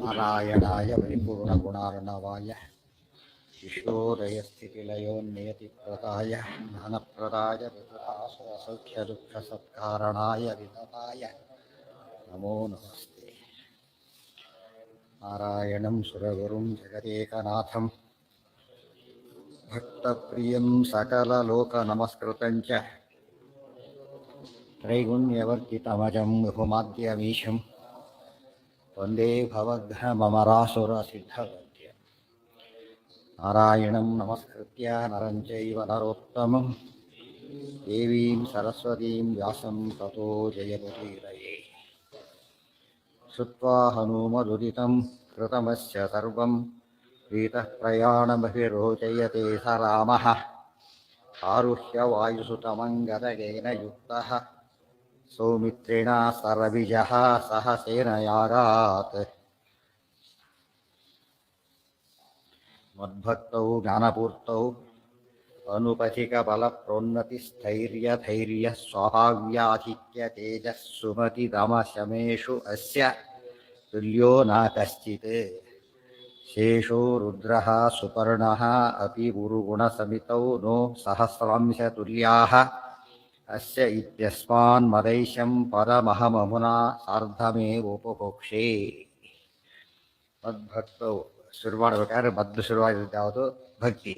नारायणाय परिपूर्णगुणार्णवाय विश्वोदयस्थितिलयोन्नियतिप्रदाय ज्ञानप्रदाय विततासुरसौख्यदुःखसत्कारणाय वितताय नमो नमस्ते। नारायणं सुरगुरुं जगदेकनाथं भक्तप्रियं सकललोकनमस्कृतं च त्रैगुण्यवर्जितमजं विभुमाद्यमीशं वन्दे भवघ्नममरासुरसिद्धवन्द्यं। नारायणं नमस्कृत्य नरं चैव नरोत्तमं देवीं सरस्वतीं व्यासं ततो जयमुदीरये। श्रुत्वा हनूमदुदितं कृतमस्य सर्वं प्रीतः प्रयाणमभिरोचयते स रामः। आरुह्य वायुसुतमङ्गदगेन युक्तः सौमित्रेण सरविजः सह सेनयागात्। मद्भक्तौ ज्ञानपूर्तौ अनुपथिकबलप्रोन्नतिस्थैर्यधैर्यः स्वाभाव्याधिक्यतेजः सुमतिदमशमेषु अस्य तुल्यो न कश्चित्। शेषो रुद्रः सुपर्णः अपि गुरुगुणसमितौ नो सहस्रांशतुल्याः अस्य इत्यस्मान्मदैशं पदमहममुना सार्धमेवोपभोक्षे। ಮದ್ಭಕ್ತವು ಶುರು ಮಾಡಬೇಕಾದ್ರೆ ಮೊದಲು ಶುರುವಾಗಿದ್ದು ಯಾವುದು? ಭಕ್ತಿ.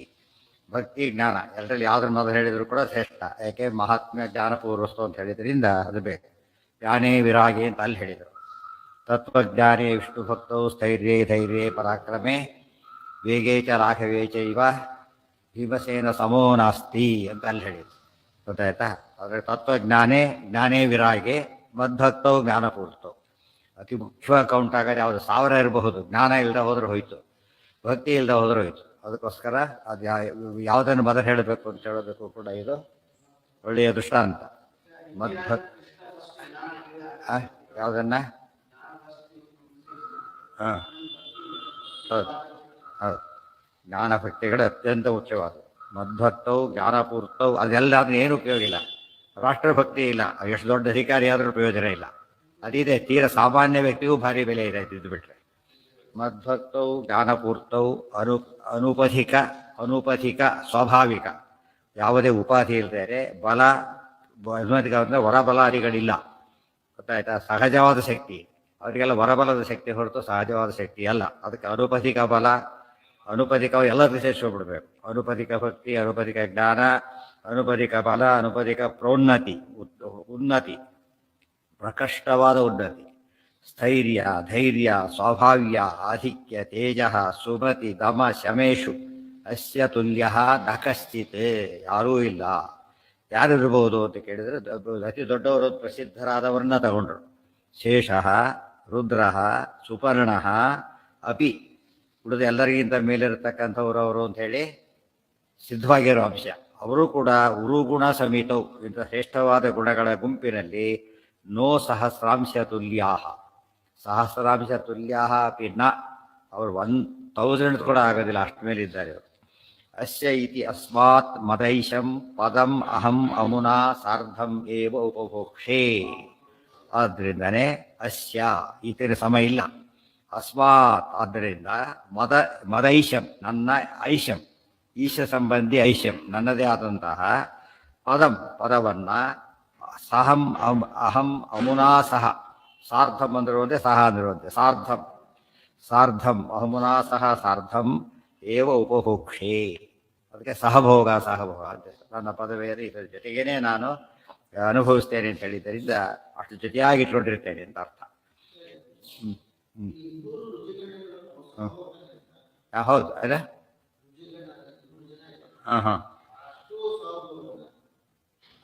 ಭಕ್ತಿ ಜ್ಞಾನ ಎಲ್ಲರಲ್ಲಿ ಯಾವ್ದ್ರ ಮೊದಲು ಹೇಳಿದ್ರು ಕೂಡ ಶ್ರೇಷ್ಠ. ಯಾಕೆ ಮಹಾತ್ಮ್ಯ ಜ್ಞಾನ ಪೂರ್ವಸ್ತು ಅಂತ ಹೇಳಿದ್ರಿಂದ ಅದು ಬೇಕು. ಜ್ಞಾನೇ ವಿರಾಗೆ ಅಂತ ಅಲ್ಲಿ ಹೇಳಿದರು. ತತ್ವಜ್ಞಾನೇ ವಿಷ್ಣು ಭಕ್ತೌ ಸ್ಥೈರ್ಯೇ ಧೈರ್ಯೇ ಪರಾಕ್ರಮೆ ವೇಗೇ ಚ ರಾಘವೇ ಚೈವ ಭೀಮಸೇನ ಸಮೋ ನಾಸ್ತಿ ಅಂತ ಅಲ್ಲಿ ಹೇಳಿದ್ರು. ಗೊತ್ತಾಯ್ತಾ? ಆದರೆ ತತ್ವಜ್ಞಾನೇ ಜ್ಞಾನೇ ವಿರಾಗೆ ಮದ್ಭಕ್ತವು ಜ್ಞಾನಪೂರ್ತವು. ಅತಿ ಮುಖ್ಯವಾಗಿ ಕೌಂಟ್ ಆಗೋದು ಯಾವುದು? 1000 ಇರಬಹುದು, ಜ್ಞಾನ ಇಲ್ಲದೆ ಹೋದ್ರೆ ಹೋಯ್ತು, ಭಕ್ತಿ ಇಲ್ಲದೆ ಹೋದ್ರೆ ಹೋಯ್ತು. ಅದಕ್ಕೋಸ್ಕರ ಅದು ಯಾವುದನ್ನು ಮೊದಲು ಹೇಳಬೇಕು ಅಂತ ಹೇಳಬೇಕು ಕೂಡ ಇದು ಒಳ್ಳೆಯ ದೃಷ್ಟಾಂತ. ಮದ್ಭಕ್ ಯಾವುದನ್ನ ಹಾಂ ಹೌದು ಹೌದು, ಜ್ಞಾನ ಭಕ್ತಿಗಳು ಅತ್ಯಂತ ಮುಖ್ಯವಾದವು. ಮದ್ಭಕ್ತವು ಜ್ಞಾನಪೂರ್ತವು ಅದೆಲ್ಲ ಅದನ್ನ ಏನು ಉಪಯೋಗ ಇಲ್ಲ. ರಾಷ್ಟ್ರಭಕ್ತಿ ಇಲ್ಲ, ಎಷ್ಟು ದೊಡ್ಡ ಅಧಿಕಾರಿ ಆದರೂ ಪ್ರಯೋಜನ ಇಲ್ಲ. ಅದಿದೆ, ತೀರ ಸಾಮಾನ್ಯ ವ್ಯಕ್ತಿಗೂ ಭಾರಿ ಬೆಲೆ ಇದೆ ಇದು ಬಿಟ್ಟರೆ. ಮದ್ಭಕ್ತವು ಜ್ಞಾನಪೂರ್ತವು ಅನುಪಥಿಕ ಸ್ವಾಭಾವಿಕ, ಯಾವುದೇ ಉಪಾಧಿ ಇಲ್ಲದೆ ಬಲ ಅನುಮತಿಕ ಅಂದರೆ ಹೊರಬಲಾದಿಗಳಿಲ್ಲ. ಗೊತ್ತಾಯ್ತಾ? ಸಹಜವಾದ ಶಕ್ತಿ ಅವರಿಗೆಲ್ಲ ಹೊರಬಲದ ಶಕ್ತಿ ಹೊರತು ಸಹಜವಾದ ಶಕ್ತಿ ಅಲ್ಲ. ಅದಕ್ಕೆ ಅನುಪಥಿಕ ಬಲ, ಅನುಪಥಿಕ ಎಲ್ಲ ವಿಶೇಷಿಸ್ಬಿಡ್ಬೇಕು. ಅನುಪಥಿಕ ಭಕ್ತಿ, ಅನುಪಥಿಕ ಜ್ಞಾನ, ಅನುಪಥಿಕ ಬಲ, ಅನುಪಥಿಕ ಪ್ರೋನ್ನತಿ, ಉನ್ನತಿ, ಪ್ರಕಷ್ಟವಾದ ಉನ್ನತಿ, ಸ್ಥೈರ್ಯ ಧೈರ್ಯ ಸ್ವಾಭಾವ್ಯ ಆಧಿಕ್ಯ ತೇಜ ಸುಮತಿ ದಮ ಶಮೇಶು ಅಸ್ಯ ತುಲ್ಯ ನ ಕಶ್ಚಿತ್. ಯಾರೂ ಇಲ್ಲ. ಯಾರಿರ್ಬೋದು ಅಂತ ಕೇಳಿದರೆ ಅತಿ ದೊಡ್ಡವರು ಪ್ರಸಿದ್ಧರಾದವರನ್ನ ತಗೊಂಡ್ರು. ಶೇಷಃ ರುದ್ರಃ ಸುಪರ್ಣಃ ಅಪಿ, ಉಳಿದ ಎಲ್ಲರಿಗಿಂತ ಮೇಲಿರತಕ್ಕಂಥವ್ರು ಅವರು ಅಂಥೇಳಿ ಸಿದ್ಧವಾಗಿರೋ ಅಂಶ. ಅವರು ಕೂಡ ಉರುಗುಣ ಸಮಿತವು, ಇಂಥ ಶ್ರೇಷ್ಠವಾದ ಗುಣಗಳ ಗುಂಪಿನಲ್ಲಿ ನೋ ಸಹಸ್ರಾಂಶ ತುಲ್ಯಾ, ಸಹಸ್ರಾಂಶ ತುಲ್ಯಾ ಅಪಿ ನ, ಅವರು 1000 ಕೂಡ ಆಗೋದಿಲ್ಲ, ಅಷ್ಟು ಮೇಲೆ ಇದ್ದಾರೆ ಅವರು. ಅಸ್ಯ ಇತಿ ಅಸ್ಮಾತ್ ಮದೈಶಂ ಪದಂ ಅಹಂ ಅಮುನಾ ಸಾರ್ಧಂ ಏವ ಉಪಭೋಕ್ಷೇ. ಆದ್ದರಿಂದನೇ ಅಸ್ಯ ಈತನ ಸಮ ಇಲ್ಲ. ಅಸ್ಮಾತ್ ಆದ್ದರಿಂದ ಮದೈಶಂ ನನ್ನ ಐಶಂ, ಈಶ ಸಂಬಂಧಿ ಐಶಂ ನನ್ನದೇ ಆದಂತಹ ಪದವನ್ನ ಸಹಂ ಅಹಂ ಅಮುನಾ ಸಹ, ಸಾರ್ಧಂ ಅಂದಿರುವಂತೆ ಸಹ ಅಂದಿರುವಂತೆ ಸಾರ್ಧಂ ಅಹಮುನಾ ಸಹ ಸಾರ್ಧಂ ಏವ ಉಪಭೋಕ್ಷೆ. ಅದಕ್ಕೆ ಸಹಭೋಗ ಅಂತ ನನ್ನ ಪದವೇರಿ ಇದರ ಜೊತೆಗೇನೆ ನಾನು ಅನುಭವಿಸ್ತೇನೆ ಅಂತ ಹೇಳಿದ್ದರಿಂದ ಅಷ್ಟು ಜೊತೆಯಾಗಿ ಇಟ್ಕೊಂಡಿರ್ತೇನೆ ಅಂತ ಅರ್ಥ. ಹೌದು ಅದ ಹಾಂ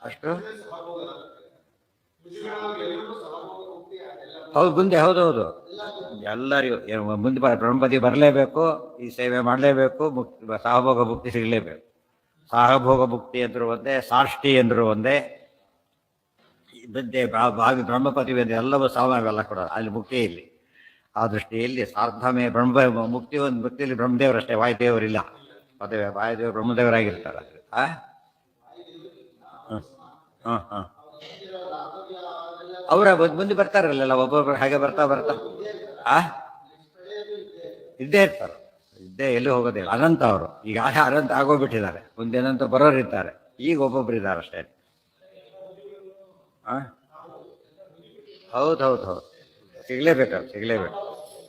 ಅಷ್ಟು ಹೌದು ಮುಂದೆ ಹೌದೌದು ಎಲ್ಲರಿಗೂ ಮುಂದೆ ಬ್ರಹ್ಮಪದಿ ಬರಲೇಬೇಕು, ಈ ಸೇವೆ ಮಾಡಲೇಬೇಕು, ಸಹಭೋಗ ಮುಕ್ತಿ ಸಿಗಲೇಬೇಕು. ಸಹಭೋಗ ಮುಕ್ತಿ ಅಂದರು ಒಂದೇ, ಸಾಷ್ಟಿ ಅಂದರು ಒಂದೇ, ಬ್ರಹ್ಮಪತಿ ಎಲ್ಲವೂ ಸಾಮಾನ್ಯವೆಲ್ಲ ಕೂಡ ಅಲ್ಲಿ ಮುಕ್ತಿ ಇಲ್ಲಿ. ಆ ದೃಷ್ಟಿಯಲ್ಲಿ ಸಾರ್ಧಮೇ ಮುಕ್ತಿಯಲ್ಲಿ ಬ್ರಹ್ಮದೇವರಷ್ಟೇ, ವಾಯುದೇವರಿಲ್ಲ. ಪದವಿ ವಾಯುದೇವರು ಬ್ರಹ್ಮದೇವರಾಗಿರ್ತಾರೆ. ಅವರ ಮುಂದೆ ಬರ್ತಾರಲ್ಲ ಒಬ್ಬೊಬ್ಬರು ಹಾಗೆ ಬರ್ತಾ ಆ ಇದ್ದೇ ಇರ್ತಾರೆ, ಇದ್ದೇ ಎಲ್ಲೂ ಹೋಗೋದಿಲ್ಲ. ಅನಂತ ಅವರು ಈಗ ಅನಂತ ಆಗೋಗ್ಬಿಟ್ಟಿದ್ದಾರೆ, ಮುಂದೇನಂತ ಬರೋರು ಇದ್ದಾರೆ, ಈಗ ಒಬ್ಬೊಬ್ರು ಇದ್ದಾರೆ ಅಷ್ಟೇ. ಆ ಹೌದು ಹೌದು ಹೌದು, ಸಿಗಲೇಬೇಕು, ಸಿಗಲೇಬೇಕು.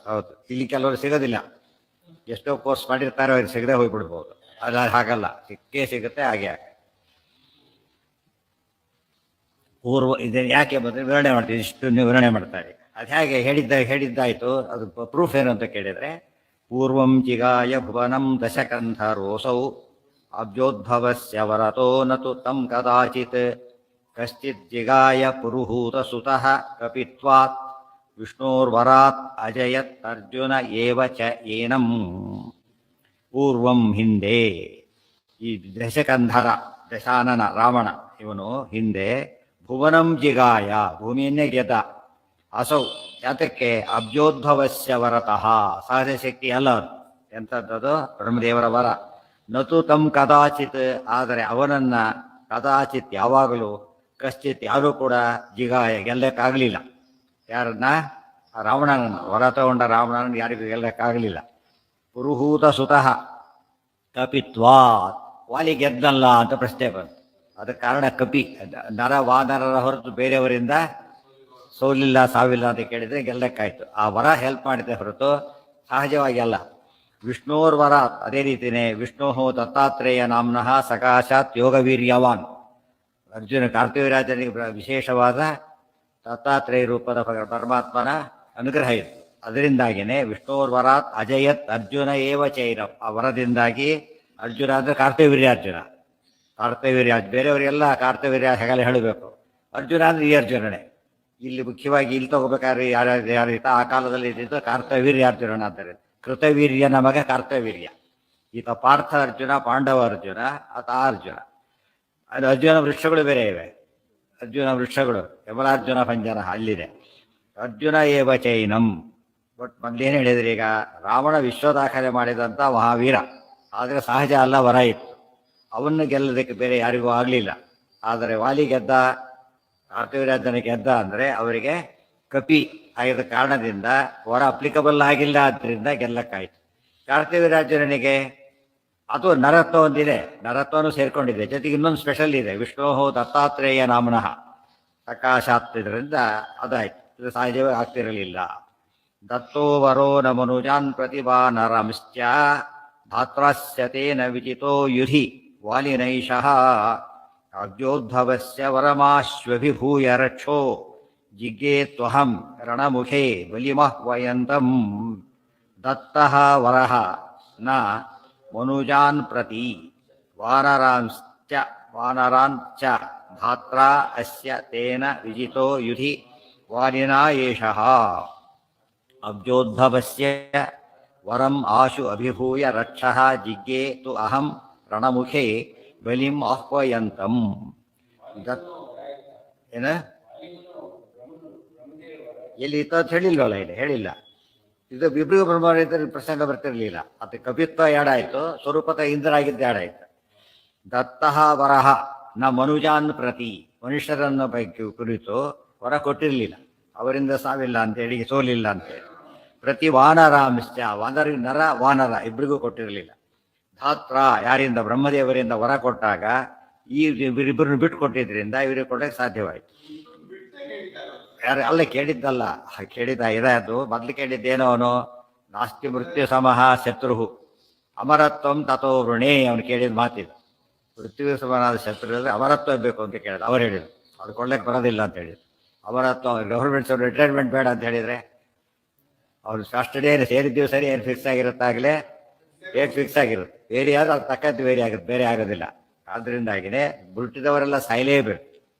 ಹೌದು, ಇಲ್ಲಿ ಕೆಲವರು ಸಿಗೋದಿಲ್ಲ, ಎಷ್ಟೋ ಕೋರ್ಸ್ ಮಾಡಿರ್ತಾರೆ, ಅವ್ರಿಗೆ ಸಿಗದೆ ಹೋಗ್ಬಿಡ್ಬೋದು. ಅಲ್ಲ, ಹಾಗಲ್ಲ, ಸಿಕ್ಕೇ ಸಿಗುತ್ತೆ. ಹಾಗೆ ಪೂರ್ವ ಇದನ್ನು ಯಾಕೆ ಬಂದರೆ ವಿವರಣೆ ಮಾಡ್ತೀವಿ, ಇಷ್ಟು ವಿವರಣೆ ಮಾಡ್ತಾರೆ. ಅದು ಹೇಗೆ ಹೇಳಿದ್ದಾಯ್ತು, ಅದು ಪ್ರೂಫ್ ಏನು ಅಂತ ಕೇಳಿದರೆ, ಪೂರ್ವಂ ಜಿಗಾಯ ಭುವನಂ ದಶಕಂಧರೋಸೌ ಅಬ್ಜೋದ್ಭವಸ್ಯ ವರತೋ ನತು ತಂ ಕದಾಚಿತ್ ಕಶ್ಚಿತ್ ಜಿಗಾಯ ಪುರುಹೂತ ಸುತಃ ಕಪಿತ್ವಾತ್ ವಿಷ್ಣೋರ್ವರಾತ್ ಅಜಯತ್ ಅರ್ಜುನ ಏವ ಚ ಏನಂ. ಪೂರ್ವಂ ಹಿಂದೆ ಈ ದಶಕಂಧರ ದಶಾನನ ರಾವಣ ಇವನು ಹಿಂದೆ ಭುವನಂ ಜಿಗಾಯ ಭೂಮಿಯನ್ನೇ ಗೆದ್ದ. ಅಸೌ ಯಾತಕ್ಕೆ ಅಬ್ಜೋದ್ಭವಸ್ಯ ವರತಃ ಸಹಜ ಶಕ್ತಿ ಅಲ್ಲ ಅದು, ಎಂಥದ್ದದು ಬ್ರಹ್ಮದೇವರ ವರ. ನತು ತಂ ಕದಾಚಿತ್ ಆದರೆ ಅವನನ್ನ ಕದಾಚಿತ್ ಯಾವಾಗಲೂ ಕಶ್ಚಿತ್ ಯಾರೂ ಕೂಡ ಜಿಗಾಯ ಗೆಲ್ಲಕ್ಕಾಗಲಿಲ್ಲ. ಯಾರನ್ನ? ರಾವಣನನ್ನು, ವರ ತಗೊಂಡ ರಾವಣನನ್ನು ಯಾರಿಗೂ ಗೆಲ್ಲಕ್ಕಾಗಲಿಲ್ಲ. ಪುರುಹೂತ ಸುತಃ ಕಪಿತ್ವಾ ವಾಲಿ ಗೆದ್ದಲ್ಲ ಅಂತ ಪ್ರಶ್ನೆ ಬಂತು. ಅದಕ್ಕೆ ಕಾರಣ ಕಪಿ, ನರ ವಾನರರ ಹೊರತು ಬೇರೆಯವರಿಂದ ಸೋಲಿಲ್ಲ ಸಾವಿಲ್ಲ ಅಂತ ಕೇಳಿದರೆ ಗೆಲ್ಲಕ್ಕಾಯ್ತು. ಆ ವರ ಹೆಲ್ಪ್ ಮಾಡಿದೆ ಹೊರತು ಸಹಜವಾಗಿ ಅಲ್ಲ. ವಿಷ್ಣೋರ್ ವರ ಅದೇ ರೀತಿಯೇ ವಿಷ್ಣೋ ದತ್ತಾತ್ರೇಯ ನಾಮ್ನಃ ಸಕಾಶಾತ್ ಯೋಗವೀರ್ಯವಾನ್. ಅರ್ಜುನ ಕಾರ್ತಿವೀರ್ಯಾರ್ಜುನಿಗೆ ವಿಶೇಷವಾದ ದತ್ತಾತ್ರೇಯ ರೂಪದ ಪರಮಾತ್ಮನ ಅನುಗ್ರಹ ಇತ್ತು. ಅದರಿಂದಾಗಿಯೇ ವಿಷ್ಣೋರ್ವರಾತ್ ಅಜಯತ್ ಅರ್ಜುನ ಏವ ಚೈರಂ. ಆ ವರದಿಂದಾಗಿ ಅರ್ಜುನ ಅಂದರೆ ಕಾರ್ತವೀರ್ಯಾರ್ಜುನ, ಬೇರೆಯವರಿಗೆಲ್ಲ ಕಾರ್ತವೀರ್ಯ ಹೆಗಲೆ ಹೇಳಬೇಕು. ಅರ್ಜುನ ಅಂದರೆ ಈ ಅರ್ಜುನನೇ. ಇಲ್ಲಿ ಮುಖ್ಯವಾಗಿ ಇಲ್ಲಿ ತಗೋಬೇಕಾದ್ರೆ ಯಾರಿತ ಆ ಕಾಲದಲ್ಲಿ ಇದ್ದಿದ್ದು ಕಾರ್ತವೀರ್ಯಾರ್ಜುನ. ಆದ್ದರಿಂದ ಕೃತವೀರ್ಯನ ಮಗ ಕಾರ್ತವೀರ್ಯ. ಈತ ಪಾರ್ಥ ಅರ್ಜುನ, ಪಾಂಡವ ಅರ್ಜುನ, ಆತ ಅರ್ಜುನ. ಅದು ಅರ್ಜುನ ವೃಕ್ಷಗಳು ಬೇರೆ ಇವೆ. ಅರ್ಜುನ ವೃಕ್ಷಗಳು ಯಮಲಾರ್ಜುನ ಭಂಜನ ಅಲ್ಲಿದೆ. ಅರ್ಜುನ ಏವ ಚೈನಂ. ಬಟ್ ಮೊದಲೇನು ಹೇಳಿದ್ರಿ, ಈಗ ರಾವಣ ವಿಶ್ವ ದಾಖಲೆ ಮಾಡಿದಂಥ ಮಹಾವೀರ, ಆದರೆ ಸಹಜ ಅಲ್ಲ, ವರ ಇತ್ತು. ಅವನ್ನು ಗೆಲ್ಲೋದಕ್ಕೆ ಬೇರೆ ಯಾರಿಗೂ ಆಗಲಿಲ್ಲ. ಆದರೆ ವಾಲಿ ಗೆದ್ದ, ಕಾರ್ತಿವೀರ್ಯಾರ್ಜುನ ಗೆದ್ದ ಅಂದರೆ ಅವರಿಗೆ ಕಪಿ ಆಗಿದ್ದ ಕಾರಣದಿಂದ ವರ ಅಪ್ಲಿಕಬಲ್ ಆಗಿಲ್ಲ, ಆದ್ದರಿಂದ ಗೆಲ್ಲಕ್ಕಾಯ್ತು. ಕಾರ್ತಿವೀರ್ಯಾರ್ಜುನನಿಗೆ ಅದು ನರತ್ವ ಒಂದಿದೆ, ನರತ್ವನೂ ಸೇರ್ಕೊಂಡಿದೆ, ಜೊತೆಗೆ ಇನ್ನೊಂದು ಸ್ಪೆಷಲ್ ಇದೆ, ವಿಷ್ಣೋ ದತ್ತಾತ್ರೇಯ ನಾಮನಃ ಸಕಾಶಾತ್. ಇದರಿಂದ ಅದಾಯ್ತು, ಇದು ಸಹಜವಾಗಿ ಆಗ್ತಿರಲಿಲ್ಲ. ದತ್ತೋ ವರೋ ನ ಮನುಜಾನ್ ಪ್ರತಿಭಾ ನರಮಿಶ್ಚ ಧಾತ್ರಾಸ್ಯತೇನ ವಿಜಿತೋ ಯುಧಿ ವಾಲಿನೈಷಃ ಅಬ್ಜೋದ್ಭವಸ್ಯ ವರಮಾಶ್ವಭಿಭೂಯ ರಕ್ಷೋ ಜಿಗ್ಗೇ ತ್ವಹಂ ರಣಮುಖೇ ಬಲಿಮಃ ವಯಂತಂ. ದತ್ತಃ ವರಃ ನ ಮನುಜಾನ್ ಪ್ರತಿ ವಾನರಾನ್ ಚ ಧಾತ್ರಾ ಅಸ್ಯ ತೇನ ವಿಜಿತೋ ಯುಧಿ ವಾಲಿನಾ ಏಷಃ ಅಬ್ಜೋದ್ಭವಸ್ಯ ವರಂ ಆಶು ಅಭಿಭೂಯ ರಕ್ಷಃ ಜಿಗ್ಗೇ ತು ಅಹಂ ರಣಮುಖೇ ಬಲಿಂ ಆಹ್ವಯಂತಂ. ಏನ ಎಲ್ಲಿ ಇತ್ತು ಅಂತ ಹೇಳಿಲ್ವಲ್ಲ, ಇಲ್ಲಿ ಹೇಳಿಲ್ಲ. ಇದು ಇಬ್ಬರಿಗೂ ಬ್ರಹ್ಮರಿದ್ದರೆ ಪ್ರಸಂಗ ಬರ್ತಿರ್ಲಿಲ್ಲ. ಅದು ಕಪಿತ್ವ ಎರಡಾಯ್ತು, ಸ್ವರೂಪತ ಇಂದ್ರ ಆಗಿದ್ದ ಎರಡಾಯ್ತು. ದತ್ತಃ ವರಹ ನ ಮನುಜಾನ್ ಪ್ರತಿ, ಮನುಷ್ಯರನ್ನು ಬಗ್ಗೆ ಕುರಿತು ವರ ಕೊಟ್ಟಿರಲಿಲ್ಲ, ಅವರಿಂದ ಸಾವಿಲ್ಲ ಅಂತೇಳಿ, ಸೋಲಿಲ್ಲ ಅಂತೇಳಿ. ಪ್ರತಿ ವಾನರಾಂಶ್ಚ, ನರ ವಾನರ ಇಬ್ಬರಿಗೂ ಕೊಟ್ಟಿರಲಿಲ್ಲ. ಧಾತ್ರ ಯಾರಿಂದ? ಬ್ರಹ್ಮದೇವರಿಂದ ವರ ಕೊಟ್ಟಾಗ ಈ ಇಬ್ಬರನ್ನು ಬಿಟ್ಟು ಕೊಟ್ಟಿದ್ರಿಂದ ಇವರಿಗೆ ಕೊಡೋಕ್ಕೆ ಸಾಧ್ಯವಾಯಿತು. ಯಾರು ಅಲ್ಲ ಕೇಳಿದ್ದಲ್ಲ, ಕೇಳಿದ ಅದು ಮೊದಲು ಕೇಳಿದ್ದೇನೋ ಅವನು, ನಾಸ್ತಿ ಮೃತ್ಯು ಸಮಃ ಶತ್ರು ಅಮರತ್ವಂ ತಥೋ ವೃಣೇ. ಅವನು ಕೇಳಿದ ಮಾತಿದ್ದು, ಮೃತ್ಯು ಸಮನಾದ ಶತ್ರು ಅಂದರೆ ಅಮರತ್ವ ಬೇಕು ಅಂತ ಕೇಳಿದ. ಅವ್ರು ಹೇಳಿದ್ರು ಅದು ಕೊಡ್ಲಿಕ್ಕೆ ಬರೋದಿಲ್ಲ ಅಂತ ಹೇಳಿದ್ರು. ಅಮರತ್ವ ಗೌರ್ಮೆಂಟ್ಸ್ ಅವ್ರು ರಿಟೈರ್ಮೆಂಟ್ ಬೇಡ ಅಂತ ಹೇಳಿದರೆ ಅವ್ರು ಫಸ್ಟ್ ಡೇ ಸೇರಿದ್ದೀವಿ ಸರಿ, ಏನು ಫಿಕ್ಸ್ ಆಗಿರುತ್ತಾಗಲೇ ಡೇಟ್ ಫಿಕ್ಸ್ ಆಗಿರುತ್ತೆ, ಬೇರೆ ಆದ್ರೆ ಅದು ತಕ್ಕಂತೆ ಬೇರೆ ಆಗುತ್ತೆ, ಬೇರೆ ಆಗೋದಿಲ್ಲ. ಆದ್ದರಿಂದಾಗಿನೇ ಹುಟ್ಟಿದವರೆಲ್ಲ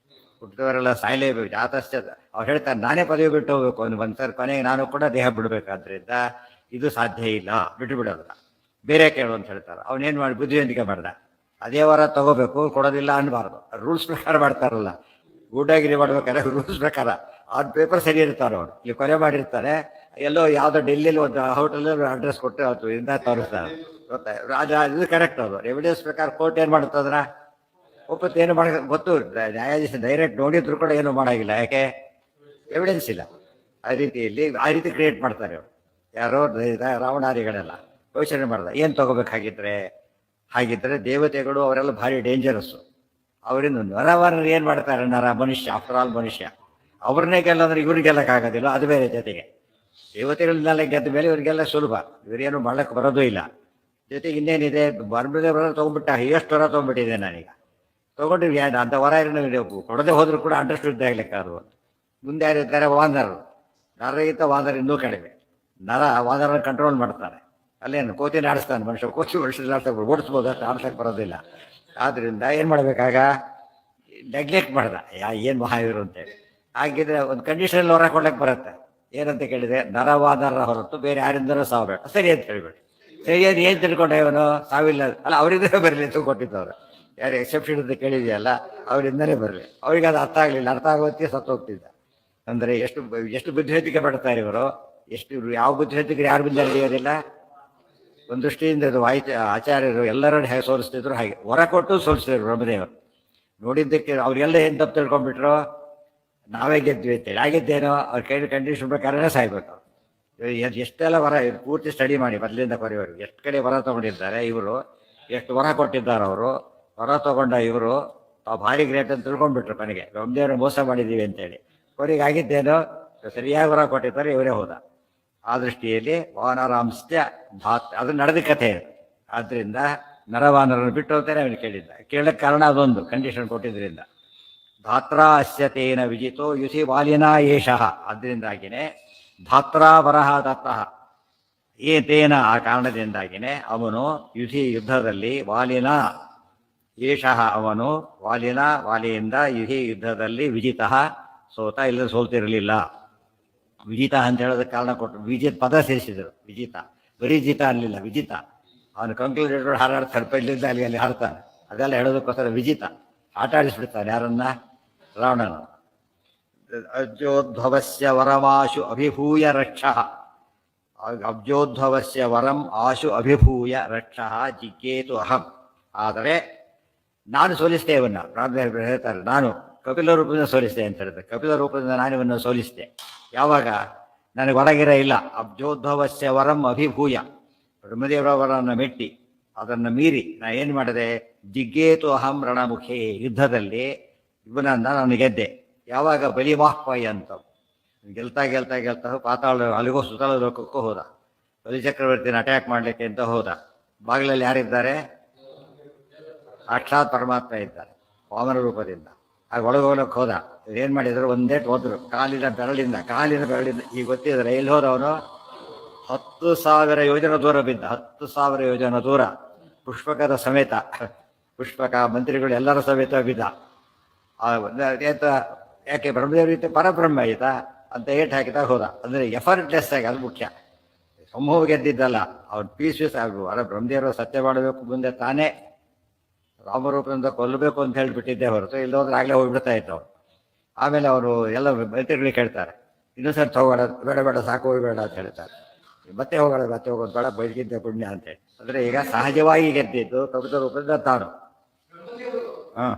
ಸಾಯಲೇಬೇಕು, ಜಾತಶ್ಚ. ಅವ್ರು ಹೇಳ್ತಾರೆ ನಾನೇ ಪದವಿ ಬಿಟ್ಟು ಹೋಗ್ಬೇಕು ಒಂದ್ಸರಿ, ಕೊನೆಗೆ ನಾನು ಕೂಡ ದೇಹ ಬಿಡಬೇಕಾದ್ರಿಂದ ಇದು ಸಾಧ್ಯ ಇಲ್ಲ, ಬಿಟ್ಟು ಬಿಡೋದಿಲ್ಲ, ಬೇರೆ ಕೇಳು ಅಂತ ಹೇಳ್ತಾರೆ. ಅವನೇನು ಮಾಡಿ ಬುದ್ಧಿವಂತಿಕೆ ಮಾಡ್ದ, ಅದೇ ವಾರ ತಗೋಬೇಕು, ಕೊಡೋದಿಲ್ಲ ಅನ್ನಬಾರ್ದು. ರೂಲ್ಸ್ ಪ್ರಕಾರ ಮಾಡ್ತಾರಲ್ಲ, ಗೂಡಾಗಿರಿ ಮಾಡ್ಬೇಕಾದ್ರೆ ರೂಲ್ಸ್ ಪ್ರಕಾರ ಅವ್ರ ಪೇಪರ್ ಸರಿ ಇರ್ತಾರೆ. ಅವ್ರು ಇಲ್ಲಿ ಕೊನೆ ಮಾಡಿರ್ತಾರೆ, ಎಲ್ಲೋ ಯಾವುದೋ ಡೆಲ್ಲಿಲಿ ಒಂದು ಹೋಟೆಲಲ್ಲಿ ಅಡ್ರೆಸ್ ಕೊಟ್ಟು ಅವತ್ತು ಇಂದ ತೋರಿಸ್ತಾರೆ, ಗೊತ್ತಾ? ಇದು ಕರೆಕ್ಟ್. ಅದು ಎವಿಡೆನ್ಸ್ ಪ್ರಕಾರ ಕೋರ್ಟ್ ಏನು ಮಾಡುತ್ತಂದ್ರೆ ಒಪ್ಪತ್ತು, ಏನು ಮಾಡ ಗೊತ್ತು, ನ್ಯಾಯಾಧೀಶ ಡೈರೆಕ್ಟ್ ನೋಡಿದ್ರು ಕೂಡ ಏನು ಮಾಡೋಂಗಿಲ್ಲ, ಯಾಕೆ? ಎವಿಡೆನ್ಸ್ ಇಲ್ಲ. ಆ ರೀತಿ ಕ್ರಿಯೇಟ್ ಮಾಡ್ತಾರೆ ಅವರು. ಯಾರೋ ರಾವಣಾದಿಗಳೆಲ್ಲ ಯೋಚನೆ ಮಾಡ್ದ ಏನು ತಗೋಬೇಕಾಗಿದ್ರೆ, ಹಾಗಿದ್ರೆ ದೇವತೆಗಳು ಅವರೆಲ್ಲ ಭಾರಿ ಡೇಂಜರಸ್ಸು. ಅವರಿಂದ ನರವರರು ಏನು ಮಾಡ್ತಾರೆ, ನರ ಮನುಷ್ಯ, ಆಫ್ಟರ್ ಆಲ್ ಮನುಷ್ಯ, ಅವ್ರನ್ನೇ ಗೆಲ್ಲಂದ್ರೆ ಇವ್ರಿಗೆ ಗೆಲ್ಲಕ್ಕಾಗೋದಿಲ್ಲ. ಅದು ಬೇರೆ ಜೊತೆಗೆ ದೇವತೆಗಳನ್ನೆಲ್ಲ ಗೆದ್ದ ಮೇಲೆ ಇವರಿಗೆಲ್ಲ ಸುಲಭ, ಇವರೇನು ಮಾಡಕ್ಕೆ ಬರೋದೂ ಇಲ್ಲ. ಜೊತೆಗೆ ಇನ್ನೇನಿದೆ, ಬರ ತೊಗೊಂಡ್ಬಿಟ್ಟ, ಎಷ್ಟು ವರ ತೊಗೊಂಡ್ಬಿಟ್ಟಿದೆ ನಾನೀಗ. ತೊಗೊಂಡ್ರಿ ಅಂತ ವರ ಕೊಡದೆ ಹೋದ್ರು ಕೂಡ ಅಂಡರ್ಸ್ಟುಡ್ ಆಗ್ಲಿಕ್ಕೆ ಅದು. ಮುಂದೆ ಯಾರಿದ್ದಾರೆ, ವಾನರರು. ನರಗಿಂತ ವಾನರ ಇನ್ನೂ ಕಡಿಮೆ. ನರ ವಾನರನ್ನ ಕಂಟ್ರೋಲ್ ಮಾಡ್ತಾನೆ. ಅಲ್ಲೇನು ಕೋತಿನ ಆಡಿಸ್ತಾನೆ ಮನುಷ್ಯ, ಕೋತಿ ಮನುಷ್ಯ ಓಡಿಸ್ಬೋದು, ಅಷ್ಟು ಆಡ್ಸಕ್ಕೆ ಬರೋದಿಲ್ಲ. ಆದ್ದರಿಂದ ಏನು ಮಾಡಬೇಕಾಗ, ನೆಗ್ಲೆಕ್ಟ್ ಮಾಡ್ದ ಏನು ಮಹಾವೀರು ಅಂತೇಳಿ. ಹಾಗಿದ್ರೆ ಒಂದು ಕಂಡೀಷನ್ ಹೊರ ಕೊಡ್ಲಿಕ್ಕೆ ಬರುತ್ತೆ. ಏನಂತ ಕೇಳಿದೆ, ನರವಾನರ ಹೊರತು ಬೇರೆ ಯಾರಿಂದನೂ ಸಾವಬೇಡ, ಸರಿ ಅಂತ ಹೇಳ್ಬೇಡಿ. ಸರಿಯಾದ ಏನು ತಿಳ್ಕೊಂಡ ಇವನು, ಸಾವಿಲ್ಲ ಅಲ್ಲ, ಅವರಿಂದಲೇ ಬರಲಿ ಅಂತ ಕೊಟ್ಟಿದ್ದವ್ರು. ಯಾರು ಎಕ್ಸೆಪ್ಷನ್ ಅಂತ ಕೇಳಿದೆಯಲ್ಲ, ಅವರಿಂದನೇ ಬರಲಿ. ಅವ್ರಿಗೆ ಅದು ಅರ್ಥ ಆಗಲಿಲ್ಲ, ಅರ್ಥ ಆಗೋತ್ತಿಗೆ ಸತ್ತೋಗ್ತಿದ್ದ. ಅಂದರೆ ಎಷ್ಟು ಬುದ್ಧಿವಂತಿಕೆ ಪಡ್ತಾರೆ ಇವರು, ಎಷ್ಟು ಯಾವ ಬುದ್ಧಿವಂತಿಕೆ ಯಾರು ಮುಂದೆ ನಡೆಯೋದಿಲ್ಲ. ಒಂದು ದೃಷ್ಟಿಯಿಂದ ಇದು ಆಚಾರ್ಯರು ಎಲ್ಲರನ್ನು ಹೇಗೆ ಸೋಲಿಸ್ತಿದ್ರು ಹಾಗೆ ಹೊರ ಕೊಟ್ಟು ಸೋಲಿಸ್ತಿದ್ರು ಬ್ರಹ್ಮದೇವರು. ನೋಡಿದ್ದಕ್ಕೆ ಅವ್ರಿಗೆಲ್ಲ ಏನು ತಪ್ಪು ತಿಳ್ಕೊಂಡ್ಬಿಟ್ರು, ನಾವೇ ಗೆದ್ವಿ ಅಂತೇಳಿ. ಆಗಿದ್ದೇನೋ ಅವ್ರ ಕೈ ಕಂಡೀಷನ್ ಪ್ರಕಾರನೇ ಸಾಯ್ಬೇಕು. ಎಷ್ಟೆಲ್ಲ ವರ ಪೂರ್ತಿ ಸ್ಟಡಿ ಮಾಡಿ ಮೊದಲಿಂದ ಕೊನೆಯವರೆಗೂ ಎಷ್ಟು ಕಡೆ ವರ ತೊಗೊಂಡಿದ್ದಾರೆ ಇವರು, ಎಷ್ಟು ವರ ಕೊಟ್ಟಿದ್ದಾರೆ ಅವರು. ವರ ತೊಗೊಂಡ ಇವರು ತಾವು ಭಾರಿ ಗ್ರೇಟ್ ಅಂತ ತಿಳ್ಕೊಂಡ್ಬಿಟ್ರು. ಕೊನೆಗೆ ಬ್ರಹ್ಮದೇವರು ಮೋಸ ಮಾಡಿದ್ದೀವಿ ಅಂತೇಳಿ. ಕೊನೆಗೆ ಆಗಿದ್ದೇನೋ ಸರಿಯಾಗಿ ವರ ಕೊಟ್ಟಿದ್ದಾರೆ, ಇವರೇ ಹೋದ. ಆ ದೃಷ್ಟಿಯಲ್ಲಿ ವಾನರಾಂಶ್ಚ ಅದು ನಡೆದ ಕಥೆ. ಆದ್ದರಿಂದ ನರವಾನರನ್ನು ಬಿಟ್ಟು ಹೋಗ್ತಾನೆ ಅವನು ಕೇಳಿದ್ದ. ಕೇಳಕ್ಕೆ ಕಾರಣ ಅದೊಂದು ಕಂಡೀಷನ್ ಕೊಟ್ಟಿದ್ರಿಂದ. ಧಾತ್ರ ಅಸ್ಯತೇನ ವಿಜಿತೋ ಯುಧಿ ವಾಲಿನಾ ಏಷಃ. ಅದರಿಂದಾಗಿನೇ ಧಾತ್ರ ವರಹ ದತ್ತಃ ಏತೇನ, ಆ ಕಾರಣದಿಂದಾಗಿನೇ ಅವನು ಯುಧಿ ಯುದ್ಧದಲ್ಲಿ ವಾಲಿನ ಏಷಃ ಅವನು ವಾಲಿನ ವಾಲಿಯಿಂದ ಯುಧಿ ಯುದ್ಧದಲ್ಲಿ ವಿಜಿತಃ ಸೋತ, ಇಲ್ಲ ಸೋಲ್ತಿರಲಿಲ್ಲ. ವಿಜಿತ ಅಂತ ಹೇಳೋದಕ್ಕೆ ಕಾರಣ ಕೊಟ್ಟರು. ವಿಜಿತ್ ಪದ ಸೇರಿಸಿದರು. ವಿಜಿತ ಬರೀ ಜಿತ ಅನ್ನಲಿಲ್ಲ, ವಿಜಿತ. ಅವನು ಕಂಕ್ಲೂಡೆಡ್ ಹಾರಾಡ್ತಾನೆ, ಪೈಲಿಂದ ಅಲ್ಲಿ ಹಾಡ್ತಾನೆ. ಅದೆಲ್ಲ ಹೇಳೋದಕ್ಕೋಸ್ಕರ ವಿಜಿತ. ಆಟ ಆಡಿಸ್ಬಿಡ್ತಾನೆ ಯಾರನ್ನ, ರಾವಣನ. ಅಬ್ಜೋದ್ಭವಸ್ಯ ವರಮಾಶು ಅಭಿಭೂಯ ರಕ್ಷ. ಅಬ್ಜೋದ್ಭವಸ್ಯ ವರಂ ಆಶು ಅಭಿಭೂಯ ರಕ್ಷ ಜಿಜ್ಞೇತು ಅಹಂ. ಆದರೆ ನಾನು ಸೋಲಿಸಿದೆ ಇವನ್ನ. ಬ್ರಾಹ್ಮಣರು ಹೇಳ್ತಾರೆ, ನಾನು ಕಪಿಲ ರೂಪದಿಂದ ಸೋಲಿಸಿದೆ ಅಂತ ಹೇಳ್ತಾರೆ. ಕಪಿಲ ರೂಪದಿಂದ ನಾನು ಇವನ್ನ ಸೋಲಿಸಿದೆ. ಯಾವಾಗ, ನನಗೆ ಹೊರಗಿರ ಇಲ್ಲ. ಅಬ್ಜೋದ್ಭವಸ್ಯ ವರಂ ಅಭಿಭೂಯ, ಬ್ರಹ್ಮದೇವರ ವರನ್ನು ಮೆಟ್ಟಿ ಅದನ್ನು ಮೀರಿ ನಾ ಏನು ಮಾಡಿದೆ, ಜಿಜ್ಞೇತು ಅಹಂ ರಣಮುಖಿ, ಯುದ್ಧದಲ್ಲಿ ಇವನನ್ನ ನಾನು ಗೆದ್ದೆ. ಯಾವಾಗ, ಬಲಿವಾಹ್ಪಯ ಅಂತ ಗೆಲ್ತಾ ಗೆಲ್ತಾ ಗೆಲ್ತಾ ಪಾತಾಳ ಅಲ್ಲಿಗೋ ಸುತಲ ಲೋಕಕ್ಕೂ ಹೋದ. ಬಲಿಚಕ್ರವರ್ತಿನ ಅಟ್ಯಾಕ್ ಮಾಡಲಿಕ್ಕೆ ಅಂತ ಹೋದ. ಬಾಗಿಲಲ್ಲಿ ಯಾರಿದ್ದಾರೆ, ಸಾಕ್ಷಾತ್ ಪರಮಾತ್ಮ ಇದ್ದಾರೆ ವಾಮನ ರೂಪದಿಂದ. ಆಗ ಒಳಗೋಗ್ಲಕ್ಕೆ ಹೋದ. ಏನು ಮಾಡಿದ್ರು, ಒಂದೇ ಹೋದ್ರು ಕಾಲಿನ ಬೆರಳಿಂದ ಈಗ ಗೊತ್ತಿದ್ರೆ ಎಲ್ಲಿ ಹೋದವನು, 10,000 ಯೋಜನ ದೂರ ಬಿದ್ದ. 10,000 ಯೋಜನ ದೂರ ಪುಷ್ಪಕದ ಸಮೇತ, ಪುಷ್ಪಕ ಮಂತ್ರಿಗಳು ಎಲ್ಲರ ಸಮೇತ ಬಿದ್ದ. ಯಾಕೆ ಬ್ರಹ್ಮದೇವರಿಗೆ ಪರಬ್ರಹ್ಮ ಆಯಿತಾ ಅಂತ ಏಟ್ ಹಾಕಿದಾಗ ಹೋದ. ಅಂದರೆ ಎಫರ್ಟ್ಲೆಸ್ ಆಗಿ, ಅದು ಮುಖ್ಯ. ಸಮೂಹ ಗೆದ್ದಿದ್ದಲ್ಲ, ಅವ್ನು ಪೀಸ್ ಆಗು. ಅಲ್ಲ, ಬ್ರಹ್ಮದೇವರು ಸತ್ಯ ಮಾಡಬೇಕು, ಮುಂದೆ ತಾನೇ ರಾಮರೂಪದಿಂದ ಕೊಲ್ಲಬೇಕು ಅಂತ ಹೇಳಿಬಿಟ್ಟಿದ್ದೆ ಹೊರತು, ಇಲ್ಲೋದ್ರೆ ಆಗಲೇ ಹೋಗ್ಬಿಡ್ತಾ ಇತ್ತು ಅವ್ರು. ಆಮೇಲೆ ಅವರು ಎಲ್ಲ ಮಂತ್ರಿಗಳಿಗೆ ಕೇಳ್ತಾರೆ, ಇನ್ನೂ ಸರ್ ತಗೋಬೇಡ, ಬೇಡ ಸಾಕು, ಹೋಗ್ಬೇಡ ಅಂತ ಹೇಳ್ತಾರೆ. ಮತ್ತೆ ಹೋಗೋದು ಬೇಡ, ಬೈಗಿದ್ದ ಪುಣ್ಯ ಅಂತೇಳಿ. ಅಂದರೆ ಈಗ ಸಹಜವಾಗಿ ಗೆದ್ದಿದ್ದು ಕಪಿಲ ರೂಪದಿಂದ ತಾನು. ಹಾಂ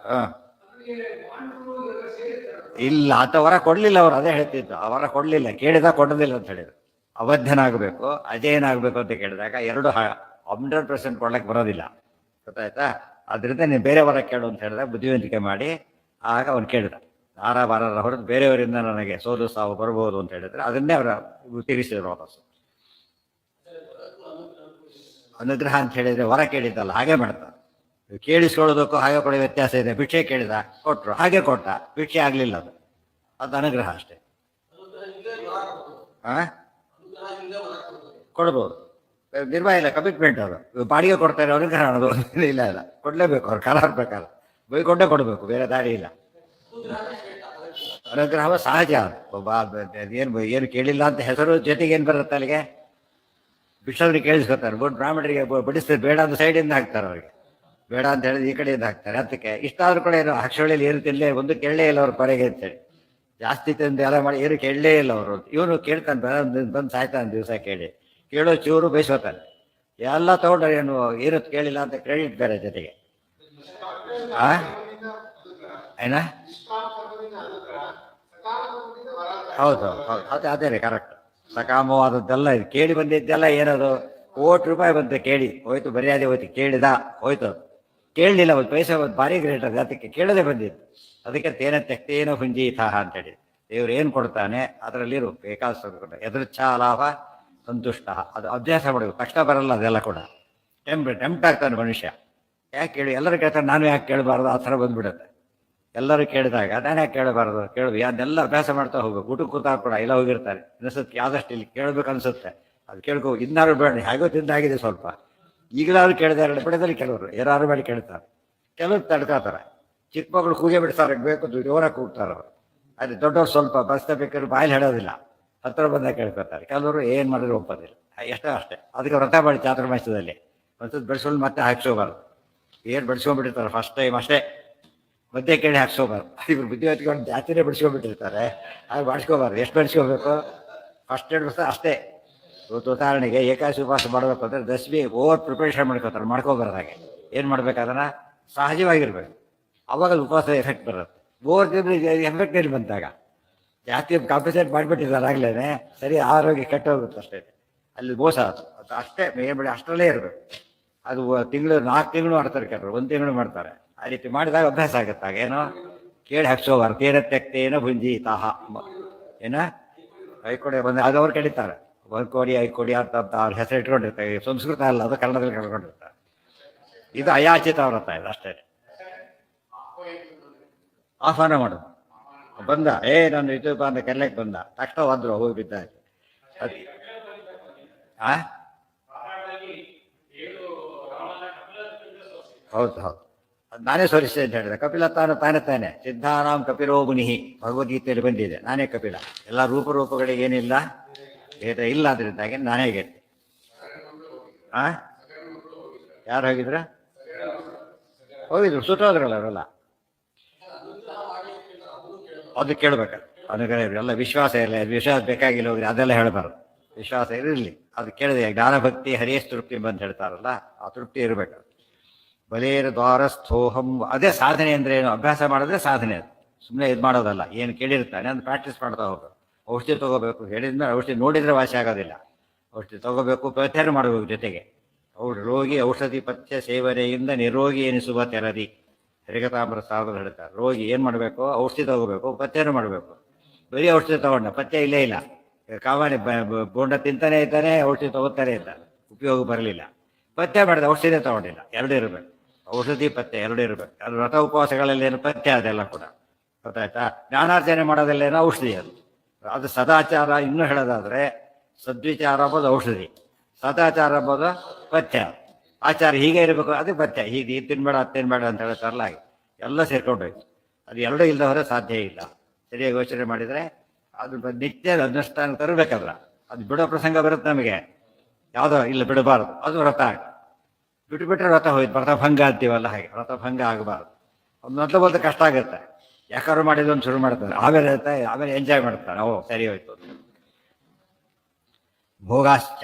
ಹಾಂ ಇಲ್ಲ, ಅಂತ ವರ ಕೊಡಲಿಲ್ಲ ಅವರು. ಅದೇ ಹೇಳ್ತಿದ್ದು, ಆ ವರ ಕೊಡಲಿಲ್ಲ, ಕೇಳಿದಾಗ ಕೊಡೋದಿಲ್ಲ ಅಂತ ಹೇಳಿದ್ರು. ಅವಧ್ಯನಾಗಬೇಕು, ಅಜಯನಾಗಬೇಕು ಅಂತ ಕೇಳಿದಾಗ 100% ಕೊಡ್ಲಿಕ್ಕೆ ಬರೋದಿಲ್ಲ. ಗೊತ್ತಾಯ್ತಾ? ಅದರಿಂದ ನೀನು ಬೇರೆ ವರ ಕೇಳು ಅಂತ ಹೇಳಿದಾಗ ಬುದ್ಧಿವಂತಿಕೆ ಮಾಡಿ ಆಗ ಅವನು ಕೇಳಿದ. ವಾರರ ಹೊರತು ಬೇರೆಯವರಿಂದ ನನಗೆ ಸೋಲು ಸಾವು ಬರ್ಬೋದು ಅಂತ ಹೇಳಿದ್ರೆ ಅದನ್ನೇ ಅವರ ತೀರಿಸಿದ್ರು ವಾಪಸ್ಸು. ಅನುಗ್ರಹ ಅಂತ ಹೇಳಿದರೆ ವರ ಕೇಳಿದ್ದಲ್ಲ, ಹಾಗೆ ಮಾಡ್ತಾರೆ. ಕೇಳಿಸ್ಕೊಳ್ಳೋದಕ್ಕೂ ಹಾಗೆ ಕೊಡೋ ವ್ಯತ್ಯಾಸ ಇದೆ. ಭಿಕ್ಷೆ ಕೇಳಿದ, ಕೊಟ್ಟರು, ಹಾಗೆ ಕೊಟ್ಟ, ಭಿಕ್ಷೆ ಆಗಲಿಲ್ಲ, ಅದು ಅನುಗ್ರಹ ಅಷ್ಟೇ. ಕೊಡ್ಬೋದು, ನಿರ್ವಾಹ ಇಲ್ಲ, ಕಮಿಟ್ಮೆಂಟ್. ಅವರು ಬಾಡಿಗೆ ಕೊಡ್ತಾರೆ, ಅನುಗ್ರಹ ಅನ್ನೋದು ಇಲ್ಲ, ಕೊಡಲೇಬೇಕು. ಅವ್ರು ಕಾಲ ಪ್ರಕಾರ ಬೈಕೊಂಡೇ ಕೊಡಬೇಕು, ಬೇರೆ ದಾರಿ ಇಲ್ಲ. ಅನುಗ್ರಹ ಸಹಜ. ಏನು ಕೇಳಿಲ್ಲ ಅಂತ ಹೆಸರು ಜೊತೆಗೆ ಏನು ಬರುತ್ತೆ ಅಲ್ಲಿಗೆ, ಭಿಕ್ಷವ್ರಿಗೆ ಕೇಳಿಸ್ಕೊತಾರೆ. ಬ್ರಾಹ್ಮಣರಿಗೆ ಬಡಿಸ್ತಾರೆ, ಬೇಡ ಅಂತ ಸೈಡಿಂದ ಹಾಕ್ತಾರೆ. ಅವ್ರಿಗೆ ಬೇಡ ಅಂತ ಹೇಳಿದ್ರೆ ಈ ಕಡೆಯಿಂದ ಹಾಕ್ತಾರೆ. ಅದಕ್ಕೆ ಇಷ್ಟ ಆದ್ರೂ ಕೂಡ ಏನು ಅಕ್ಷಳಿಯಲ್ಲಿ ಏನು ತಿನ್ನಲೇ, ಒಂದು ಕೇಳಲೇ ಇಲ್ಲ ಅವ್ರ ಪರೆಗೆ ಅಂತೇಳಿ. ಜಾಸ್ತಿ ತಂದು ಎಲ್ಲ ಮಾಡಿ ಏನು ಕೇಳಲೇ ಇಲ್ಲ ಅವರು. ಇವನು ಕೇಳ್ತಾನೆ, ಬಂದು ಸಾಯ್ತಾನೆ ದಿವಸ ಕೇಳಿ. ಕೇಳೋ ಚೂರು ಬಯಸ್ಕೋತಾನೆ. ಎಲ್ಲ ತಗೊಂಡ್ರೆ ಏನು ಕೇಳಿಲ್ಲ ಅಂತ ಕ್ರೆಡಿಟ್ ಬೇರೆ ಜೊತೆಗೆ. ಏನ ಹೌದು ಹೌದು ಅದೇ ರೀ ಕರೆಕ್ಟ್. ಸಕಾಮವಾದದ್ದೆಲ್ಲ ಇದು ಕೇಳಿ ಬಂದಿದ್ದೆಲ್ಲ ಏನದು ₹1,00,00,000 ಬಂತು ಕೇಳಿ ಹೋಯ್ತು, ಮರ್ಯಾದೆ ಹೋಯ್ತು, ಕೇಳಿದ ಹೋಯ್ತು. ಕೇಳಲಿಲ್ಲ ಒಂದು ಪೈಸೆ, ಒಂದು ಭಾರಿ ಗ್ರೇಟ್ ಅದು, ಅದಕ್ಕೆ ಕೇಳದೆ ಬಂದಿದ್ದು. ಅದಕ್ಕೆ ತೇನ ತೆಕ್ತೇನ ಹುಂಜೀತಃ ಅಂತೇಳಿ ದೇವ್ರು ಏನು ಕೊಡ್ತಾನೆ ಅದರಲ್ಲಿರು ಬೇಕಾದ ಎದುರ್ಚ್ಛಾ ಲಾಭ ಸಂತುಷ್ಟ. ಅದು ಅಭ್ಯಾಸ ಮಾಡಬೇಕು, ತಕ್ಷಣ ಬರಲ್ಲ ಅದೆಲ್ಲ ಕೂಡ. ಟೆಂಪ್ಟ್ ಆಗ್ತಾನೆ ಮನುಷ್ಯ. ಯಾಕೆ ಕೇಳಿ ಎಲ್ಲರೂ ಕೇಳ್ತಾರೆ, ನಾನು ಯಾಕೆ ಕೇಳಬಾರ್ದು, ಆ ಥರ ಬಂದ್ಬಿಡುತ್ತೆ. ಎಲ್ಲರೂ ಕೇಳಿದಾಗ ನಾನು ಯಾಕೆ ಕೇಳಬಾರ್ದು, ಅದನ್ನೆಲ್ಲ ಅಭ್ಯಾಸ ಮಾಡ್ತಾ ಹೋಗ್ಬೇಕು. ಊಟಕ್ಕೆ ಕೂತಾಗ ಕೂಡ ಎಲ್ಲ ಹೋಗಿರ್ತಾರೆ, ಅನಿಸುತ್ತೆ ಆದಷ್ಟು ಇಲ್ಲಿ ಕೇಳಬೇಕು ಅನಿಸುತ್ತೆ, ಅದು ಕೇಳ್ಕೊ. ಇನ್ನಾರು ಬೇಡ, ಹೇಗೋ ತಿಂದಾಗಿದೆ ಸ್ವಲ್ಪ, ಈಗಲಾದ್ರು ಕೇಳಿದೆ ಎರಡು ಬಿಡದಲ್ಲಿ ಕೆಲವರು ಯಾರು ಮಾಡಿ ಕೇಳ್ತಾರೆ, ಕೆಲವರು ತಡ್ಕಾತಾರೆ. ಚಿಕ್ಕ ಮಕ್ಕಳು ಕೂಗೆ ಬಿಡ್ತಾರೆ, ಬೇಕು ಜೋರಾಗಿ ಕೂಗ್ತಾರೆ ಅವರು. ಅದು ದೊಡ್ಡವ್ರು ಸ್ವಲ್ಪ ಬಸ್ತ ಬೇಕಾದ್ರೆ ಬಾಯಲ್ಲಿ ಹೇಳೋದಿಲ್ಲ, ಹತ್ರ ಬಂದಾಗ ಕೇಳ್ಕೊತಾರೆ. ಕೆಲವರು ಏನು ಮಾಡಿದ್ರು ಒಪ್ಪೋದಿಲ್ಲ, ಎಷ್ಟೋ ಅಷ್ಟೇ. ಅದಕ್ಕೆ ವ್ರತ ಮಾಡಿ ಚಾತುರ್ಮಾಸ್ಯದಲ್ಲಿ ಒಂದ್ಸತಿ ಬೆಳೆಸ್ಕೊಂಡು ಮತ್ತೆ ಹಾಕ್ಸೋಬಾರ್ದು. ಏನು ಬೆಳೆಸ್ಕೊಂಡ್ಬಿಟ್ಟಿರ್ತಾರೆ ಫಸ್ಟ್ ಟೈಮ್ ಅಷ್ಟೇ, ಮಧ್ಯೆ ಕೇಳಿ ಹಾಕ್ಸೋಬಾರ್ದು. ಇವ್ರು ಬುದ್ಧಿ ಹೊತ್ಕೊಂಡು ಜಾಸ್ತಿನೇ ಬೆಳೆಸ್ಕೊಂಡ್ಬಿಟ್ಟಿರ್ತಾರೆ, ಹಾಗೆ ಮಾಡಿಸ್ಕೋಬಾರ್ದು. ಎಷ್ಟು ಬೆಳೆಸ್ಕೋಬೇಕು, ಫಸ್ಟ್ 2 ವರ್ಷ ಅಷ್ಟೇ. ಇವತ್ತು ಉದಾಹರಣೆಗೆ ಏಕಾದಶಿ ಉಪವಾಸ ಮಾಡಬೇಕು ಅಂದರೆ ದಶಮಿ ಓವರ್ ಪ್ರಿಪರೇಷನ್ ಮಾಡ್ಕೋತಾರೆ, ಮಾಡ್ಕೋಬಾರ್ದು. ಹಾಗೆ ಏನು ಮಾಡ್ಬೇಕು, ಅದನ್ನು ಸಹಜವಾಗಿರ್ಬೇಕು, ಅವಾಗ ಉಪವಾಸ ಎಫೆಕ್ಟ್ ಬರುತ್ತೆ. ಓವರ್ ಎಫೆಕ್ಟ್ ಏನು ಬಂದಾಗ ಜಾಸ್ತಿ ಕಾಂಪನ್ಸೇಟ್ ಮಾಡಿಬಿಟ್ಟಿದ್ದಾರೆ ಆಗ್ಲೇ, ಸರಿ ಆರೋಗ್ಯ ಕೆಟ್ಟೋಗುತ್ತೆ ಅಷ್ಟೇ. ಅಲ್ಲಿ ಮೋಸ ಅದು ಅಷ್ಟೇ. ಏನು ಅಷ್ಟರಲ್ಲೇ ಇರಬೇಕು. ಅದು ತಿಂಗಳು 4 ತಿಂಗಳು ಮಾಡ್ತಾರೆ ಕೆಲವರು, 1 ತಿಂಗಳು ಮಾಡ್ತಾರೆ. ಆ ರೀತಿ ಮಾಡಿದಾಗ ಅಭ್ಯಾಸ ಆಗುತ್ತಾಗ ಏನೋ ಕೇಳಿ ಹಾಕ್ಸೋಬಾರ್ದು. ತೇನ ತೆಕ್ತೇನ ಭುಂಜೀತಃ ಏನ ಐಕೊಡಿ ಬಂದು ಅದು ಅವ್ರು ಕಡಿತಾರೆ. 1 ಕೋಡಿ 5 ಕೋಡಿ ಅಂತ ಅವ್ರ ಹೆಸರು ಇಟ್ಕೊಂಡಿರ್ತಾರೆ. ಸಂಸ್ಕೃತ ಅಲ್ಲ, ಅದು ಕನ್ನಡದಲ್ಲಿ ಕಳ್ಕೊಂಡಿರ್ತಾರೆ. ಇದು ಅಯಾಚಿತ ವ್ರತ, ಇದು ಅಷ್ಟೇ. ಆಹ್ವಾನ ಮಾಡೋದು, ಬಂದ ನಾನು ಇದು ಬಂದ ಕೆರ್ಲೆಗೆ ಬಂದ ತಕ್ಷಣ ಹೋದ್ರು, ಹೋಗಿ ಬಿದ್ದ. ಹೌದು ಹೌದು, ನಾನೇ ಸೋರಿಸಿದೆ ಅಂತ ಹೇಳಿದೆ. ಕಪಿಲ ತಾನೇ ಸಿದ್ಧಾನಾಂ ಕಪಿಲೋ ಮುನಿಹಿ, ಭಗವದ್ಗೀತೆಯಲ್ಲಿ ಬಂದಿದೆ. ನಾನೇ ಕಪಿಲ, ಎಲ್ಲ ರೂಪಗಳಿಗೆ ಏನಿಲ್ಲ ಭೇದ ಇಲ್ಲ, ಅದರಿಂದಾಗಿ ನಾನೇ ಗೆದ್ದೆ. ಯಾರು ಹೋಗಿದ್ರ? ಹೋಗಿದ್ರು, ಸುಟ್ಟೋದ್ರಲ್ಲ ಅವರೆಲ್ಲ. ಅದು ಕೇಳ್ಬೇಕು, ಅದಕ್ಕೆ ಎಲ್ಲ ವಿಶ್ವಾಸ ಇಲ್ಲ, ವಿಶ್ವಾಸ ಬೇಕಾಗಿಲ್ಲ ಹೋಗ್ರಿ, ಅದೆಲ್ಲ ಹೇಳಬಾರ್ದು. ವಿಶ್ವಾಸ ಇರಲಿ, ಅದು ಕೇಳಿದೆ. ಜ್ಞಾನಭಕ್ತಿ ಹರಿಯಸ್ ತೃಪ್ತಿ ಅಂತ ಹೇಳ್ತಾರಲ್ಲ, ಆ ತೃಪ್ತಿ ಇರಬೇಕು. ಬಲೇರ ದ್ವಾರಸ್ಥೋಹಂ, ಅದೇ ಸಾಧನೆ ಅಂದ್ರೆ ಏನು, ಅಭ್ಯಾಸ ಮಾಡಿದ್ರೆ ಸಾಧನೆ. ಅದು ಸುಮ್ಮನೆ ಇದು ಮಾಡೋದಲ್ಲ. ಏನು ಕೇಳಿರ್ತಾನೆ ಅದನ್ನು ಪ್ರಾಕ್ಟೀಸ್ ಮಾಡ್ತಾ ಹೋಗ್ಬೇಕು. ಔಷಧಿ ತಗೋಬೇಕು, ಹೇಳಿದ್ಮೇಲೆ ಔಷಧಿ ನೋಡಿದ್ರೆ ವಾಸಿ ಆಗೋದಿಲ್ಲ. ಔಷಧಿ ತಗೋಬೇಕು, ಪಥ್ಯನೂ ಮಾಡಬೇಕು ಜೊತೆಗೆ. ರೋಗಿ ಔಷಧಿ ಪಥ್ಯ ಸೇವನೆಯಿಂದ ನಿರೋಗಿ ಎನಿಸುವ ತೆರದಿ, ಹರಿಕತಾಂಬರ ಸಾಧನ ಹೇಳ್ತಾರೆ. ರೋಗಿ ಏನು ಮಾಡಬೇಕು, ಔಷಧಿ ತಗೋಬೇಕು, ಪಥ್ಯನೂ ಮಾಡಬೇಕು. ಬರೀ ಔಷಧಿ ತಗೊಂಡ ಪಥ್ಯ ಇಲ್ಲೇ ಇಲ್ಲ. ಕಾವಾನಿ ಬೋಂಡ ತಿಂತಾನೆ ಇದ್ದಾನೆ, ಔಷಧಿ ತಗೋತಾನೆ ಇದ್ದಾನೆ, ಉಪಯೋಗ ಬರಲಿಲ್ಲ. ಪಥ್ಯ ಮಾಡಿದ ಔಷಧಿನೇ ತಗೊಂಡಿಲ್ಲ. ಎರಡೂ ಇರಬೇಕು, ಔಷಧಿ ಪಥ್ಯ ಎರಡೂ ಇರಬೇಕು. ಅದು ವ್ರತ ಉಪವಾಸಗಳಲ್ಲೇನು ಪಥ್ಯ, ಅದೆಲ್ಲ ಕೂಡ ಗೊತ್ತಾಯ್ತಾ. ಜ್ಞಾನಾರ್ಜನೆ ಮಾಡೋದಲ್ಲೇನೋ ಔಷಧಿ. ಅದು ಸದಾಚಾರ. ಇನ್ನೂ ಹೇಳೋದಾದ್ರೆ ಸದ್ವಿಚಾರ ಅಂಬೋದು ಔಷಧಿ, ಸದಾಚಾರ ಅಂಬೋದು ಪಥ್ಯ. ಆಚಾರ ಹೀಗೆ ಇರಬೇಕು, ಅದು ಪಥ್ಯ. ಹೀಗೆ ಇದು ತಿನ್ಬೇಡ ಅದು ತಿನ್ಬೇಡ ಅಂತ ಹೇಳ್ತಾರಲ್ಲ, ಹಾಗೆ ಎಲ್ಲ ಸೇರ್ಕೊಂಡೋಯ್ತು. ಅದು ಎರಡೂ ಇಲ್ಲದವರೆ ಸಾಧ್ಯ ಇಲ್ಲ. ಸರಿಯಾಗಿ ಯೋಚನೆ ಮಾಡಿದರೆ ಅದು ನಿತ್ಯ ಅನುಷ್ಠಾನ ತರಬೇಕಲ್ಲ. ಅದು ಬಿಡೋ ಪ್ರಸಂಗ ಬರುತ್ತೆ ನಮಗೆ, ಯಾವುದೋ ಇಲ್ಲ ಬಿಡಬಾರ್ದು, ಅದು ವ್ರತ. ಬಿಟ್ಟುಬಿಟ್ರೆ ವ್ರತ ಹೋಯ್ತು, ವ್ರತ ಭಂಗ ಅಂತೀವಲ್ಲ, ಹಾಗೆ ವ್ರತ ಭಂಗ ಆಗಬಾರ್ದು. ಅದು ಮೊದಲು ಕಷ್ಟ ಆಗುತ್ತೆ. ಯಾಕಾದ್ರು ಮಾಡಿದ್ದು ಒಂದು ಶುರು ಮಾಡ್ತಾರೆ, ಆಮೇಲೆ ಎಂಜಾಯ್ ಮಾಡ್ತಾರೆ. ಓ ಸರಿ ಹೋಯ್ತು. ಭೋಗಾಶ್ಚ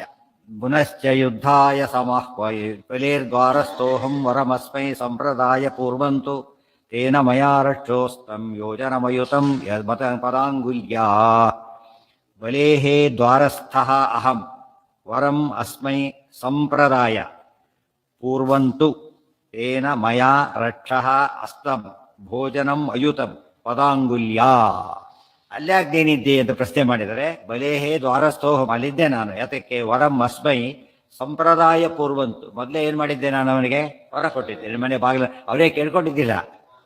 ಪುನಶ್ಚ ಯುದ್ಧಾಯ ಬಲೇರ್ದ್ವಾರಸ್ಥೋಹಂ ವರಮಸ್ಮೈ ಸಂಪ್ರದಾಯ ಪೂರ್ವಂತು ತೇನ ಮಯಾ ರಕ್ಷೋಸ್ತಂ ಯೋಜನಮಯುತಂ ಯದ್ಮತ ಪದಾಂಗುಲ್ಯಾ. ಬಲೇಹೇ ದ್ವಾರಸ್ಥಃ ಅಹಂ ವರಂ ಅಸ್ಮೈ ಸಂಪ್ರದಾಯ ಪೂರ್ವಂತು ತೇನ ಮಯಾ ರಕ್ಷಃ ಅಸ್ತಂ ಭೋಜನಂ ಅಯುತಂ ಪದಾಂಗುಲ್ಯಾ. ಅಲ್ಯಾಗ್ದೇನಿದ್ದೆ ಅಂತ ಪ್ರಶ್ನೆ ಮಾಡಿದರೆ, ಬಲೇಹೇ ದ್ವಾರಸ್ಥೋಹಂ, ಅಲ್ಲಿದ್ದೆ ನಾನು. ಯಾತಕ್ಕೆ? ವರಂ ಅಸ್ಮೈ ಸಂಪ್ರದಾಯ ಪೂರ್ವಂತು, ಮೊದಲೇ ಏನು ಮಾಡಿದ್ದೆ ನಾನು, ಅವನಿಗೆ ವರ ಕೊಟ್ಟಿದ್ದೆ. ಮನೆ ಬಾಗಿಲು ಅವರೇ ಕೇಳ್ಕೊಂಡಿದ್ದಿಲ್ಲ,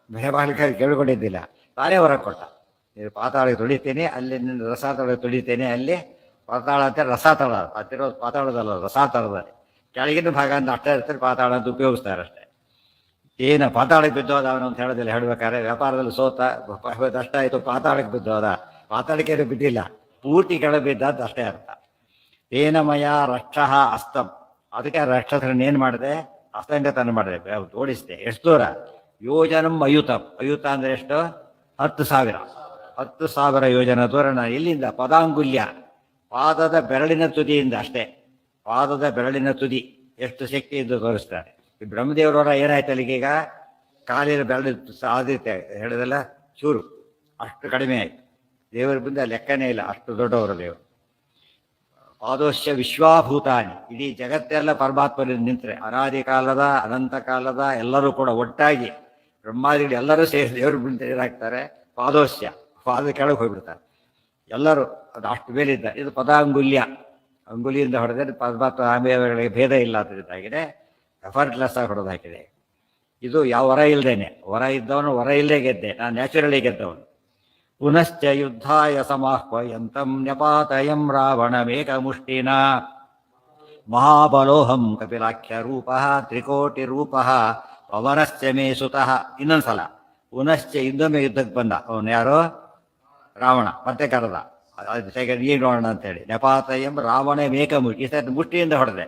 ಮನೆ ಬಾಗಿಲು ಕೇಳ್ಕೊಂಡಿದ್ದಿಲ್ಲ, ತಾನೇ ವರ ಕೊಟ್ಟ. ನೀನು ಪಾತಾಳಕ್ಕೆ ತುಳಿತೇನೆ, ಅಲ್ಲಿ ನಿನ್ನ ರಸಾತಳಕ್ಕೆ ತುಳಿತೇನೆ. ಅಲ್ಲಿ ಪಾತಾಳ ಅಂತ ರಸಾತಳ, ಹತ್ತಿರೋದು ಪಾತಾಳದಲ್ಲ, ರಸಾತಳದಲ್ಲಿ ಕೆಳಗಿನ ಭಾಗ ಅಂತ ಅಷ್ಟೇ ಇರ್ತಾರೆ, ಪಾತಾಳ ಅಂತ ಉಪಯೋಗಿಸ್ತಾರೆ ಅಷ್ಟೇ. ಏನು ಪಾತಾಳಕ್ಕೆ ಬಿದ್ದೋದ ಅವನು ಅಂತ ಹೇಳೋದಿಲ್ಲ. ಹೇಳ್ಬೇಕಾದ್ರೆ ವ್ಯಾಪಾರದಲ್ಲಿ ಸೋತ, ನಷ್ಟ ಆಯಿತು, ಪಾತಾಳಕ್ಕೆ ಬಿದ್ದೋದ. ಪಾತಾಳಕ್ಕೆ ಏನು ಬಿದ್ದಿಲ್ಲ, ಪೂರ್ತಿ ಕೆಳಗೆ ಬಿದ್ದ ಅಂತ ಅಷ್ಟೇ ಅರ್ಥ. ತೇನಮಯ ರಕ್ಷಃ ಅಸ್ತಂ, ಅದಕ್ಕೆ ರಾಕ್ಷಸರನ್ನ ಏನು ಮಾಡಿದೆ, ಅಸ್ತಂಗತನ ಮಾಡಿದೆ, ಓಡಿಸಿದೆ. ಎಷ್ಟು ದೂರ? ಯೋಜನಂ ಅಯುತಂ, ಅಯುತ ಅಂದರೆ ಎಷ್ಟು? 10,000. 10,000 ಯೋಜನ ದೂರ. ನಾನು ಎಲ್ಲಿಂದ? ಪದಾಂಗುಲ್ಯ, ಪಾದದ ಬೆರಳಿನ ತುದಿಯಿಂದ ಅಷ್ಟೇ. ಪಾದದ ಬೆರಳಿನ ತುದಿ ಎಷ್ಟು ಶಕ್ತಿ ಇದ್ದು ತೋರಿಸ್ತಾರೆ. ಈ ಬ್ರಹ್ಮದೇವರವರ ಏನಾಯ್ತು ಅಲ್ಲಿಗೀಗ? ಕಾಲಿನ ಬೆರಳು ಆದಿತ್ಯ ಹೇಳಿದೆಲ್ಲ ಚೂರು, ಅಷ್ಟು ಕಡಿಮೆ ಆಯಿತು. ದೇವರ ಮುಂದೆ ಲೆಕ್ಕನೇ ಇಲ್ಲ, ಅಷ್ಟು ದೊಡ್ಡವರು ದೇವರು. ಪಾದೋಶ್ಯ ವಿಶ್ವಾಭೂತಾನಿ, ಇಡೀ ಜಗತ್ತೆಲ್ಲ ಪರಮಾತ್ಮನಿಂದ ನಿಂತರೆ ಅನಾದಿ ಕಾಲದ ಅನಂತ ಕಾಲದ ಎಲ್ಲರೂ ಕೂಡ ಒಟ್ಟಾಗಿ ಬ್ರಹ್ಮಾದಿಗಳು ಎಲ್ಲರೂ ಸೇರಿ ದೇವ್ರ ಮುಂದೆ ಏನಾಗ್ತಾರೆ, ಪಾದೋಶ್ಯ, ಪಾದ ಕೆಳಗೆ ಹೋಗ್ಬಿಡ್ತಾರೆ ಎಲ್ಲರೂ. ಅದು ಅಷ್ಟು ಮೇಲಿದ್ದ. ಇದು ಪದಾಂಗುಲ್ಯ, ಅಂಗುಲಿಯಿಂದ ಹೊಡೆದರೆ ಪರಮಾತ್ಮ ಆಮೇಲೆಗಳಿಗೆ ಭೇದ ಇಲ್ಲ ಅದರಿಂದಾಗಿದೆ, ಎಫರ್ಟ್ಲೆಸ್ ಆಗಿ ಹೊಡೆದಾಕಿದೆ. ಇದು ಯಾವ ವರ ಇಲ್ಲದೇನೆ, ವರ ಇದ್ದವನು ವರ ಇಲ್ಲದೆ ಗೆದ್ದೆ, ನಾನು ನ್ಯಾಚುರಲಿ ಗೆದ್ದವನು. ಪುನಶ್ಚ ಯುದ್ಧಾಯ ಸಮಾಹ್ವಯಂತಂ ನ್ಯಪಾತಯಂ ರಾವಣಮೇಕಮುಷ್ಟಿನ ಮಹಾಬಲೋಹಂ ಕಪಿಲಾಖ್ಯ ರೂಪ ತ್ರಿಕೋಟಿ ರೂಪ ಪವನಶ್ಚ ಮೇ ಸುತಃ. ಇನ್ನೊಂದ್ಸಲ ಪುನಶ್ಚ ಇನ್ನೊಮ್ಮೆ ಯುದ್ಧಕ್ಕೆ ಬಂದ ಅವನು, ಯಾರೋ ರಾವಣ, ಮತ್ತೆ ಕರೆದ. ಸೆಕೆಂಡ್ ಈಗ ನೋಡೋಣ ಅಂತೇಳಿ. ನೆಪಾತಯಂ ರಾವಣ ಮೇಕಮುಷ್ಟಿ, ಈ ಸರಿ ಮುಷ್ಟಿಯಿಂದ ಹೊಡೆದೆ,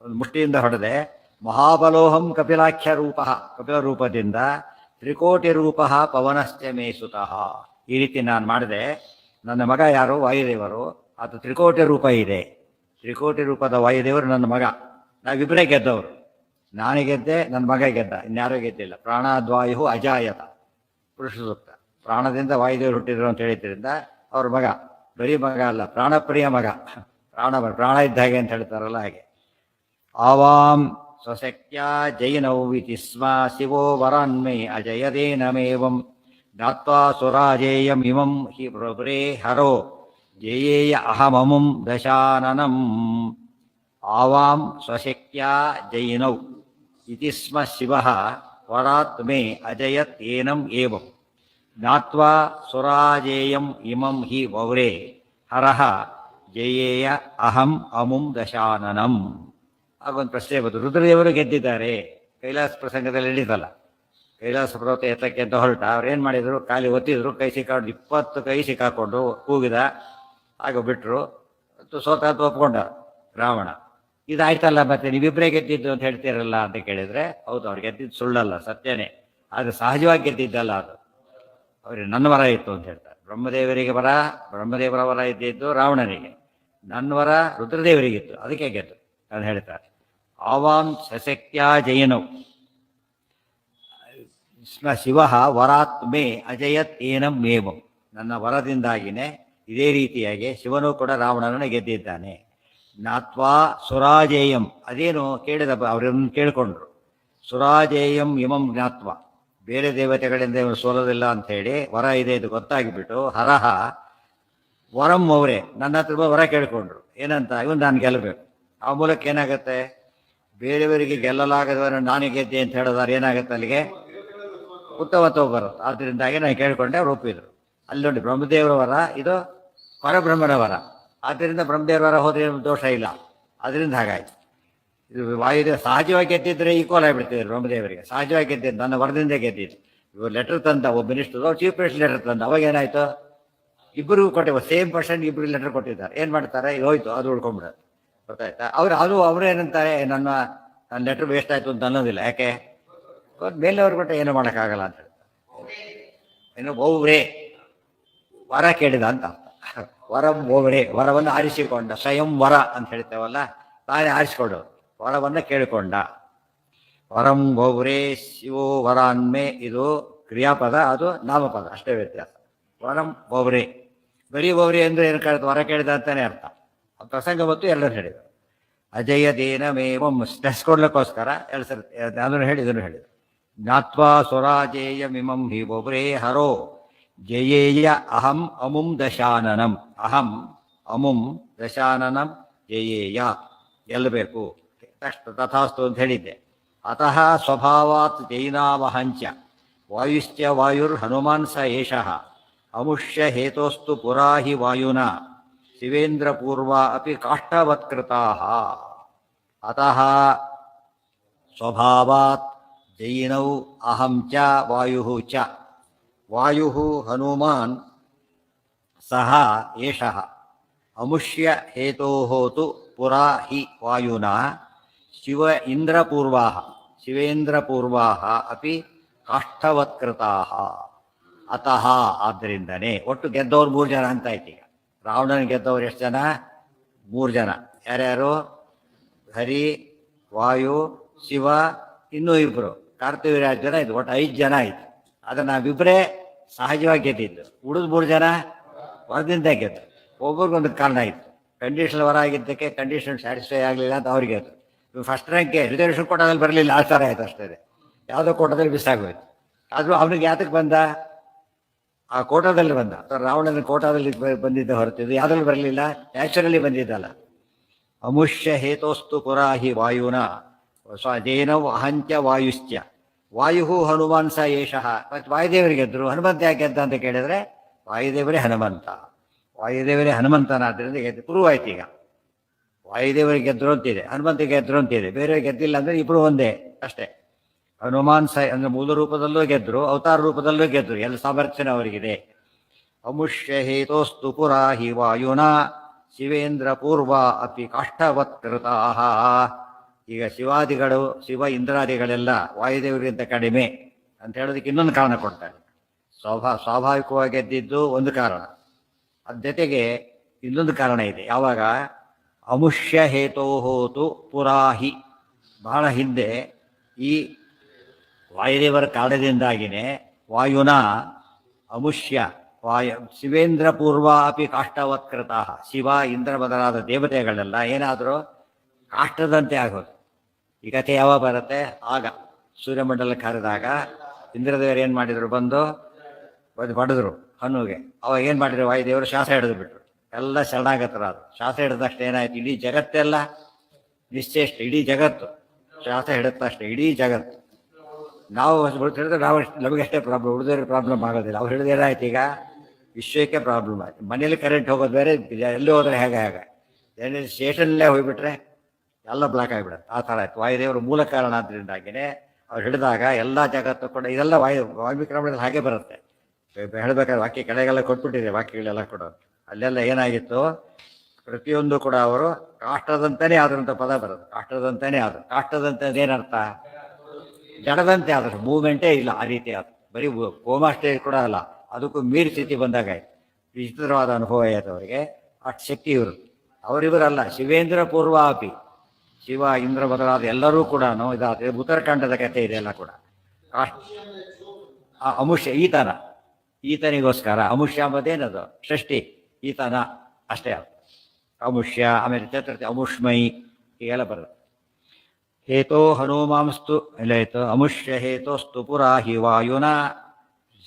ಒಂದು ಮುಷ್ಟಿಯಿಂದ ಹೊಡೆದೆ. ಮಹಾಬಲೋಹಂ ಕಪಿಲಾಖ್ಯ ರೂಪ, ಕಪಿಲ ರೂಪದಿಂದ ತ್ರಿಕೋಟಿ ರೂಪ ಪವನಶ್ಚ ಮೇ ಸುತಃ. ಈ ರೀತಿ ನಾನು ಮಾಡಿದೆ. ನನ್ನ ಮಗ ಯಾರು, ವಾಯುದೇವರು. ಅದು ತ್ರಿಕೋಟಿ ರೂಪ ಇದೆ, ತ್ರಿಕೋಟಿ ರೂಪದ ವಾಯುದೇವರು ನನ್ನ ಮಗ. ನಾವಿಬ್ಬರೇ ಗೆದ್ದವರು, ನಾನು ಗೆದ್ದೆ, ನನ್ನ ಮಗ ಗೆದ್ದ, ಇನ್ಯಾರೂ ಗೆದ್ದಿಲ್ಲ. ಪ್ರಾಣಾದ್ವಾಯು ಅಜಾಯತ, ಪುರುಷ ಸೂಕ್ತ. ಪ್ರಾಣದಿಂದ ವಾಯುದೇವರು ಹುಟ್ಟಿದ್ರು ಅಂತ ಹೇಳಿದ್ರಿಂದ ಅವ್ರ ಮಗ, ಬರೀ ಮಗ ಅಲ್ಲ, ಪ್ರಾಣಪ್ರಿಯ ಮಗ, ಪ್ರಾಣ ಇದ್ದ ಹಾಗೆ ಅಂತ ಹೇಳ್ತಾರಲ್ಲ ಹಾಗೆ. ಆವಾಂ ಸ್ವಶಕ್ಯ ಜೈನೌ ಇತಿ ಸ್ಮ ಶಿವೋ ವರಾನ್ಮೇ ಅಜಯದೇನಮೇವಂ ಜ್ಞಾತ್ವಾ ಸುರಾಜೇಯಂ ಇಮಂ ಹಿ ಪ್ರಭುರೇ ಹರೋ ಜಯೇಯ ಅಹಮಮುಂ ದಶಾನನಂ. ಆವಾಂ ಸ್ವಶಕ್ಯ ಜೈನೌ ಇತಿ ಸ್ಮ ಶಿವಃ ವರಾತ್ ಮೇ ಅಜಯತ್ ಏನಂ ಏವಂ ಜ್ಞಾತ್ವಾ ಸುರಾಜೇಯಂ ಇಮಂ ಹಿ ವೌರೇ ಹರಃ ಜಯೇಯ ಅಹಂ ಅಮುಂ ದಶಾನನಂ. ಆಗೊಂದು ಪ್ರಶ್ನೆ ಬಂತು, ರುದ್ರದೇವರು ಗೆದ್ದಿದ್ದಾರೆ, ಕೈಲಾಸ ಪ್ರಸಂಗದಲ್ಲಿ ಹಿಡಿದಲ್ಲ. ಕೈಲಾಸ ಪರ್ವತ ಎತ್ತಕ್ಕೆ ಅಂತ ಹೊರಟ ಅವ್ರೇನು ಮಾಡಿದರು, ಖಾಲಿ ಒತ್ತಿದ್ರು, ಕೈ ಸಿಕ್ಕಾಕೊಂಡು 20 ಕೈ ಸಿಕ್ಕಾಕೊಂಡು ಕೂಗಿದ, ಆಗ ಬಿಟ್ಟರು. ಸೋತಾತು ಒಪ್ಕೊಂಡ ರಾವಣ. ಇದಾಯ್ತಲ್ಲ, ಮತ್ತೆ ನೀವಿಬ್ಬರೇ ಗೆದ್ದಿದ್ದು ಅಂತ ಹೇಳ್ತೀರಲ್ಲ ಅಂತ ಕೇಳಿದರೆ, ಹೌದು ಅವ್ರು ಗೆದ್ದಿದ್ದು ಸುಳ್ಳಲ್ಲ, ಸತ್ಯನೇ. ಆದರೆ ಸಹಜವಾಗಿ ಗೆದ್ದಿದ್ದಲ್ಲ, ಅದು ಅವ್ರಿಗೆ ನನ್ನ ವರ ಇತ್ತು ಅಂತ ಹೇಳ್ತಾರೆ. ಬ್ರಹ್ಮದೇವರಿಗೆ ವರ, ಬ್ರಹ್ಮದೇವರ ವರ ಇದ್ದಿದ್ದು ರಾವಣನಿಗೆ, ನನ್ನ ವರ ರುದ್ರದೇವರಿಗಿತ್ತು, ಅದಕ್ಕೆ ಗೆದ್ದು ಅಂತ ಹೇಳ್ತಾರೆ. ಆವಾಂ ಸಶಕ್ಯ ಜಯನೌ ಸ್ಮ ಶಿವ ವರಾತ್ ಮೇ ಅಜಯತ್ ಏನಂ ಮೇವಂ. ನನ್ನ ವರದಿಂದಾಗಿನೇ ಇದೇ ರೀತಿಯಾಗಿ ಶಿವನು ಕೂಡ ರಾವಣನನ್ನು ಗೆದ್ದಿದ್ದಾನೆ. ಜ್ಞಾತ್ವಾ ಸುರಾಜೇಯಂ, ಅದೇನು ಕೇಳಿದ, ಅವರನ್ನು ಕೇಳಿಕೊಂಡ್ರು. ಸುರಾಜೇಯಂ ಇಮಂ ಜ್ಞಾತ್ವ, ಬೇರೆ ದೇವತೆಗಳಿಂದ ಇವನು ಸೋಲೋದಿಲ್ಲ ಅಂಥೇಳಿ ವರ ಇದೆ ಇದು ಗೊತ್ತಾಗಿಬಿಟ್ಟು ಹರಹ ವರಂ ಅವರೇ ನನ್ನ ಹತ್ರ ವರ ಕೇಳಿಕೊಂಡ್ರು. ಏನಂತ, ಇವನು ನಾನು ಗೆಲ್ಲಬೇಕು. ಆ ಮೂಲಕ ಏನಾಗುತ್ತೆ, ಬೇರೆಯವರಿಗೆ ಗೆಲ್ಲಲಾಗದವರನ್ನು ನಾನೇ ಗೆದ್ದೆ ಅಂತ ಹೇಳಿದಾರೆ, ಏನಾಗುತ್ತೆ ಅಲ್ಲಿಗೆ ಉತ್ತಮತ್ವ ಬರುತ್ತೆ. ಆದ್ದರಿಂದಾಗಿ ನಾನು ಕೇಳಿಕೊಂಡೆ, ಅವ್ರು ಒಪ್ಪಿದ್ರು. ಅಲ್ಲಿ ನೋಡಿ, ಬ್ರಹ್ಮದೇವರ ವರ, ಇದು ಪರಬ್ರಹ್ಮನ ವರ. ಆದ್ದರಿಂದ ಬ್ರಹ್ಮದೇವರ ವರ ಹೋದ್ರೆ ದೋಷ ಇಲ್ಲ, ಅದರಿಂದ ಹಾಗಾಯ್ತು. ಇದು ವಾಯುದೇವ ಸಹಜವಾಗಿ ಗೆದ್ದಿದ್ರೆ ಈಕ್ವಲ್ ಆಗಿಬಿಡ್ತಿದ್ರು ಬ್ರಹ್ಮದೇವರಿಗೆ. ಸಹಜವಾಗಿ ಗೆದ್ದಿದ್ದು, ನನ್ನ ವರದಿಂದ ಗೆದ್ದಿದ್ದು. ಇವರು ಲೆಟರ್ ತಂದ, ಒಬ್ಬ ಮಿನಿಸ್ಟರ್ ಚೀಫ್ ಮಿನಿಸ್ಟರ್ ಲೆಟರ್ ತಂದ, ಅವಾಗ ಏನಾಯ್ತು, ಇಬ್ಬರಿಗೂ ಕೊಟ್ಟಿವ, ಸೇಮ್ ಪರ್ಸನ್ ಇಬ್ಬರಿಗೆ ಲೆಟರ್ ಕೊಟ್ಟಿದ್ದಾರೆ. ಏನು ಮಾಡ್ತಾರೆ, ಹೋಯ್ತು, ಅದು ಉಳ್ಕೊಂಡ್ಬಿಡೋದು. ಗೊತ್ತಾಯ್ತಾ? ಅವರೇನಂತಾರೆ, ನನ್ನ ಲೆಟರ್ ವೇಸ್ಟ್ ಆಯಿತು ಅಂತ ಅನ್ನೋದಿಲ್ಲ. ಯಾಕೆ, ಮೇಲವ್ರು ಕೊಟ್ಟರೆ ಏನು ಮಾಡೋಕ್ಕಾಗಲ್ಲ ಅಂತ ಹೇಳ್ತಾರೆ. ಏನು ಬಹುವ್ರೇ ವರ ಕೇಳಿದ ಅಂತ ಅರ್ಥ. ವರಂ ಬಹುವ್ರೇ, ವರವನ್ನು ಆರಿಸಿಕೊಂಡ, ಸ್ವಯಂ ವರ ಅಂತ ಹೇಳ್ತೇವಲ್ಲ, ತಾನೇ ಆರಿಸಿಕೊಂಡು ವರವನ್ನು ಕೇಳಿಕೊಂಡ. ವರಂ ಬಹುವ್ರೇ ಶಿವೋ ವರಾನ್ಮೆ, ಇದು ಕ್ರಿಯಾಪದ, ಅದು ನಾಮಪದ, ಅಷ್ಟೇ ವ್ಯತ್ಯಾಸ. ವರಂ ಬಹುವ್ರೇ, ಬರೀ ಬಹುವ್ರೇ ಅಂದರೆ ಏನು ಕೇಳ್ತು, ವರ ಕೇಳಿದ ಅಂತಾನೆ ಅರ್ಥ. ಪ್ರಸಂಗ ಮತ್ತು ಎಲ್ಲರೂ ಹೇಳಿದರು. ಅಜಯದೇನಮೇವಂ, ಸ್ಟ್ರೆಸ್ ಕೊಡ್ಲಿಕ್ಕೋಸ್ಕರ ಎರಡು ಸರಿ ಅದನ್ನು ಹೇಳಿ ಇದನ್ನು ಹೇಳಿದರು. ಜ್ಞಾತ್ವಾ ಸ್ವರಾಜೇಯಮಿಮಂ ಹಿ ಬಹುವ್ರೇ ಹರೋ ಜಯೇಯ ಅಹಂ ಅಮುಂ ದಶಾನನಂ. ಅಹಂ ಅಮುಂ ದಶಾನನಂ ಜಯೇಯ, ಗೆಲ್ಲಬೇಕು. ತಥಾಸ್ತು ಅಂತ ಹೇಳಿದ್ದೆ. ಅತಃ ಸ್ವಭಾವಾತ್ ಜೈನಾವಹಂಚ ವಾಯುಶ್ಚ ವಾಯುರ್ ಹನುಮಾನ್ ಸ ಏಷಃ ಅಮುಷ್ಯ ಹೇತೋಸ್ತು ಪುರಾ ಹಿ ವಾಯುನ ಶಿವೇಂದ್ರ ಪೂರ್ವ ಅಪಿ ಕಾಷ್ಟವತ್ಕೃತಾಃ. ಅತಃ ಸ್ವಭಾವಾತ್ ಜೈನೌ ಅಹಂ ಚ ವಾಯುಃ ಚ. ವಾಯುಃ ಹನುಮಾನ್ ಸಹ ಏಷಃ ಅಮುಷ್ಯ ಹೇತೋಃ ತು ಪುರಾ ಹಿ ವಾಯುನಾ ಶಿವ ಇಂದ್ರಪೂರ್ವಾಃ ಶಿವೇಂದ್ರಪೂರ್ವಾಃ ಅಪಿ ಕಾಷ್ಟವತ್ಕೃತಾಃ. ಅತಃ, ಆದ್ದರಿಂದನೇ. ಒಟ್ಟು ಗೆದ್ದವ್ರು 3 ಜನ ಅಂತ ಆಯ್ತು. ಈಗ ರಾವಣನ ಗೆದ್ದವ್ರು ಎಷ್ಟು ಜನ? 3 ಜನ. ಯಾರ್ಯಾರು? ಹರಿ, ವಾಯು, ಶಿವ, ಇನ್ನೂ 2 ಕಾರ್ತಿವೀರ್ಯಾರ್ಜುನ ಜನ. ಇದು ಒಟ್ಟು 5 ಜನ ಆಯ್ತು. ಆದರೆ ನಾವಿಬ್ಬರೇ ಸಹಜವಾಗಿ ಗೆದ್ದಿದ್ದು. ಉಳಿದ 3 ಜನ ವರದಿಂದ ಗೆದ್ದು. ಒಬ್ಬರಿಗೊಂದು ಕಾರಣ ಇತ್ತು. ಕಂಡೀಷನ್ ವರ ಆಗಿದ್ದಕ್ಕೆ ಕಂಡೀಷನ್ ಸ್ಯಾಟಿಸ್ಫೈ ಆಗಲಿಲ್ಲ ಅಂತ ಅವ್ರಿಗೆ ಅದು. ಫಸ್ಟ್ ರ್ಯಾಂಕ್ಗೆ ರಿಸರ್ವೇಷನ್ ಕೋಟಾದಲ್ಲಿ ಬರಲಿಲ್ಲ, ಆ ಥರ ಆಯ್ತು ಅಷ್ಟೇ. ಯಾವುದೋ ಕೋಟದಲ್ಲಿ ಮಿಸ್ ಆಗೋಯ್ತು. ಆದರೂ ಅವನಿಗೆ ಯಾತಕ್ಕೆ ಬಂದ? ಆ ಕೋಟಾದಲ್ಲಿ ಬಂದ. ರಾವಣನ ಕೋಟಾದಲ್ಲಿ ಬಂದಿದ್ದ ಹೊರತಿದ್ದು ಯಾವುದ್ರಲ್ಲಿ ಬರಲಿಲ್ಲ, ನ್ಯಾಚುರಲಿ ಬಂದಿದ್ದಲ್ಲ. ಅಮುಷ್ಯ ಹೇತೋಸ್ತು ಪುರಾಹಿ ವಾಯುನ ಸ್ವಜೇನವ್ ಅಹಂತ್ಯ ವಾಯುಶ್ಚ ವಾಯು ಹನುಮಾನ್ ಸ ಏಷಃ. ಮತ್ತು ವಾಯುದೇವರಿಗೆ ಗೆದ್ದರು, ಹನುಮಂತ ಯಾಕೆ ಗೆದ್ದ ಅಂತ ಕೇಳಿದ್ರೆ ವಾಯುದೇವರೇ ಹನುಮಂತ. ವಾಯುದೇವರೇ ಹನುಮಂತನಾದ್ದರಿಂದ ಗೆದ್ದು ಪ್ರೂವ್ ಆಯ್ತು. ಈಗ ವಾಯುದೇವರಿಗೆ ಗೆದ್ದರು ಅಂತಿದೆ, ಹನುಮಂತ ಗೆದ್ದರು ಅಂತಿದೆ. ಬೇರೆ ಗೆದ್ದಿಲ್ಲ ಅಂದರೆ ಇಬ್ಬರು ಒಂದೇ ಅಷ್ಟೇ. ಹನುಮಾನ್ ಸ ಅಂದರೆ ಮೂಲ ರೂಪದಲ್ಲೂ ಗೆದ್ದರು, ಅವತಾರ ರೂಪದಲ್ಲೂ ಗೆದ್ದರು, ಎಲ್ಲ ಸಾಮರ್ಥ್ಯನ ಅವರಿಗಿದೆ. ಅಮುಷ್ಯ ಹೇತೋಸ್ತು ಪುರಾಹಿ ವಾಯುನ ಶಿವೇಂದ್ರ ಪೂರ್ವ ಅಪಿ ಕಾಷ್ಠವತ್ಕೃತಾ. ಈಗ ಶಿವಾದಿಗಳು, ಶಿವ ಇಂದ್ರಾದಿಗಳೆಲ್ಲ ವಾಯುದೇವರಿಗಿಂತ ಕಡಿಮೆ ಅಂತ ಹೇಳೋದಕ್ಕೆ ಇನ್ನೊಂದು ಕಾರಣ ಕೊಡ್ತಾರೆ. ಸ್ವಾಭಾವಿಕವಾಗಿ ಗೆದ್ದಿದ್ದು ಒಂದು ಕಾರಣ, ಅದ್ರ ಜೊತೆಗೆ ಇನ್ನೊಂದು ಕಾರಣ ಇದೆ. ಯಾವಾಗ ಅಮುಷ್ಯ ಹೇತೋಹೋತು ಪುರಾಹಿ, ಬಹಳ ಹಿಂದೆ ಈ ವಾಯುದೇವರ ಕಾರಣದಿಂದಾಗಿನೇ ವಾಯುನ ಅಮುಷ್ಯ ಶಿವೇಂದ್ರ ಪೂರ್ವ ಅಪಿ ಕಾಷ್ಠವತ್ಕೃತ. ಶಿವ ಇಂದ್ರ ಮೊದಲಾದ ದೇವತೆಗಳೆಲ್ಲ ಏನಾದರೂ ಕಾಷ್ಟದಂತೆ ಆಗೋದು. ಈ ಕಥೆ ಯಾವಾಗ ಬರುತ್ತೆ? ಆಗ ಸೂರ್ಯಮಂಡಲಕ್ಕೆ ಹರಿದಾಗ ಇಂದ್ರದೇವರು ಏನು ಮಾಡಿದರು, ಬಂದು ಹೊಡೆದ್ರು ಹನುಗೆ. ಅವಾಗ ಏನು ಮಾಡಿದ್ರು, ವಾಯುದೇವರು ಶಾಸ್ತ್ರ ಹಿಡಿದು ಬಿಟ್ರು. ಎಲ್ಲ ಶರಣಾಗತರಾದ್ರು. ಶಾಸ್ತ್ರ ಹಿಡಿದ ತಕ್ಷಣ ಏನಾಯ್ತು, ಇಡೀ ಜಗತ್ತೆಲ್ಲ ನಿಶ್ಚೇಷ್ಟ, ಇಡೀ ಜಗತ್ತು ಶಾಸ್ತ್ರ ಹಿಡಿದ ತಕ್ಷಣ ಇಡೀ ಜಗತ್ತು. ನಾವು ಹಿಡಿದ್ರೆ ನಾವು ನಮಗಷ್ಟೇ ಪ್ರಾಬ್ಲಮ್, ಉಳಿದೋರಿಗೆ ಪ್ರಾಬ್ಲಮ್ ಆಗೋದಿಲ್ಲ. ಅವ್ರು ಹಿಡಿದು ಏನಾಯ್ತು, ಈಗ ವಿಶ್ವಕ್ಕೆ ಪ್ರಾಬ್ಲಮ್ ಆಯ್ತು. ಮನೇಲಿ ಕರೆಂಟ್ ಹೋಗೋದು ಬೇರೆ, ಎಲ್ಲೂ ಹೋದ್ರೆ ಹೇಗೆ ಸ್ಟೇಷನ್ನಲ್ಲೇ ಹೋಗ್ಬಿಟ್ರೆ ಎಲ್ಲ ಬ್ಲಾಕ್ ಆಗಿಬಿಡುತ್ತೆ. ಆ ಥರ ಆಯ್ತು. ವಾಯುದೇವರು ಮೂಲ ಕಾರಣ ಆದ್ದರಿಂದಾಗಿಯೇ ಅವ್ರು ಹಿಡಿದಾಗ ಎಲ್ಲ ಜಗತ್ತು ಕೂಡ, ಇದೆಲ್ಲ ವಾಲ್ಮೀಕಿ ರಾಮಾಯಣದಲ್ಲಿ ಹಾಗೆ ಬರುತ್ತೆ. ಹೇಳಬೇಕಾದ್ರೆ ವಾಕ್ಯ ಕೆಳಗೆಲ್ಲ ಕೊಟ್ಬಿಟ್ಟಿದೆ, ವಾಕ್ಯಗಳೆಲ್ಲ ಕೂಡ. ಅಲ್ಲೆಲ್ಲ ಏನಾಗಿತ್ತು, ಪ್ರತಿಯೊಂದು ಕೂಡ ಅವರು ಕಾಷ್ಟದಂತೆಯೇ ಆದ್ರಂಥ ಪದ ಬರೋದು. ಕಾಷ್ಟದಂತೆಯೇ ಆದರು. ಕಾಷ್ಟದಂತೆ ಏನರ್ಥ? ಜಡದಂತೆ ಆದರು, ಮೂವ್ಮೆಂಟೇ ಇಲ್ಲ. ಆ ರೀತಿ ಆದ ಬರೀ ಕೋಮಾ ಸ್ಟೇಜ್ ಕೂಡ ಅಲ್ಲ, ಅದಕ್ಕೂ ಮೀರಿ ಸ್ಥಿತಿ ಬಂದಾಗ ಆಯ್ತು. ವಿಚಿತ್ರವಾದ ಅನುಭವ ಆಯ್ತು ಅವರಿಗೆ. ಅಷ್ಟು ಶಕ್ತಿ ಇವರು. ಅವರಿವರಲ್ಲ, ಶಿವೇಂದ್ರ ಪೂರ್ವಾಪಿ, ಶಿವ ಇಂದ್ರ ಮೊದಲಾದ ಎಲ್ಲರೂ ಕೂಡ ಇದಾದ ಉತ್ತರಾಖಂಡದ ಕಥೆ ಇದೆಲ್ಲ ಕೂಡ. ಅಮುಷ್ಯ ಈತನಿಗೋಸ್ಕರ ಅಮುಷ್ಯ ಅಂಬದೇನದು ಷಷ್ಠಿ, ಈತನ ಅಷ್ಟೇ ಅದು ಅಮುಷ್ಯ. ಆಮೇಲೆ ಚತುರ್ಥಿ ಅಮುಷ್ಮೈ, ಹೀಗೆಲ್ಲ ಬರುತ್ತೆ. ಹೇತೋ ಹನುಮಾಂಸ್ತು ಎಲ್ಲಾಯ್ತು. ಅಮುಷ್ಯ ಹೇತೋಸ್ತು ಪುರಾಹಿ ವಾಯುನ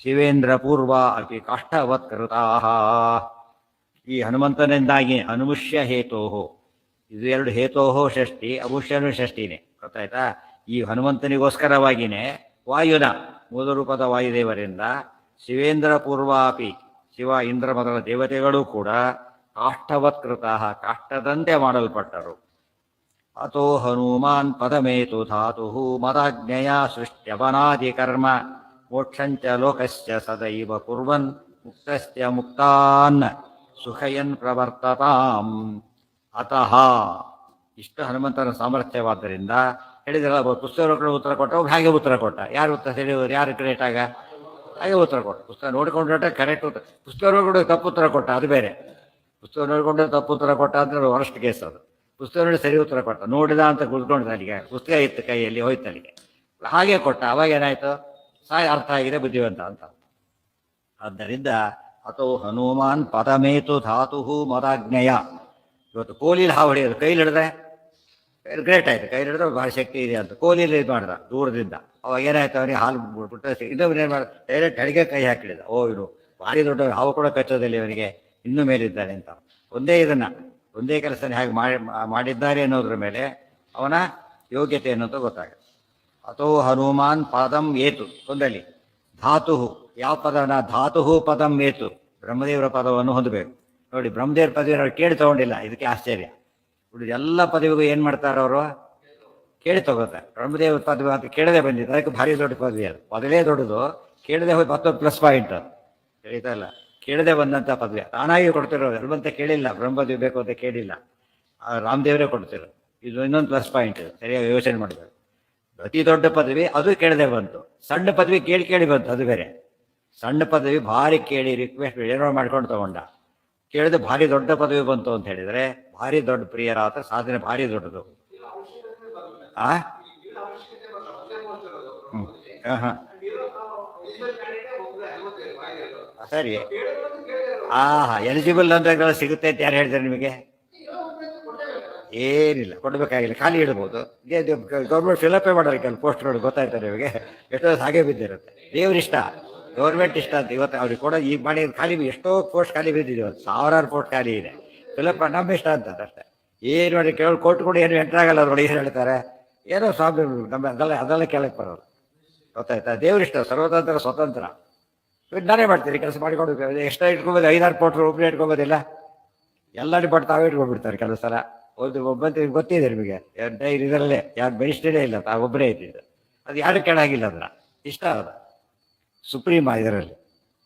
ಶಿವೇಂದ್ರ ಪೂರ್ವ ಅಪಿ ಕಾಷ್ಠವತ್ಕೃತಾ. ಈ ಹನುಮಂತನಿಂದಾಗಿ ಅನುಮುಷ್ಯ ಹೇತೋಹೋ, ಇದು ಎರಡು ಹೇತೋಹೋ ಷಷ್ಠಿ, ಅಮುಷ್ಯನೂ ಷಷ್ಠಿನೇ, ಗೊತ್ತಾಯ್ತಾ? ಈ ಹನುಮಂತನಿಗೋಸ್ಕರವಾಗಿಯೇ ವಾಯುನ ಮೂಲ ರೂಪದ ವಾಯುದೇವರಿಂದ ಶಿವೇಂದ್ರ ಪೂರ್ವಾಪಿ, ಶಿವ ಇಂದ್ರ ಮೊದಲ ದೇವತೆಗಳೂ ಕೂಡ ಕಾಷ್ಠವತ್ಕೃತ, ಕಾಷ್ಟದಂತೆ ಮಾಡಲ್ಪಟ್ಟರು. ಅತೋ ಹನುಮಾನ್ ಪದಮೇತು ಧಾತು ಮದಾಜ್ಞೆಯ ಸೃಷ್ಟ್ಯವನಾದಿ ಕರ್ಮ ಮೋಕ್ಷಂಚ ಲೋಕಸ್ಯ ಸದೈವ ಕುರ್ವನ್ ಮುಕ್ತಸ್ಯ ಮುಕ್ತಾನ್ ಸುಖಯನ್ ಪ್ರವರ್ತತಾಂ. ಅತಃ ಇಷ್ಟು ಹನುಮಂತನ ಸಾಮರ್ಥ್ಯವಾದ್ದರಿಂದ ಹೇಳಿದ್ರಲ್ಲ, ಪುಸ್ತಕಗಳು ಉತ್ತರ ಕೊಟ್ಟ, ಹಾಗೆ ಉತ್ತರ ಕೊಟ್ಟ. ಯಾರು ಉತ್ತರ ಹೇಳಿದ್ರು, ಯಾರು ಗ್ರೇಟ್ ಆಗ ಹಾಗೆ ಉತ್ತರ ಕೊಟ್ಟ. ಪುಸ್ತಕ ನೋಡ್ಕೊಂಡ್ರೆ ಕರೆಕ್ಟ್ ಉತ್ತರ, ಪುಸ್ತಕ ನೋಡ್ಕೊಂಡು ತಪ್ಪು ಉತ್ತರ ಕೊಟ್ಟ, ಅದು ಬೇರೆ. ಪುಸ್ತಕ ನೋಡಿಕೊಂಡು ತಪ್ಪು ಉತ್ತರ ಕೊಟ್ಟ ಅಂದ್ರೆ ವರ್ಸ್ಟ್ ಕೇಸ್ ಅದು. ಪುಸ್ತಕ ನೋಡಿ ಸರಿ ಉತ್ತರ ಕೊಟ್ಟ, ನೋಡಿದ ಅಂತ ಕುತ್ಕೊಂಡಿದ್ದ, ಅಲ್ಲಿಗೆ ಪುಸ್ತಕ ಇತ್ತು ಕೈಯಲ್ಲಿ, ಹೋಯ್ತು ಅಲ್ಲಿಗೆ, ಹಾಗೆ ಕೊಟ್ಟ. ಅವಾಗ ಏನಾಯ್ತು, ಅರ್ಥ ಆಗಿದೆ, ಬುದ್ಧಿವಂತ ಅಂತ. ಆದ್ದರಿಂದ ಅಥೋ ಹನುಮಾನ್ ಪದಮೇತು ಧಾತು ಮದಾಜ್ಞೆಯ. ಇವತ್ತು ಕೋಲಿಲಿ ಹಾವು ಹೊಡೆಯೋದು, ಕೈಲಿ ಹಿಡಿದ್ರೆ ಗ್ರೇಟ್ ಆಯ್ತು, ಕೈ ಹಿಡಿದ್ರೆ ಭಾಳ ಶಕ್ತಿ ಇದೆ ಅಂತ. ಕೋಲಿಲಿ ಇದು ಮಾಡ್ದ ದೂರದಿಂದ, ಅವಾಗ ಏನಾಯ್ತು, ಅವನಿಗೆ ಹಾಲು ಬಿಟ್ಟು ಇನ್ನೊಬ್ಬರು ಏನು ಮಾಡ್ದ, ಡೈರೆಕ್ಟ್ ಅಡಿಗೆ ಕೈ ಹಾಕಿಳಿದ. ಓ ಇವರು ಭಾರಿ ದೊಡ್ಡ ಹಾವು ಕೂಡ ಕಚ್ಚೋದಿಲ್ಲ ಇವನಿಗೆ, ಇನ್ನೂ ಮೇಲಿದ್ದಾನೆ ಅಂತ. ಒಂದೇ ಕೆಲಸನ ಹೇಗೆ ಮಾಡಿದ್ದಾರೆ ಅನ್ನೋದ್ರ ಮೇಲೆ ಅವನ ಯೋಗ್ಯತೆ ಅನ್ನೋದು ಗೊತ್ತಾಗುತ್ತೆ. ಅಥೋ ಹನುಮಾನ್ ಪದಂ ಏತು ಕೊಂದಲ್ಲಿ ಧಾತು, ಯಾವ ಪದನ? ಧಾತು ಪದಂ ಏತು, ಬ್ರಹ್ಮದೇವರ ಪದವನ್ನು ಹೊಂದಬೇಕು. ನೋಡಿ, ಬ್ರಹ್ಮದೇವರ ಪದವಿ ಕೇಳಿ ತಗೊಂಡಿಲ್ಲ, ಇದಕ್ಕೆ ಆಶ್ಚರ್ಯ. ಉಳಿದ ಎಲ್ಲ ಪದವಿಗೂ ಏನು ಮಾಡ್ತಾರೆ ಅವರು? ಕೇಳಿ ತಗೋತಾರೆ. ಬ್ರಹ್ಮದೇವರ ಪದವಿ ಅಂತ ಕೇಳದೆ ಬಂದಿದ್ದು, ಅದಕ್ಕೆ ಭಾರಿ ದೊಡ್ಡ ಪದವಿ ಅದು. ಮೊದಲೇ ದೊಡ್ಡದು, ಕೇಳದೆ ಹೋಗಿ ಮತ್ತೊಂದು ಪ್ಲಸ್ ಪಾಯಿಂಟ್ ಅದು. ಹೇಳ್ತಾ ಇಲ್ಲ, ಕೇಳದೆ ಬಂದಂಥ ಪದವಿ ತಾನಾಗಿ ಕೊಡ್ತಿರೋದು. ಹನುಮಂತ ಕೇಳಿಲ್ಲ, ಬ್ರಹ್ಮಪದವಿ ಬೇಕು ಅಂತ ಕೇಳಿಲ್ಲ, ರಾಮದೇವರೇ ಕೊಡ್ತಿರೋದು. ಇದು ಇನ್ನೊಂದು ಪ್ಲಸ್ ಪಾಯಿಂಟ್, ಸರಿಯಾಗಿ ಯೋಚನೆ ಮಾಡಬೇಕು. ಅತಿ ದೊಡ್ಡ ಪದವಿ ಅದು ಕೇಳದೆ ಬಂತು, ಸಣ್ಣ ಪದವಿ ಕೇಳಿ ಬಂತು, ಅದು ಬೇರೆ. ಸಣ್ಣ ಪದವಿ ಭಾರಿ ಕೇಳಿ ರಿಕ್ವೆಸ್ಟ್ ಏನೋ ಮಾಡ್ಕೊಂಡು ತಗೊಂಡ, ಕೇಳಿದ್ರೆ ಭಾರಿ ದೊಡ್ಡ ಪದವಿ ಬಂತು ಅಂತ ಹೇಳಿದರೆ ಭಾರಿ ದೊಡ್ಡ ಪ್ರಿಯರಾದ ಸಾಧನೆ, ಭಾರಿ ದೊಡ್ಡದು. ಸರಿ, ಎಲಿಜಿಬಲ್ ಅಂದ್ರೆ ಸಿಗುತ್ತೆ ಅಂತ ಯಾರು ಹೇಳ್ತಾರೆ ನಿಮಗೆ? ಏನಿಲ್ಲ, ಕೊಡಬೇಕಾಗಿಲ್ಲ, ಖಾಲಿ ಇಡ್ಬೋದು. ಗೌರ್ಮೆಂಟ್ ಫಿಲಪ್ಪೇ ಮಾಡೋದು ಕೆಲವು ಪೋಸ್ಟ್ಗಳು, ಗೊತ್ತಾಯ್ತಾರೆ ನಿಮಗೆ. ಎಷ್ಟೋ ಹಾಗೆ ಬಿದ್ದಿರುತ್ತೆ. ದೇವ್ರಿಷ್ಟ, ಗೌರ್ಮೆಂಟ್ ಇಷ್ಟ ಅಂತ ಇವತ್ತು ಅವ್ರಿಗೆ ಕೂಡ ಈಗ ಮಾಡಿ ಖಾಲಿ ಎಷ್ಟೋ ಪೋಸ್ಟ್ ಖಾಲಿ ಬಿದ್ದಿದೆ, ಸಾವಿರಾರು ಪೋಸ್ಟ್ ಖಾಲಿ ಇದೆ. ಫಿಲಪ್ ನಮ್ಮ ಇಷ್ಟ ಅಂತ ಅಷ್ಟೇ. ಏನು ಮಾಡಿ ಕೇಳಿ ಕೋರ್ಟ್ ಕೂಡ ಏನು ಎಂಟ್ರ್ ಆಗಲ್ಲ ಅದ್ರೊಳಗೆ. ಏನು ಹೇಳ್ತಾರೆ, ಏನೋ ಸ್ವಾಮಿ ನಮ್ಮ ಅದೆಲ್ಲ ಕೇಳಕ್ಕೆ ಬರೋದು, ಗೊತ್ತಾಯ್ತಾ? ದೇವ್ರಿಷ್ಟ, ಸರ್ವತಂತ್ರ ಸ್ವತಂತ್ರ. ನಾನೇ ಮಾಡ್ತೀರಿ ಕೆಲಸ ಮಾಡಿಕೊಂಡು ಎಕ್ಸ್ಟ್ರಾ ಇಟ್ಕೊಬೋದು, 5-6 ಪೋಟ್ರು ಒಬ್ಬರೇ ಇಟ್ಕೊಬೋದಿಲ್ಲ. ಎಲ್ಲರೂ ಬಟ್ ತಾವೇ ಇಟ್ಕೊಂಡ್ಬಿಡ್ತಾರೆ ಕೆಲವು ಸಲ. ಒಬ್ಬಂತ ಗೊತ್ತಿದೆ ನಿಮಗೆ, ಇದರಲ್ಲೇ ಯಾರು ಬೆನಿಸ್ಟೇ ಇಲ್ಲ, ತಾವೊಬ್ಬರೇ ಇದ್ದಿದ್ದು. ಅದು ಯಾರು ಕೇಳಾಗಿಲ್ಲ, ಅದನ್ನ ಇಷ್ಟ ಅದ ಸುಪ್ರೀಮ ಇದರಲ್ಲಿ.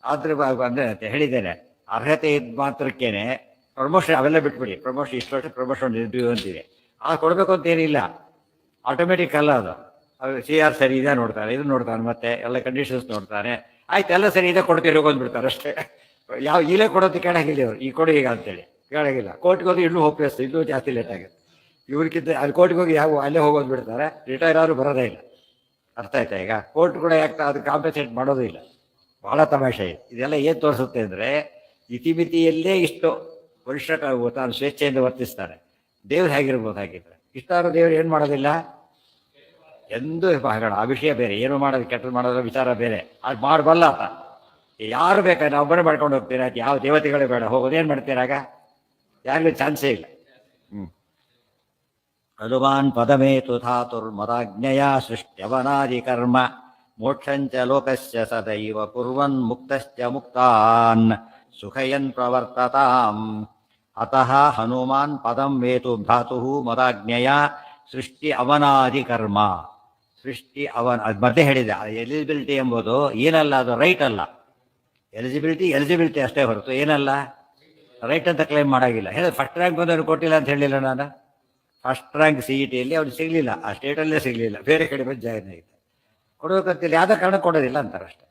ಆದ್ರೆ ಅಂದರೆ ಹೇಳಿದ್ದೇನೆ, ಅರ್ಹತೆ ಇದ್ದ ಮಾತ್ರಕ್ಕೇನೆ ಪ್ರಮೋಷನ್ ಅವೆಲ್ಲ ಬಿಟ್ಬಿಡಿ. ಪ್ರಮೋಷನ್ ಇಷ್ಟು ವರ್ಷ ಪ್ರಮೋಷನ್ ಇಂಟರ್ವ್ಯೂ ಅಂತಿದೆ, ಆ ಕೊಡಬೇಕು ಅಂತ ಏನಿಲ್ಲ, ಆಟೋಮೆಟಿಕ್ ಅಲ್ಲ ಅದು. CR ಸರಿ ಇದೆ ನೋಡ್ತಾನೆ, ಇದು ನೋಡ್ತಾನೆ, ಮತ್ತೆ ಎಲ್ಲ ಕಂಡೀಷನ್ಸ್ ನೋಡ್ತಾನೆ. ಆಯ್ತು, ಎಲ್ಲ ಸರಿ ಇದೆ ಕೊಡ್ತೀರಿ ಹೋಗೋದ್ಬಿಡ್ತಾರೆ ಅಷ್ಟೇ. ಯಾವ ಇಲ್ಲೇ ಕೊಡೋದು ಕೇಳಾಗಿಲ್ಲ ಇವರು, ಈ ಕೊಡಿ ಈಗ ಅಂತೇಳಿ ಕೇಳಾಗಿಲ್ಲ. ಕೋರ್ಟ್ಗೆ ಹೋಗಿ ಇನ್ನೂ ಹೋಗ್ಬೇಕು, ಇನ್ನೂ ಜಾಸ್ತಿ ಲೇಟ್ ಆಗುತ್ತೆ. ಇವ್ರಿಗಿಂತ ಅಲ್ಲಿ ಕೋರ್ಟ್ಗೆ ಹೋಗಿ ಯಾವ ಅಲ್ಲೇ ಹೋಗೋದು ಬಿಡ್ತಾರೆ, ರಿಟೈರ್ ಆದರೂ ಬರೋದೇ ಇಲ್ಲ. ಅರ್ಥ ಆಯ್ತಾ? ಈಗ ಕೋರ್ಟ್ ಕೂಡ ಯಾಕೆ ಅದು ಕಾಂಪನ್ಸೇಟ್ ಮಾಡೋದು ಇಲ್ಲ. ಭಾಳ ತಮಾಷೆ ಇದೆ. ಇದೆಲ್ಲ ಏನು ತೋರಿಸುತ್ತೆ ಅಂದರೆ, ಇತಿಮಿತಿಯಲ್ಲೇ ಇಷ್ಟು ವರ್ಷ ತಾನು ಸ್ವೇಚ್ಛೆಯಿಂದ ವರ್ತಿಸ್ತಾನೆ. ದೇವ್ರು ಹೇಗಿರ್ಬೋದು ಹಾಗಿದ್ರೆ? ಇಷ್ಟಾದ್ರೂ ದೇವ್ರು ಏನು ಮಾಡೋದಿಲ್ಲ ಎಂದು ಭಾಗಣ. ಆ ವಿಷಯ ಬೇರೆ, ಏನು ಮಾಡೋದು ಕೆಟ್ಟದ್ದು ಮಾಡೋದ್ರ ವಿಚಾರ ಬೇರೆ. ಅದು ಮಾಡಬಲ್ಲ ಆತ. ಯಾರು ಬೇಕಾದ್ರೆ ನಾವು ಒಬ್ಬರೇ ಮಾಡ್ಕೊಂಡು ಹೋಗ್ತೀರಾ, ಯಾವ ದೇವತೆಗಳೇ ಬೇಡ, ಹೋಗೋದೇನು ಮಾಡ್ತೀರಾಗ? ಯಾರಿಗೂ ಚಾನ್ಸೇ ಇಲ್ಲ. ಹನುಮಾನ್ ಪದಮೇತು ಧಾತುರ್ಮದಾಜ್ಞೆಯ ಸೃಷ್ಟ್ಯವನಾದಿ ಕರ್ಮ ಮೋಕ್ಷಂಚ ಲೋಕಸ್ಯ ಸದೈವ ಕುರ್ವನ್ ಮುಕ್ತಶ್ಚ ಮುಕ್ತಾನ್ ಸುಖಯನ್ ಪ್ರವರ್ತತಾಂ. ಅತಃ ಹನುಮಾನ್ ಪದಂ ವೇತು ಧಾತು ಮದಾಜ್ಞೆಯ ಸೃಷ್ಟಿ ಅವನಾದಿ ಕರ್ಮ. ಸೃಷ್ಟಿ ಅವನ್ ಅದು ಮತ್ತೆ ಹೇಳಿದೆ. ಎಲಿಜಿಬಿಲಿಟಿ ಎಂಬುದು ಏನಲ್ಲ, ಅದು ರೈಟ್ ಅಲ್ಲ. ಎಲಿಜಿಬಿಲಿಟಿ ಅಷ್ಟೇ ಹೊರತು ಏನಲ್ಲ, ರೈಟ್ ಅಂತ ಕ್ಲೈಮ್ ಮಾಡೋಂಗಿಲ್ಲ. ಹೇಳಿ ಫಸ್ಟ್ ರ್ಯಾಂಕ್ ಬಂದವನು ಕೊಟ್ಟಿಲ್ಲ ಅಂತ ಹೇಳಿಲ್ಲ ನಾನು. ಫಸ್ಟ್ ರ್ಯಾಂಕ್ CETಯಲ್ಲಿ ಅವ್ನು ಸಿಗಲಿಲ್ಲ, ಆ ಸ್ಟೇಟಲ್ಲೇ ಸಿಗಲಿಲ್ಲ, ಬೇರೆ ಕಡೆ ಬಂದು ಜಾಯ್ನ್ ಆಗಿದೆ. ಕೊಡಬೇಕಂತಿಲ್ಲ, ಯಾವುದೋ ಕಾರಣ ಕೊಡೋದಿಲ್ಲ ಅಂತಾರೆ ಅಷ್ಟೇ.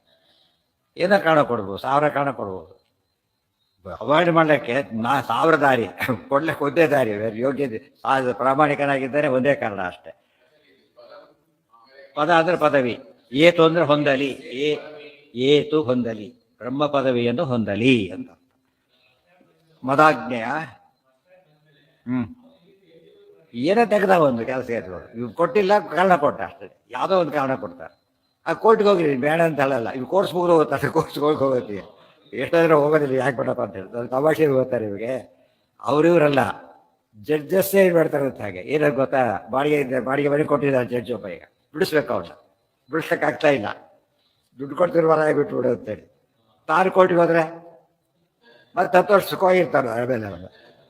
ಏನೋ ಕಾರಣ ಕೊಡ್ಬೋದು, 1000 ಕಾರಣ ಕೊಡ್ಬೋದು. ಅವಾಯ್ಡ್ ಮಾಡಲಿಕ್ಕೆ 1000 ದಾರಿ, ಕೊಡ್ಲಿಕ್ಕೆ ಒಂದೇ ದಾರಿ. ಯೋಗ್ಯತೆ ಪ್ರಾಮಾಣಿಕನಾಗಿದ್ದರೆ ಒಂದೇ ಕಾರಣ ಅಷ್ಟೇ. ಪದ ಅಂದರೆ ಪದವಿ, ಏತು ಅಂದರೆ ಹೊಂದಲಿ, ಏತು ಹೊಂದಲಿ, ಬ್ರಹ್ಮ ಪದವಿಯನ್ನು ಹೊಂದಲಿ ಅಂತ. ಮದಾಜ್ಞೆಯ ಏನೋ ತೆಗೆದ ಒಂದು ಕೆಲಸ ಇವ್ರು ಕೊಟ್ಟಿಲ್ಲ, ಕಾರಣ ಕೊಟ್ಟ ಅಷ್ಟೇ. ಯಾವುದೋ ಒಂದು ಕಾರಣ ಕೊಡ್ತಾರೆ. ಆ ಕೋರ್ಟ್ಗೆ ಹೋಗಿರಿ ಬೇಡ ಅಂತ ಹೇಳಲ್ಲ. ಇವು ಕೋರ್ಸ್ ಮುಗಿದು ಹೋಗುತ್ತೆ, ಕೋರ್ಸ್ಗೆ ಹೋಗುತ್ತೆ. ಎಷ್ಟಾದ್ರೂ ಹೋಗೋದಿಲ್ಲ, ಯಾಕೆ ಬೇಡಪ್ಪ ಅಂತ ಹೇಳ್ತಾರೆ. ತಮಾಷೆ ಹೋಗ್ತಾರೆ ಇವ್ರಿಗೆ. ಇವರಲ್ಲ, ಜಡ್ಜಸ್ಸೇ ಮಾಡ್ತಾರೆ ಅಂತ. ಹಾಗೆ ಏನಾದ್ರು ಗೊತ್ತಾ, ಬಾಡಿಗೆ ಮನೆ ಕೊಟ್ಟಿದ್ದಾರೆ ಜಡ್ಜ್ ಒಬ್ಬ, ಈಗ ಬಿಡಿಸ್ಬೇಕು ಅವನ್ನ. ಬಿಡಿಸ್ಲಿಕ್ಕಾಗ್ತಾ ಇಲ್ಲ, ದುಡ್ಡು ಕೊಡ್ತಿರೋ ಹೊರ ಬಿಟ್ಟು ಬಿಡು ಅಂತೇಳಿ. ತಾನು ಕೋರ್ಟಿಗೆ ಹೋದ್ರೆ ಮತ್ತೆ 10 ವರ್ಷ ಸುಖವಾಗಿರ್ತಾರೆ ಆಮೇಲೆ.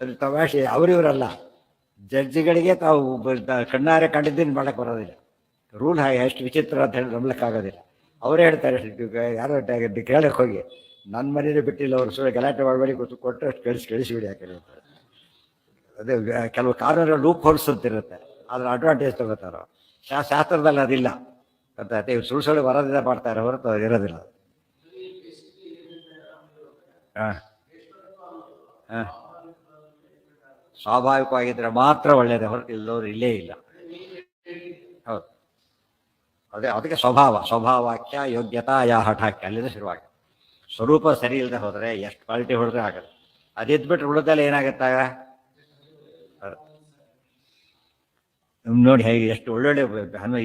ಅದು ತಮಾಷೆ. ಇವರಲ್ಲ, ಜಡ್ಜಿಗಳಿಗೆ ತಾವು ಕಣ್ಣಾರೆ ಕಂಡಿದ್ದೀನಿ ಮಾಡಕ್ಕೆ ಬರೋದಿಲ್ಲ. ರೂಲ್ ಹಾಗೆ ಎಷ್ಟು ವಿಚಿತ್ರ ಅಂತ ಹೇಳಿ ನಂಬಲಿಕ್ಕಾಗೋದಿಲ್ಲ. ಅವರೇ ಹೇಳ್ತಾರೆ, ಯಾರೋ ಕೇಳಕ್ಕೆ ಹೋಗಿ, ನನ್ನ ಮನೇಲಿ ಬಿಟ್ಟಿಲ್ಲ ಅವರು, ಸುಳ್ಳು ಗಲಾಟೆ ಮಾಡಬೇಡಿ, ಕೊಟ್ಟು ಅಷ್ಟು ಕಳಿಸಿಬಿಡಿ ಯಾಕೆ ಹೇಳ್ತಾರೆ. ಅದೇ ಕೆಲವು ಕಾನೂನು ಲೂಪ್ ಹೋಲ್ಸ್ ಅಂತಿರುತ್ತೆ, ಅದ್ರ ಅಡ್ವಾಂಟೇಜ್ ತಗೋತಾರೋ. ಶಾಸ್ತ್ರದಲ್ಲಿ ಅದಿಲ್ಲ ಅಂತ. ಇವ್ರು ಸುಳ್ಳು ಬರೋದಿಲ್ಲ ಮಾಡ್ತಾರೆ ಹೊರತು ಇರೋದಿಲ್ಲ. ಸ್ವಾಭಾವಿಕವಾಗಿದ್ದರೆ ಮಾತ್ರ ಒಳ್ಳೆಯದೇ ಹೊರತು ಇಲ್ಲದವ್ರು ಇಲ್ಲೇ ಇಲ್ಲ. ಹೌದು, ಅದಕ್ಕೆ ಸ್ವಭಾವಾಕ್ಯ ಯೋಗ್ಯತಾ ಯಾ ಹಠಾಕ್ಯ, ಅಲ್ಲಿಂದ ಶುರುವಾಗಿ. ಸ್ವರೂಪ ಸರಿ ಇಲ್ಲದೆ ಹೋದರೆ ಎಷ್ಟು ಕ್ವಾಲಿಟಿ ಹೊಡೆದ್ರೆ ಆಗುತ್ತೆ. ಅದಿದ್ಬಿಟ್ರೆ ಉಳಿದಲ್ಲ ಏನಾಗುತ್ತಾಗ ನೋಡಿ ಹೇಗೆ ಎಷ್ಟು ಒಳ್ಳೊಳ್ಳೆ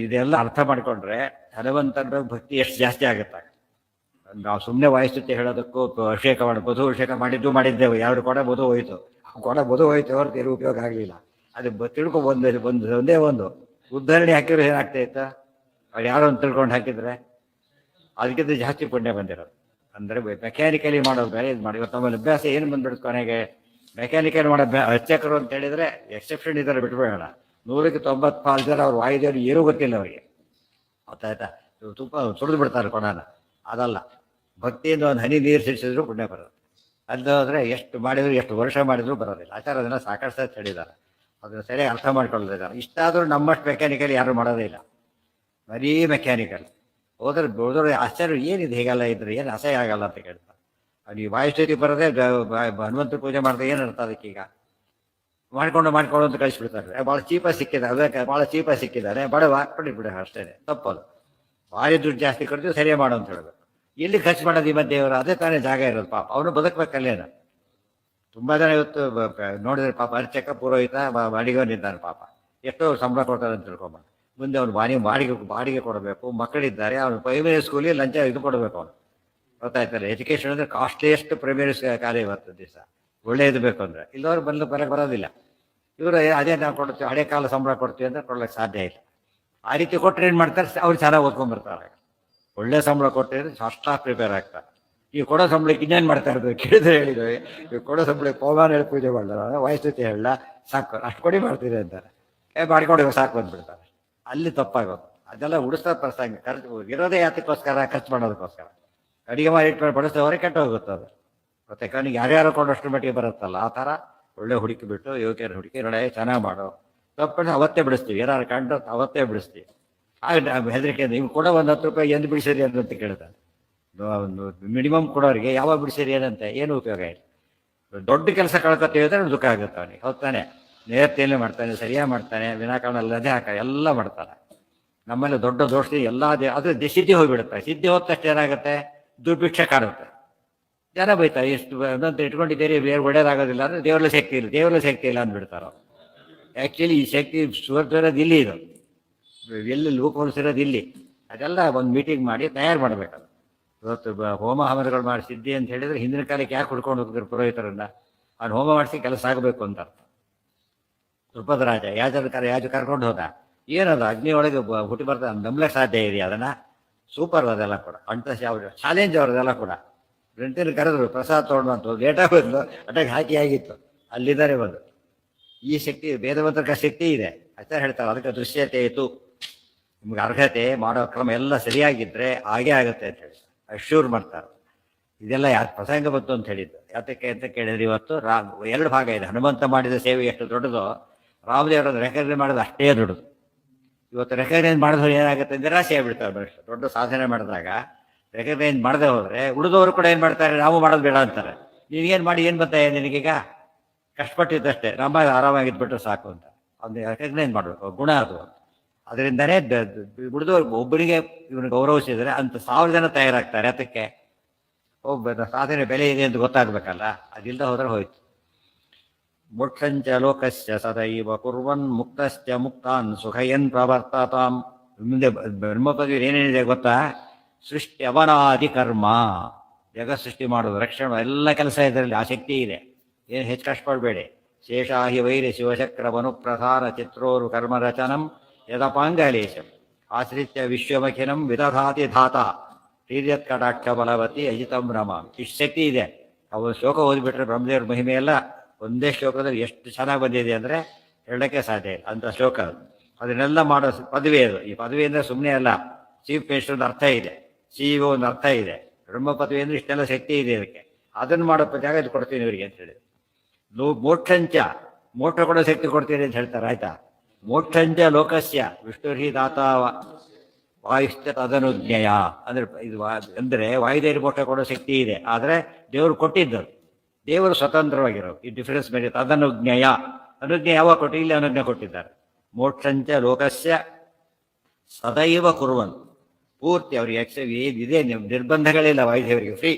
ಇದೆಲ್ಲ ಅರ್ಥ ಮಾಡಿಕೊಂಡ್ರೆ ಹನುಮಂತನ ಭಕ್ತಿ ಎಷ್ಟು ಜಾಸ್ತಿ ಆಗುತ್ತೆ. ನಾವು ಸುಮ್ಮನೆ ವಾಯಿಸ್ತುತಿ ಹೇಳೋದಕ್ಕೂ ಅಭಿಷೇಕ ಬದು ಅಭಿಷೇಕ ಮಾಡಿದ್ದೇವೆ. 2 ಕೊಡ ಬದು ಹೋಯ್ತು, ಹೊರತು ಏನು ಉಪಯೋಗ ಆಗಲಿಲ್ಲ. ಅದು ಒಂದೇ ಒಂದು ಉದ್ಧರಣೆ ಹಾಕಿದ್ರು ಏನಾಗ್ತಾ ಇತ್ತು, ಅವ್ರು ಯಾರೋ ಒಂದು ತಿಳ್ಕೊಂಡು ಹಾಕಿದ್ರೆ ಅದಕ್ಕಿಂತ ಜಾಸ್ತಿ ಪುಣ್ಯ ಬಂದಿರೋದು. ಅಂದರೆ ಮೆಕ್ಯಾನಿಕಲಿ ಮಾಡೋದು ಬೇರೆ, ಇದು ಮಾಡಿ. ಇವತ್ತು ನಮ್ಮಲ್ಲಿ ಅಭ್ಯಾಸ ಏನು ಬಂದ್ಬಿಡ್ತು ಕೊನೆಗೆ, ಮೆಕ್ಯಾನಿಕಲ್ ಮಾಡೋದು ಅರ್ಚಕರು ಅಂತ ಹೇಳಿದರೆ ಎಕ್ಸೆಪ್ಷನ್ ಇದ್ದಾರೆ, ಬಿಟ್ಬೇಡ. 100ಕ್ಕೆ 90 ಜನ ಅವ್ರು ವಾಯುದೇವರು ಏನೂ ಗೊತ್ತಿಲ್ಲ ಅವರಿಗೆ, ಗೊತ್ತಾಯ್ತಾ? ತುಪ್ಪ ಸುರಿದು ಬಿಡ್ತಾರೆ ಕೊಡೋಣ. ಅದಲ್ಲ, ಭಕ್ತಿಯಿಂದ ಒಂದು ಹನಿ ನೀರು ಸಿಡಿಸಿದ್ರು ಪುಣ್ಯ ಬರೋದು. ಅಲ್ಲೋದ್ರೆ ಎಷ್ಟು ಮಾಡಿದ್ರು, ಎಷ್ಟು ವರ್ಷ ಮಾಡಿದ್ರು ಬರೋದಿಲ್ಲ. ಆಚಾರ ಅದನ್ನು ಸಾಕಷ್ಟು ಹೇಳಿದ್ದಾರೆ, ಅದನ್ನು ಸರಿಯಾಗಿ ಅರ್ಥ ಮಾಡ್ಕೊಳ್ಳೋದಿದ್ದಾರೆ. ಇಷ್ಟಾದರೂ ನಮ್ಮಷ್ಟು ಮೆಕ್ಯಾನಿಕಲ್ ಯಾರು ಮಾಡೋದೇ ಇಲ್ಲ, ಬರೀ ಮೆಕ್ಯಾನಿಕಲ್. ಹೋದ್ರೆ ಆಶ್ಚರ್ಯ, ಏನಿದೆ ಹೀಗೆಲ್ಲ ಇದ್ರೆ ಏನು ಅಸಹ್ಯ ಆಗಲ್ಲ ಅಂತ ಕೇಳ್ತಾರೆ. ನೀವು ವಾಯುಸ್ಥಿತಿ ಬರೋದೇ ಹನುಮಂತ ಪೂಜೆ ಮಾಡಿದ್ರೆ ಏನು ಅರ್ಥ ಅದಕ್ಕೀಗ? ಮಾಡ್ಕೊಂಡು ಅಂತ ಕಳಿಸ್ಬಿಡ್ತಾರೆ. ಭಾಳ ಚೀಪಾಗಿ ಸಿಕ್ಕಿದ್ದಾರೆ, ಅದಕ್ಕೆ ಭಾಳ ಚೀಪಾಗಿ ಸಿಕ್ಕಿದ್ದಾರೆ, ಬಡವ ಕೊಟ್ಟಿಬಿಡ ಅಷ್ಟೇ. ತಪ್ಪದು. ಭಾರಿ ದುಡ್ಡು ಜಾಸ್ತಿ ಕೊಡ್ತೀವಿ, ಸರಿಯಾಗಿ ಮಾಡು ಅಂತ ಹೇಳಬೇಕು. ಎಲ್ಲಿ ಖರ್ಚು ಮಾಡೋದು ಈ ಮಧ್ಯೆ ದೇವರು? ಅದೇ ತಾನೇ ಜಾಗ ಇರೋದು ಪಾಪ, ಅವನು ಬದುಕಬೇಕಲ್ಲೇನು. ತುಂಬ ಜನ ಇವತ್ತು ನೋಡಿದ್ರೆ ಪಾಪ ಅರ್ಚಕ ಪುರೋಹಿತ ಬಾಡಿಗೆವನಿದ್ದಾನೆ ಪಾಪ, ಎಷ್ಟೋ ಸಂಬಳ ಕೊಡ್ತಾರೆ ಅಂತ ತಿಳ್ಕೊಂಬ, ಮುಂದೆ ಅವನು ಬಾಡಿಗೆ ಕೊಡಬೇಕು, ಮಕ್ಕಳಿದ್ದಾರೆ, ಅವನು ಪ್ರೈಮರಿ ಸ್ಕೂಲಿಗೆ ಲಂಚ ಇದು ಕೊಡಬೇಕು ಅವನು. ಗೊತ್ತಾಯ್ತಾರೆ, ಎಜುಕೇಷನ್ ಅಂದರೆ ಕಾಸ್ಟ್ಲಿಯೆಸ್ಟ್ ಪ್ರೈಮರಿ ಕಾರ್ಯ ಇವತ್ತು ದಿವಸ, ಒಳ್ಳೆಯದು ಬೇಕು ಅಂದರೆ. ಇಲ್ಲವ್ರು ಬರಕ್ಕೆ ಬರೋದಿಲ್ಲ. ಇವರು ಅದೇ ನಾವು ಕೊಡ್ತೀವಿ, ಹಳೆ ಕಾಲ ಸಂಬಳ ಕೊಡ್ತೀವಿ ಅಂದರೆ ಕೊಡ್ಲಿಕ್ಕೆ ಸಾಧ್ಯ ಇಲ್ಲ. ಆ ರೀತಿ ಕೊಟ್ಟರೆ ಏನು ಮಾಡ್ತಾರೆ, ಅವ್ರು ಚೆನ್ನಾಗಿ ಓದ್ಕೊಂಡ್ಬರ್ತಾರೆ. ಒಳ್ಳೆ ಸಂಬಳ ಕೊಟ್ಟರೆ ಫಸ್ಟ್ ಕ್ಲಾಸ್ ಪ್ರಿಪೇರ್ ಆಗ್ತಾರೆ. ಈ ಕೊಡೋ ಸಂಬಳಕ್ಕೆ ಇನ್ನೇನು ಮಾಡ್ತಾ ಇರೋದು ಕೇಳಿದ್ರೆ ಹೇಳಿದ್ವಿ, ಈ ಕೊಡೋ ಸಂಬಳಕ್ಕೆ ಪವಮಾನ ಹೇಳಿ ಪೂಜೆ ಮಾಡ್ತಾರೆ, ವಯಸ್ಸತಿ ಹೇಳ ಸಾಕು ಅಷ್ಟು ಕೊಡಿ ಮಾಡ್ತೀರಿ ಅಂತಾರೆ. ಮಾಡ್ಕೊಂಡು ಸಾಕು ಬಂದ್ಬಿಡ್ತಾರೆ. ಅಲ್ಲಿ ತಪ್ಪಾಗೋದು. ಅದೆಲ್ಲ ಉಡಿಸ್ತಾ ಪ್ರಸಂಗ, ಖರ್ಚು ಇರೋದೇ ಯಾತಕ್ಕೋಸ್ಕರ, ಖರ್ಚು ಮಾಡೋದಕ್ಕೋಸ್ಕರ. ಅಡಿಗೆ ಮಾಡಿ ಇಟ್ಕೊಂಡು ಬಡಿಸೋವರೆ ಕೆಟ್ಟ ಹೋಗುತ್ತೆ ಅದು. ಮತ್ತೆ ಕಣ್ಣಿಗೆ ಯಾರ್ಯಾರು ಕೊಂಡಷ್ಟು ಮಟ್ಟಿಗೆ ಬರುತ್ತಲ್ಲ ಆ ಥರ ಒಳ್ಳೆ ಹುಡುಕಿ ಬಿಟ್ಟು ಯುವಕಿಯರ ಹುಡುಕಿ ನೋಡ ಚೆನ್ನಾಗಿ ಮಾಡೋ ತಪ್ಪು ಅವತ್ತೇ ಬಿಡಿಸ್ತೀವಿ, ಏನಾರು ಕಂಡು ಅವತ್ತೇ ಬಿಡಿಸ್ತೀವಿ. ಆಗ ಹೆದರಿಕೆ ನೀವು ಕೂಡ ಒಂದು 10 ರೂಪಾಯಿ ಎಂದು ಬಿಡಿಸಿರಿ ಅಂತ ಕೇಳ್ತಾನೆ. ಒಂದು ಮಿನಿಮಮ್ ಕೊಡೋರಿಗೆ ಯಾವಾಗ ಬಿಡಿಸಿರಿ ಏನಂತೆ, ಏನು ಉಪಯೋಗ ಇಲ್ಲ. ದೊಡ್ಡ ಕೆಲಸ ಕಳ್ಕೊತೀವಿ ಅಂದರೆ ದುಃಖ ಆಗುತ್ತೆ ಅವನಿಗೆ. ಹೋಗ್ತಾನೆ ನೇರತೆಯಲ್ಲೇ ಮಾಡ್ತಾನೆ, ಸರಿಯಾಗಿ ಮಾಡ್ತಾನೆ, ವಿನಾಕಾರಣ ಅಲ್ಲದೆ ಎಲ್ಲ ಮಾಡ್ತಾನೆ. ನಮ್ಮಲ್ಲಿ ದೊಡ್ಡ ದೋಷ ಎಲ್ಲ ಅದು ಸಿದ್ಧಿ ಹೋಗಿಬಿಡುತ್ತೆ. ಸಿದ್ಧಿ ಹೋದ ತಕ್ಷಣ ಏನಾಗುತ್ತೆ, ದುರ್ಭಿಕ್ಷೆ ಕಾಣುತ್ತೆ. ಜನ ಬೈತಾರೆ, ಎಷ್ಟು ಅದಂತ ಇಟ್ಕೊಂಡಿದ್ದೀರಿ, ಬೇರೆ ಒಳ್ಳೇದಾಗೋದಿಲ್ಲ ಅಂದರೆ ದೇವರಲ್ಲಿ ಶಕ್ತಿ ಇಲ್ಲ ಅಂದ್ಬಿಡ್ತಾರೋ. ಆ್ಯಕ್ಚುಲಿ ಈ ಶಕ್ತಿ ಸುವರ್ತಿರೋದು ಇಲ್ಲಿ, ಇದು ಎಲ್ಲಿ ಲೂಪೋಲಿಸಿರೋದು ಇಲ್ಲಿ. ಅದೆಲ್ಲ ಒಂದು ಮೀಟಿಂಗ್ ಮಾಡಿ ತಯಾರು ಮಾಡಬೇಕದು. ಇವತ್ತು ಹೋಮ ಹವನಗಳು ಮಾಡಿ ಸಿದ್ಧಿ ಅಂತ ಹೇಳಿದರೆ ಹಿಂದಿನ ಕಾಲಕ್ಕೆ ಯಾಕೆ ಹುಡ್ಕೊಂಡು ಹೋಗಿದ್ರು ಪುರೋಹಿತರನ್ನ? ಅವ್ನು ಹೋಮ ಮಾಡಿಸಿ ಕೆಲಸ ಆಗಬೇಕು ಅಂತ ಅರ್ಥ. ದ್ರುಪದ ರಾಜ ಯಾಜ ಕರ್ಕೊಂಡು ಹೋದ, ಏನದು ಅಗ್ನಿ ಒಳಗೆ ಹುಟ್ಟಿ ಬರ್ತಾ ನಂಬಲಿಕ್ಕೆ ಸಾಧ್ಯ ಇದೆಯಾ ಅದನ್ನು? ಸೂಪರ್ ಅದೆಲ್ಲ ಕೂಡ, ಅವ್ರ ಚಾಲೆಂಜ್ ಅವ್ರದೆಲ್ಲ ಕೂಡ. ಗಂಟೆಯಲ್ಲಿ ಕರೆದ್ರು, ಪ್ರಸಾದ ತೊಗೊಂಡು ಅಂತ ಲೇಟಾಗಿ ಬಂದು ಅಟ್ಯಾಕ್ ಆಗಿತ್ತು. ಅಲ್ಲಿದ್ದಾರೆ ಬಂದು. ಈ ಶಕ್ತಿ ವೇದವಂತಕ ಶಕ್ತಿ ಇದೆ. ಆಚಾರ್ಯ ಹೇಳ್ತಾರೆ, ಅದಕ್ಕೆ ದೃಶ್ಯತೆ ಇತ್ತು, ನಿಮ್ಗೆ ಅರ್ಹತೆ ಮಾಡೋ ಕ್ರಮ ಎಲ್ಲ ಸರಿಯಾಗಿದ್ದರೆ ಹಾಗೇ ಆಗುತ್ತೆ ಅಂತ ಹೇಳಿ ಅಶ್ಯೂರ್ ಮಾಡ್ತಾರೆ. ಇದೆಲ್ಲ ಯಾಕೆ ಪ್ರಸಂಗ ಬಂತು ಅಂತ ಹೇಳಿದ್ದು ಯಾತಕ್ಕೆ ಅಂತ ಕೇಳಿದ್ರೆ, ಇವತ್ತು 2 ಭಾಗ ಇದೆ. ಹನುಮಂತ ಮಾಡಿದ ಸೇವೆ ಎಷ್ಟು ದೊಡ್ಡದೋ, ರಾಮದೇವರನ್ನು ರೆಕಗ್ನೈಸ್ ಮಾಡೋದು ಅಷ್ಟೇ ದೊಡ್ಡದು. ಇವತ್ತು ರೆಕಗ್ನೈಸ್ ಮಾಡಿದವ್ರು ಏನಾಗುತ್ತೆ, ನಿರಾಸೆ ಆಗ್ಬಿಡ್ತಾರೆ ಮನುಷ್ಯ. ದೊಡ್ಡ ಸಾಧನೆ ಮಾಡಿದಾಗ ರೆಕಗ್ನೈಸ್ ಮಾಡದೆ ಹೋದರೆ ಉಳಿದವರು ಕೂಡ ಏನು ಮಾಡ್ತಾರೆ, ನಾವು ಮಾಡೋದು ಬೇಡ ಅಂತಾರೆ. ನೀವೇನು ಮಾಡಿ ಏನು ಬರ್ತಾ ನಿನಗೀಗ, ಕಷ್ಟಪಟ್ಟಿದ್ದಷ್ಟೇ, ಆರಾಮಾಗಿದ್ಬಿಟ್ರೆ ಸಾಕು ಅಂತ. ಅದನ್ನ ರೆಕಗ್ನೈಸ್ ಮಾಡಬೇಕು, ಗುಣ ಅದು. ಅದರಿಂದನೇ ಉಳಿದವ್ರು ಒಬ್ಬರಿಗೆ ಇವನು ಗೌರವಿಸಿದರೆ ಅಂತ 1000 ಜನ ತಯಾರಾಗ್ತಾರೆ. ಅದಕ್ಕೆ ಒಬ್ಬ ಸಾಧನೆ ಬೆಲೆ ಇದೆ ಅಂತ ಗೊತ್ತಾಗಬೇಕಲ್ಲ, ಅದಿಲ್ಲದೆ ಹೋದರೆ ಹೋಯ್ತು. ಮೋಕ್ಷಂಚ ಲೋಕಸ್ಯ ಸದೈವ ಕುರ್ವನ್ ಮುಕ್ತಶ್ಚ ಮುಕ್ತಾನ್ ಸುಖಯನ್ ಪ್ರವರ್ತತಾಂ. ಮುಂದೆ ಬ್ರಹ್ಮಪದವಿ ಏನೇನಿದೆ ಗೊತ್ತಾ? ಸೃಷ್ಟಿ ಅವನಾದಿ ಕರ್ಮ, ಜಗತ್ ಸೃಷ್ಟಿ ಮಾಡೋದು, ರಕ್ಷಣೆ ಎಲ್ಲ ಕೆಲಸ ಇದರಲ್ಲಿ. ಆ ಶಕ್ತಿ ಇದೆ, ಏನು ಹೆಚ್ಚು ಕಷ್ಟಪಡಬೇಡಿ. ಶೇಷಾಹಿ ವೈರ್ಯ ಶಿವಚಕ್ರವನು ಪ್ರಧಾನ ಚಿತ್ರೋರು ಕರ್ಮರಚನಂ ಯದಪಾಂಗಲೇಶಂ ಆಶ್ರಿತ್ಯ ವಿಶ್ವಮಖಿನಂ ವಿದಧಾತಿ ಧಾತ ತೀರ್ಯತ್ ಕಟಾಕ್ಷ ಬಲವತಿ ಅಜಿತಂ ರಮಾಂ. ಇಷ್ಟು ಶಕ್ತಿ ಇದೆ. ಅವನು ಶ್ಲೋಕ ಓದಿಬಿಟ್ರೆ ಬ್ರಹ್ಮದೇವ್ರ ಮಹಿಮೆ ಎಲ್ಲ ಒಂದೇ ಶ್ಲೋಕದಲ್ಲಿ ಎಷ್ಟು ಚೆನ್ನಾಗಿ ಬಂದಿದೆ ಅಂದರೆ ಹೇಳೋಕ್ಕೆ ಸಾಧ್ಯ ಇಲ್ಲ ಅಂತ ಶ್ಲೋಕ. ಅದನ್ನೆಲ್ಲ ಮಾಡೋ ಪದವಿ ಅದು. ಈ ಪದವಿ ಅಂದರೆ ಸುಮ್ಮನೆ ಅಲ್ಲ, ಚೀಫ್ ಮಿನಿಸ್ಟರ್ ಒಂದು ಅರ್ಥ ಇದೆ, CEO ಒಂದು ಅರ್ಥ ಇದೆ. ಬ್ರಹ್ಮ ಪದವಿ ಅಂದರೆ ಇಷ್ಟೆಲ್ಲ ಶಕ್ತಿ ಇದೆ ಇದಕ್ಕೆ. ಅದನ್ನು ಮಾಡೋ ಜಾಗ ಇದು ಕೊಡ್ತೀನಿ ಇವರಿಗೆ ಅಂತ ಹೇಳಿ. ಮೋಕ್ಷಂಚ, ಮೋಕ್ಷ ಕೊಡೋ ಶಕ್ತಿ ಕೊಡ್ತೀನಿ ಅಂತ ಹೇಳ್ತಾರೆ. ಆಯ್ತಾ? ಮೋಕ್ಷಂಚ ಲೋಕಸ್ಯ ವಿಷ್ಣುರ್ಹಿ ದಾತ ವಾಯುಶ್ಚ ತದನುಜ್ಞೆಯ. ಅಂದರೆ ಇದು ಅಂದರೆ ವಾಯುದೇವರು ಮೋಕ್ಷ ಕೊಡೋ ಶಕ್ತಿ ಇದೆ, ಆದರೆ ದೇವರು ಕೊಟ್ಟಿದ್ದರು. ದೇವರು ಸ್ವತಂತ್ರವಾಗಿರೋರು. ಈ ಡಿಫರೆನ್ಸ್ ಮೇಲೆ ತದನುಜ್ಞೆಯ, ಅನುಜ್ಞೆ ಯಾವಾಗ ಕೊಟ್ಟು, ಇಲ್ಲಿ ಅನುಜ್ಞೆ ಕೊಟ್ಟಿದ್ದಾರೆ. ಮೋಕ್ಷಂಚ ಲೋಕಸ್ಯ ಸದೈವ ಕುರುವನ್, ಪೂರ್ತಿ ಅವ್ರಿಗೆ ಏನಿದೆ ನಿರ್ಬಂಧಗಳಿಲ್ಲ ವಾಯುದೇವರಿಗೆ, ಫ್ರೀ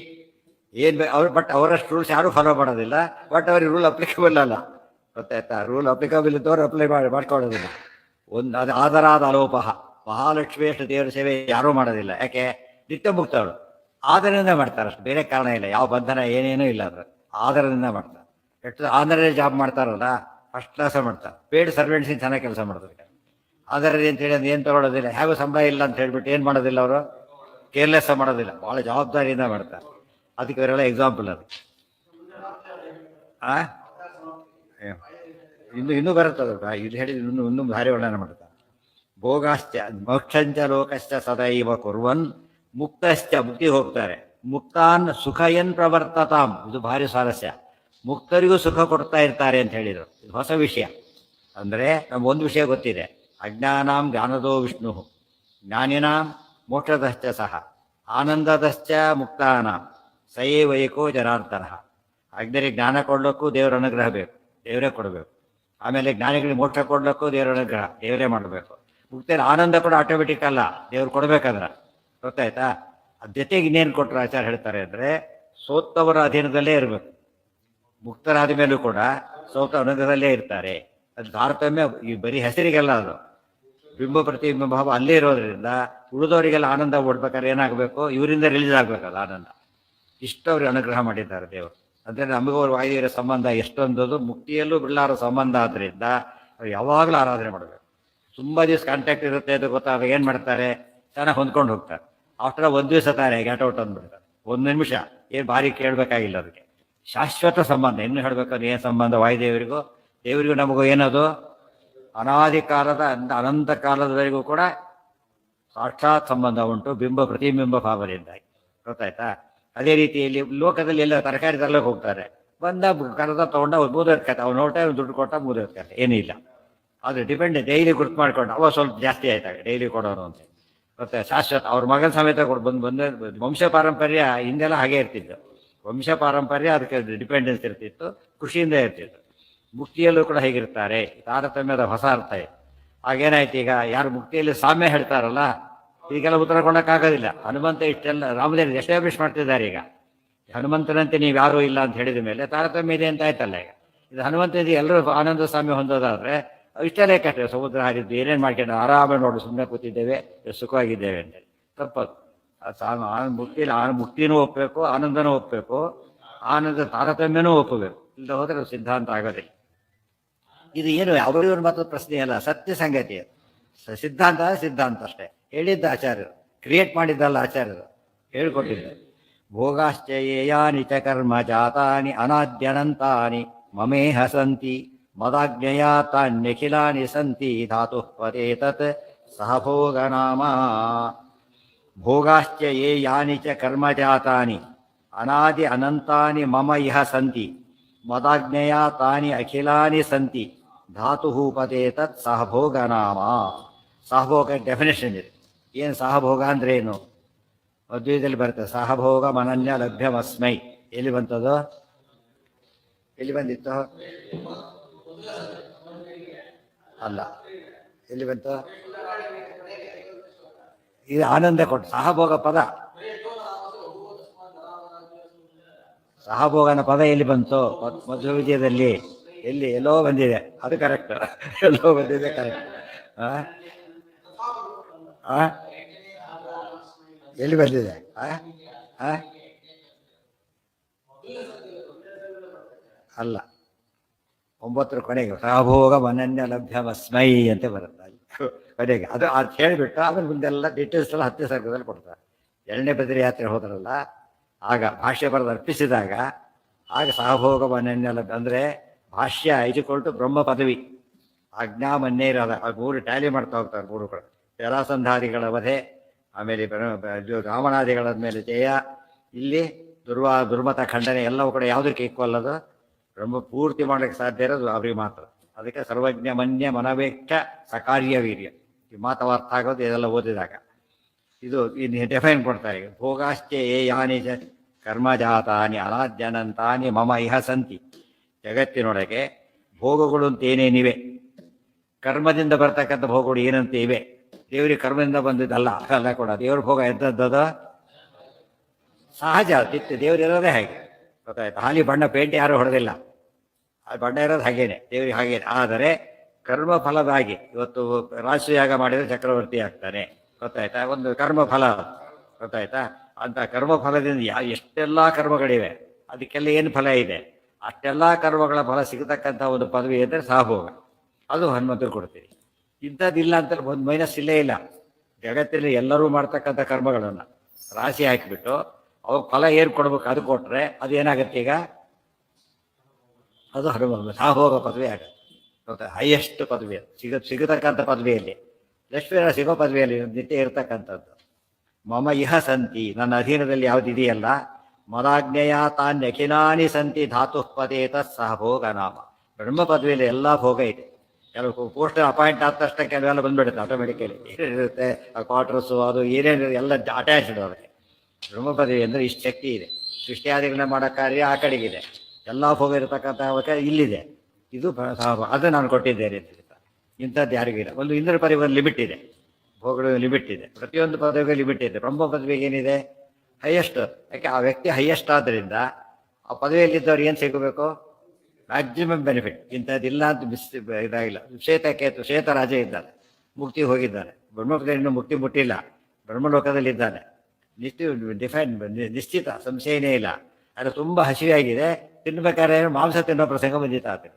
ಏನು ಅವ್ರು. ಬಟ್ ಅವರಷ್ಟು ರೂಲ್ಸ್ ಯಾರೂ ಫಾಲೋ ಮಾಡೋದಿಲ್ಲ. ಬಟ್ ಅವ್ರಿಗೆ ರೂಲ್ ಅಪ್ಲಿಕಬಲ್ ಅಲ್ಲ, ಗೊತ್ತಾಯ್ತಾ? ರೂಲ್ ಅಪ್ಲಿಕಬಲ್ ಇದ್ದವ್ರು ಅಪ್ಲೈ ಮಾಡ್ಕೊಳ್ಳೋದಿಲ್ಲ. ಅದು ಆದರಾದ ಅಲೋಪಹ. ಮಹಾಲಕ್ಷ್ಮಿಯಷ್ಟು ದೇವರ ಸೇವೆ ಯಾರೂ ಮಾಡೋದಿಲ್ಲ. ಯಾಕೆ? ನಿತ್ಯ ಮುಕ್ತವಳು, ಆದರದಿಂದ ಮಾಡ್ತಾರೆ ಅಷ್ಟು, ಬೇರೆ ಕಾರಣ ಇಲ್ಲ. ಯಾವ ಬಂಧನ ಏನೇನೂ ಇಲ್ಲ, ಅದ್ರ ಆದರದಿಂದ ಮಾಡ್ತಾರೆ. ಎಷ್ಟು ಆದರೇ ಜಾಬ್ ಮಾಡ್ತಾರಲ್ಲ, ಫಸ್ಟ್ ಕ್ಲಾಸ ಮಾಡ್ತಾರೆ. ಪೇಯ್ಡ್ ಸರ್ವೆಂಟ್ಸಿನ ಚೆನ್ನಾಗಿ ಕೆಲಸ ಮಾಡ್ತಾರೆ. ಆದರೇ ಅಂತೇಳಿ ಅದು ಏನು ತಗೊಳ್ಳೋದಿಲ್ಲ, ಹೇಗೂ ಸಂಬಳ ಇಲ್ಲ ಅಂತ ಹೇಳ್ಬಿಟ್ಟು ಏನು ಮಾಡೋದಿಲ್ಲ, ಅವರು ಕೇರ್ಲೆಸ್ ಮಾಡೋದಿಲ್ಲ, ಭಾಳ ಜವಾಬ್ದಾರಿಯಿಂದ ಮಾಡ್ತಾರೆ. ಅದಕ್ಕೆ ಅವರೆಲ್ಲ ಎಕ್ಸಾಂಪಲ್ ಅದು. ಇನ್ನೂ ಬರುತ್ತದೆ ಇದು ಹೇಳಿ, ಇನ್ನೂ ಭಾರಿ ವರ್ಣನೆ ಮಾಡ್ತಾರೆ. ಭೋಗಾಶ್ಚ ಮೋಕ್ಷಂಚ ಲೋಕಶ್ಚ ಸದೈವ ಕುರ್ವನ್ ಮುಕ್ತಶ್ಚ, ಮುಕ್ತಿ ಹೋಗ್ತಾರೆ. ಮುಕ್ತಾನ್ ಸುಖಯನ್ ಪ್ರವರ್ತತಾಂ, ಇದು ಭಾರಿ ಸ್ವಾರಸ್ಯ. ಮುಕ್ತರಿಗೂ ಸುಖ ಕೊಡ್ತಾ ಇರ್ತಾರೆ ಅಂತ ಹೇಳಿದರು. ಇದು ಹೊಸ ವಿಷಯ. ಅಂದರೆ ನಮಗೊಂದು ವಿಷಯ ಗೊತ್ತಿದೆ, ಅಜ್ಞಾನಾಂ ಜ್ಞಾನದೋ ವಿಷ್ಣು, ಜ್ಞಾನಿನಾಂ ಮೋಕ್ಷದಶ್ಚ ಸಹ, ಆನಂದದಶ್ಚ ಮುಕ್ತಾನಾಂ ಸಯೇವೈಕೋ ಜನಾರ್ದನ. ಅಜ್ಞರಿಗೆ ಜ್ಞಾನ ಕೊಡ್ಲಿಕ್ಕೂ ದೇವರ ಅನುಗ್ರಹ ಬೇಕು, ದೇವರೇ ಕೊಡಬೇಕು. ಆಮೇಲೆ ಜ್ಞಾನಿಗಳಿಗೆ ಮೋಕ್ಷ ಕೊಡ್ಲಿಕ್ಕೂ ದೇವರ ಅನುಗ್ರಹ, ದೇವರೇ ಮಾಡಬೇಕು. ಮುಕ್ತಿಯಲ್ಲಿ ಆನಂದ ಕೂಡ ಆಟೋಮೆಟಿಕ್ ಅಲ್ಲ, ದೇವ್ರು ಕೊಡಬೇಕಾದ್ರೆ, ಗೊತ್ತಾಯ್ತಾ? ಅದ್ರ ಜೊತೆಗೆ ಇನ್ನೇನು ಕೊಟ್ಟರು ಆಚಾರ್ಯ ಹೇಳ್ತಾರೆ ಅಂದರೆ ಸೋತವರ ಅಧೀನದಲ್ಲೇ ಇರಬೇಕು. ಮುಕ್ತರಾದ ಮೇಲೂ ಕೂಡ ಸೋತ ಅನುಗ್ರಹದಲ್ಲೇ ಇರ್ತಾರೆ. ಅದು ತಾರತಮ್ಯ ಈ ಬರೀ ಹೆಸರಿಗೆಲ್ಲ ಅದು ಬಿಂಬ ಪ್ರತಿಬಿಂಬ ಭಾವ ಅಲ್ಲೇ ಇರೋದ್ರಿಂದ ಉಳಿದವರಿಗೆಲ್ಲ ಆನಂದ ಓಡ್ಬೇಕಾದ್ರೆ ಏನಾಗಬೇಕು, ಇವರಿಂದ ರಿಲೀಸ್ ಆಗಬೇಕಲ್ಲ ಆನಂದ. ಇಷ್ಟು ಅವ್ರಿಗೆ ಅನುಗ್ರಹ ಮಾಡಿದ್ದಾರೆ ದೇವರು. ಅಂದರೆ ನಮಗೂ ಅವ್ರ ವಾಯುದೇವರ ಸಂಬಂಧ ಎಷ್ಟೊಂದದು, ಮುಕ್ತಿಯಲ್ಲೂ ಬಿಡಲಾರ ಸಂಬಂಧ ಆದ್ದರಿಂದ ಅವ್ರು ಯಾವಾಗಲೂ ಆರಾಧನೆ ಮಾಡಬೇಕು. ತುಂಬ ದಿವಸ ಕಾಂಟ್ಯಾಕ್ಟ್ ಇರುತ್ತೆ ಅಂತ ಗೊತ್ತಾಗ ಏನು ಮಾಡ್ತಾರೆ, ಚೆನ್ನಾಗಿ ಹೊಂದ್ಕೊಂಡು ಹೋಗ್ತಾರೆ. ಆಫ್ಟರ್ ಒಂದು ದಿವಸ ತಾನೇ ಗ್ಯಾಟ್ ಔಟ್ ಅಂದ್ಬಿಡ್ತಾರೆ. ಒಂದು ನಿಮಿಷ ಏನು ಭಾರಿ ಕೇಳಬೇಕಾಗಿಲ್ಲ. ಅದಕ್ಕೆ ಶಾಶ್ವತ ಸಂಬಂಧ. ಇನ್ನು ಹೇಳ್ಬೇಕಾದ್ರೆ ಏನು ಸಂಬಂಧ ವಾಯುದೇವರಿಗೂ ದೇವರಿಗೂ ನಮಗೂ ಏನದು, ಅನಾದಿ ಕಾಲದ ಅನಂತ ಕಾಲದವರೆಗೂ ಕೂಡ ಸಾಕ್ಷಾತ್ ಸಂಬಂಧ ಉಂಟು ಬಿಂಬ ಪ್ರತಿಬಿಂಬ ಭಾವದಿಂದಾಗಿ. ಗೊತ್ತಾಯ್ತಾ? ಅದೇ ರೀತಿಯಲ್ಲಿ ಲೋಕದಲ್ಲಿ ಎಲ್ಲ ತರಕಾರಿ ತರಲಿಕ್ಕೆ ಹೋಗ್ತಾರೆ, ಬಂದ ಕರೆದ ತೊಗೊಂಡ ಮೂದೋದ್ಕತೆ, ಅವ್ನು ನೋಡ್ತಾ ದುಡ್ಡು ಕೊಟ್ಟ ಮೂದೋದ್ಕತೆ, ಏನೂ ಇಲ್ಲ. ಆದರೆ ಡಿಪೆಂಡ್ ಡೈಲಿ ಗುರ್ತು ಮಾಡ್ಕೊಂಡು ಅವ ಸ್ವಲ್ಪ ಜಾಸ್ತಿ ಆಯ್ತಾಗ ಡೈಲಿ ಕೊಡೋನು ಅಂತ. ಮತ್ತೆ ಶಾಶ್ವತ ಅವ್ರ ಮಗನ ಸಮೇತ ಕೊಡು ಬಂದ ವಂಶ ಪಾರಂಪರ್ಯ ಹಿಂದೆಲ್ಲ ಹಾಗೆ ಇರ್ತಿದ್ದು. ವಂಶ ಪಾರಂಪರ್ಯ ಅದಕ್ಕೆ ಡಿಪೆಂಡೆನ್ಸ್ ಇರ್ತಿತ್ತು, ಖುಷಿಯಿಂದ ಇರ್ತಿತ್ತು. ಮುಕ್ತಿಯಲ್ಲೂ ಕೂಡ ಹೇಗಿರ್ತಾರೆ, ತಾರತಮ್ಯದ ಹೊಸ ಅರ್ಥ ಇದೆ. ಹಾಗೇನಾಯ್ತು, ಈಗ ಯಾರು ಮುಕ್ತಿಯಲ್ಲಿ ಸಾಮ್ಯ ಹೇಳ್ತಾರಲ್ಲ, ಈಗೆಲ್ಲ ಉತ್ತರ ಕೊಡೋಕ್ಕಾಗೋದಿಲ್ಲ. ಹನುಮಂತ ಇಷ್ಟೆಲ್ಲ ರಾಮದೇವರು ಎಸ್ಟಾಬ್ಲಿಷ್ ಮಾಡ್ತಿದ್ದಾರೆ. ಈಗ ಹನುಮಂತನಂತೆ ನೀವು ಯಾರೂ ಇಲ್ಲ ಅಂತ ಹೇಳಿದ ಮೇಲೆ ತಾರತಮ್ಯ ಇದೆ ಅಂತ ಆಯ್ತಲ್ಲ. ಈಗ ಇದು ಹನುಮಂತನಿಗೆ ಎಲ್ಲರೂ ಆನಂದ ಸಾಮ್ಯ ಹೊಂದೋದಾದ್ರೆ ಇಷ್ಟೆಲ್ಲ ಕಷ್ಟ. ಸಮುದ್ರ ಹಾರಿದ್ದು ಏನೇನು ಮಾಡ್ಕೊಂಡು ಆರಾಮ ನೋಡಿ ಸುಮ್ಮನೆ ಕೂತಿದ್ದೇವೆ, ಸುಖವಾಗಿದ್ದೇವೆ ಅಂತೇಳಿ ತಪ್ಪದು. ಮುಕ್ತಿಯಲ್ಲಿ ಮುಕ್ತಿನೂ ಒಪ್ಪಬೇಕು, ಆನಂದನೂ ಒಪ್ಪಬೇಕು, ಆನಂದ ತಾರತಮ್ಯನೂ ಒಪ್ಪಬೇಕು. ಇಲ್ಲದೆ ಹೋದರೆ ಸಿದ್ಧಾಂತ ಆಗೋದಿಲ್ಲ. ಇದು ಏನು ಅವರಿವ್ರ ಮಾತ್ರ ಪ್ರಶ್ನೆ ಅಲ್ಲ, ಸತ್ಯ ಸಂಗತಿ. ಸಿದ್ಧಾಂತ ಸಿದ್ಧಾಂತ ಅಷ್ಟೇ. ಹೇಳಿದ್ದ ಆಚಾರ್ಯರು, ಕ್ರಿಯೇಟ್ ಮಾಡಿದ್ದಲ್ಲ ಆಚಾರ್ಯರು, ಹೇಳ್ಕೊಟ್ಟಿದ್ದಾರೆ. ಭೋಗಾಶ್ಚಯೇಯಾನಿ ಚ ಕರ್ಮ ಜಾತಾನಿ ಅನಾದ್ಯನಂತಾನಿ ಮಮೇಹ ಸಂತಿ ಮದಾಜ್ಞೆಯ ತಾನ್ಯಖಿಲಾನಿ ಸಂತಿ ಧಾತು ಪದೇ ತತ್ ಸಹಭೋಗನಾಮ. ಭೋಗಾಶ್ಚಯೇಯಾನಿ ಚ ಕರ್ಮ ಜಾತಾನಿ ಅನಾದಿ ಅನಂತಾನಿ ಮಮ ಇಹ ಸಂತಿ ಮದಾಜ್ಞೆಯ ತಾನಿ ಅಖಿಲಾನಿ ಸಂತಿ ಧಾತು ಪದೇ ತತ್ ಸಹಭೋಗನಾಮ. ಸಹಭೋಗ ಡೆಫಿನೇಷನ್ ಇದೆ. ಏನು ಸಹಭೋಗ ಅಂದ್ರೆ ಏನು? ಅದ್ವೈತದಲ್ಲಿ ಬರುತ್ತೆ, ಸಹಭೋಗ ಮನನ್ಯ ಲಭ್ಯವಸ್ಮೈ. ಎಲ್ಲಿ ಬಂತದು? ಎಲ್ಲಿ ಬಂದಿತ್ತು? ಅಲ್ಲ, ಎಲ್ಲಿ ಬಂತು? ಇದು ಆನಂದ ಕೊಟ್ಟು ಸಹಭೋಗ ಪದ, ಸಹಭೋಗನ ಪದ ಎಲ್ಲಿ ಬಂತು? ಮಧ್ವ ವಿಜಯದಲ್ಲಿ ಎಲ್ಲಿ ಎಲ್ಲೋ ಬಂದಿದೆ. ಅದು ಕರೆಕ್ಟ್, ಎಲ್ಲೋ ಬಂದಿದೆ, ಕರೆಕ್ಟ್. ಎಲ್ಲಿ ಬಂದಿದೆ? ಅಲ್ಲ, 9 ಕೊನೆಗೆ ಸಹಭೋಗ ಮನನ್ಯ ಲಭ್ಯವಸ್ಮೈ ಅಂತ ಬರುತ್ತೆ ಕೊನೆಗೆ. ಅದು ಹೇಳಿಬಿಟ್ಟು ಆಮೇಲೆ ಮುಂದೆಲ್ಲ ಡೀಟೇಲ್ಸ್ ಎಲ್ಲ 10ನೇ ಸರ್ಗದಲ್ಲಿ ಕೊಡ್ತಾರೆ. 2ನೇ ಬದ್ರಿ ಯಾತ್ರೆ ಹೋದ್ರಲ್ಲ, ಆಗ ಭಾಷ್ಯ ಬರೆದು ಅರ್ಪಿಸಿದಾಗ ಆಗ ಸಹಭೋಗ ಮನನ್ಯ ಲಭ್ಯ ಅಂದರೆ ಭಾಷ್ಯ ಇಜುಕೊಳ್ಟು ಬ್ರಹ್ಮ ಪದವಿ ಆಜ್ಞಾಮನ್ನೇರದ ಆ 3 ಟ್ಯಾಲಿ ಮಾಡ್ತಾ ಹೋಗ್ತಾರೆ. 3 ಕೂಡ ಜರಾಸಂಧಾದಿಗಳ ವಧೆ, ಆಮೇಲೆ ರಾವಣಾದಿಗಳ ಮೇಲೆ ಜಯ, ಇಲ್ಲಿ ದುರ್ಮತ ಖಂಡನೆ, ಎಲ್ಲವೂ ಕೂಡ ಯಾವುದಕ್ಕೆ ಈಕ್ವಲ್ ಅದು? ಬ್ರಹ್ಮ ಪೂರ್ತಿ ಮಾಡಲಿಕ್ಕೆ ಸಾಧ್ಯ ಇರೋದು ಅವ್ರಿಗೆ ಮಾತ್ರ. ಅದಕ್ಕೆ ಸರ್ವಜ್ಞ ಮನ್ಯ ಮನವೇಕ್ಷ ಸಕಾರ್ಯ ವೀರ್ಯ. ಈ ಮಾತು ಅರ್ಥ ಆಗೋದು ಇದೆಲ್ಲ ಓದಿದಾಗ. ಇದು ಇನ್ನು ಡೆಫೈನ್ ಕೊಡ್ತಾರೆ. ಭೋಗಾಶ್ಚೇ ಯಾನಿ ಕರ್ಮಜಾತಾನಿ ಅನಾದ್ಯನಂತಾನಿ ಮಮ ಇಹ ಸಂತಿ. ಜಗತ್ತಿನೊಳಗೆ ಭೋಗಗಳು ಅಂತ ಏನೇನಿವೆ, ಕರ್ಮದಿಂದ ಬರ್ತಕ್ಕಂಥ ಭೋಗಗಳು ಏನಂತ ಇವೆ. ದೇವರಿಗೆ ಕರ್ಮದಿಂದ ಬಂದಿದ್ದಲ್ಲ, ಅಲ್ಲ ಕೂಡ ದೇವ್ರ ಭೋಗ ಎಂಥದ್ದದ ಸಹಜ. ದೇವ್ರು ಇರೋದೇ ಹಾಗೆ, ಗೊತ್ತಾಯ್ತು. ಹಾಲಿ ಬಣ್ಣ ಪೇಂಟ್ ಯಾರೂ ಹೊಡೆದಿಲ್ಲ, ಅದು ಬಣ್ಣ ಇರೋದು ಹಾಗೇನೆ, ದೇವ್ರಿಗೆ ಹಾಗೇನೆ. ಆದರೆ ಕರ್ಮಫಲದಾಗಿ ಇವತ್ತು ರಾಷ್ಟ್ರಯಾಗ ಮಾಡಿದರೆ ಚಕ್ರವರ್ತಿ ಆಗ್ತಾನೆ, ಗೊತ್ತಾಯ್ತಾ? ಒಂದು ಕರ್ಮಫಲ, ಗೊತ್ತಾಯ್ತಾ? ಅಂತ ಕರ್ಮಫಲದಿಂದ ಎಷ್ಟೆಲ್ಲ ಕರ್ಮಗಳಿವೆ, ಅದಕ್ಕೆಲ್ಲ ಏನು ಫಲ ಇದೆ, ಅಷ್ಟೆಲ್ಲ ಕರ್ಮಗಳ ಫಲ ಸಿಗತಕ್ಕಂಥ ಒಂದು ಪದವಿ ಅಂದರೆ ಸಹಭೋಗ. ಅದು ಹನುಮಂತರು ಕೊಡ್ತೀವಿ. ಇಂಥದ್ದಿಲ್ಲ ಅಂತ ಒಂದು ಮೈನಸ್ ಇಲ್ಲೇ ಇಲ್ಲ. ಜಗತ್ತಿನಲ್ಲಿ ಎಲ್ಲರೂ ಮಾಡ್ತಕ್ಕಂಥ ಕರ್ಮಗಳನ್ನು ರಾಶಿ ಹಾಕಿಬಿಟ್ಟು ಅವಾಗ ಫಲ ಏನು ಕೊಡ್ಬೇಕು ಅದು ಕೊಟ್ಟರೆ ಅದು ಏನಾಗುತ್ತೆ? ಈಗ ಅದು ಸಹಭೋಗ ಪದವಿ ಆಗುತ್ತೆ. ಹೈಯೆಸ್ಟ್ ಪದವಿ ಸಿಗತಕ್ಕಂಥ ಪದವಿಯಲ್ಲಿ, ಲಕ್ಷ್ಮೀನ ಸಿಗೋ ಪದವಿಯಲ್ಲಿ ನಿತ್ಯ ಇರತಕ್ಕಂಥದ್ದು. ಮಮ ಇಹ ಸಂತಿ, ನನ್ನ ಅಧೀನದಲ್ಲಿ ಯಾವುದಿದೆಯಲ್ಲ, ಮದಾಜ್ಞೆಯ ತಾನ್ಯಖಿಲಾನಿ ಸಂತಿ ಧಾತು ಪದೇತ ಸಹಭೋಗ ನಾಮ. ಬ್ರಹ್ಮ ಪದವಿಯಲ್ಲಿ ಎಲ್ಲ ಭೋಗ ಇದೆ. ಕೆಲವು ಪೋಸ್ಟ್ ಅಪಾಯಿಂಟ್ ಆದ ತಕ್ಷಣ ಕೆಲವೆಲ್ಲ ಬಂದ್ಬಿಡುತ್ತೆ ಆಟೋಮೆಟಿಕಲಿ. ಏನಿರುತ್ತೆ ಆ ಕ್ವಾರ್ಟರ್ಸು ಅದು ಏನೇನು ಎಲ್ಲ ಅಟ್ಯಾಚ್ಡ್ ಅದಕ್ಕೆ. ಬ್ರಹ್ಮ ಪದವಿ ಅಂದರೆ ಇಷ್ಟು ಶಕ್ತಿ ಇದೆ. ಸೃಷ್ಟಿಯಾದಿಗಳನ್ನ ಮಾಡೋ ಕಾರ್ಯ ಆ ಕಡೆಗಿದೆ, ಎಲ್ಲ ಭೋಗ ಇರತಕ್ಕಂಥ ಇಲ್ಲಿದೆ. ಇದು ಅದು ನಾನು ಕೊಟ್ಟಿದ್ದೇನೆ ಅಂತ. ಇಂಥದ್ದು ಯಾರಿಗಿಲ್ಲ. ಒಂದು ಇಂದ್ರ ಪದವಿ ಒಂದು ಲಿಮಿಟ್ ಇದೆ, ಭೋಗಗಳು ಲಿಮಿಟ್ ಇದೆ, ಪ್ರತಿಯೊಂದು ಪದವಿಗೆ ಲಿಮಿಟ್ ಇದೆ. ಬ್ರಹ್ಮ ಪದವಿಗೆ ಏನಿದೆ? ಹೈಯೆಸ್ಟ್. ಯಾಕೆ ಆ ವ್ಯಕ್ತಿ ಹೈಯೆಸ್ಟ್ ಆದ್ದರಿಂದ ಆ ಪದವಿಯಲ್ಲಿದ್ದವ್ರು ಏನು ಸಿಗಬೇಕು? Maximum benefit. ಇಂಥದ್ದಿಲ್ಲ ಅಂತ ಇದಾಗಿಲ್ಲ. ಶ್ವೇತರಾಜ ಇದ್ದಾನೆ, ಮುಕ್ತಿ ಹೋಗಿದ್ದಾನೆ. ಬ್ರಹ್ಮಲೋಕದಲ್ಲಿ ಇನ್ನೂ ಮುಕ್ತಿ ಮುಟ್ಟಿಲ್ಲ, ಬ್ರಹ್ಮಲೋಕದಲ್ಲಿದ್ದಾನೆ. ನಿಶ್ಚಿತ, ಸಂಶಯನೇ ಇಲ್ಲ. ಅದು ತುಂಬ ಹಸಿವಾಗಿದೆ, ತಿನ್ಬೇಕಾದ್ರೆ ಮಾಂಸ ತಿನ್ನೋ ಪ್ರಸಂಗ ಬಂದಿತ್ತು ಆತಗೆ.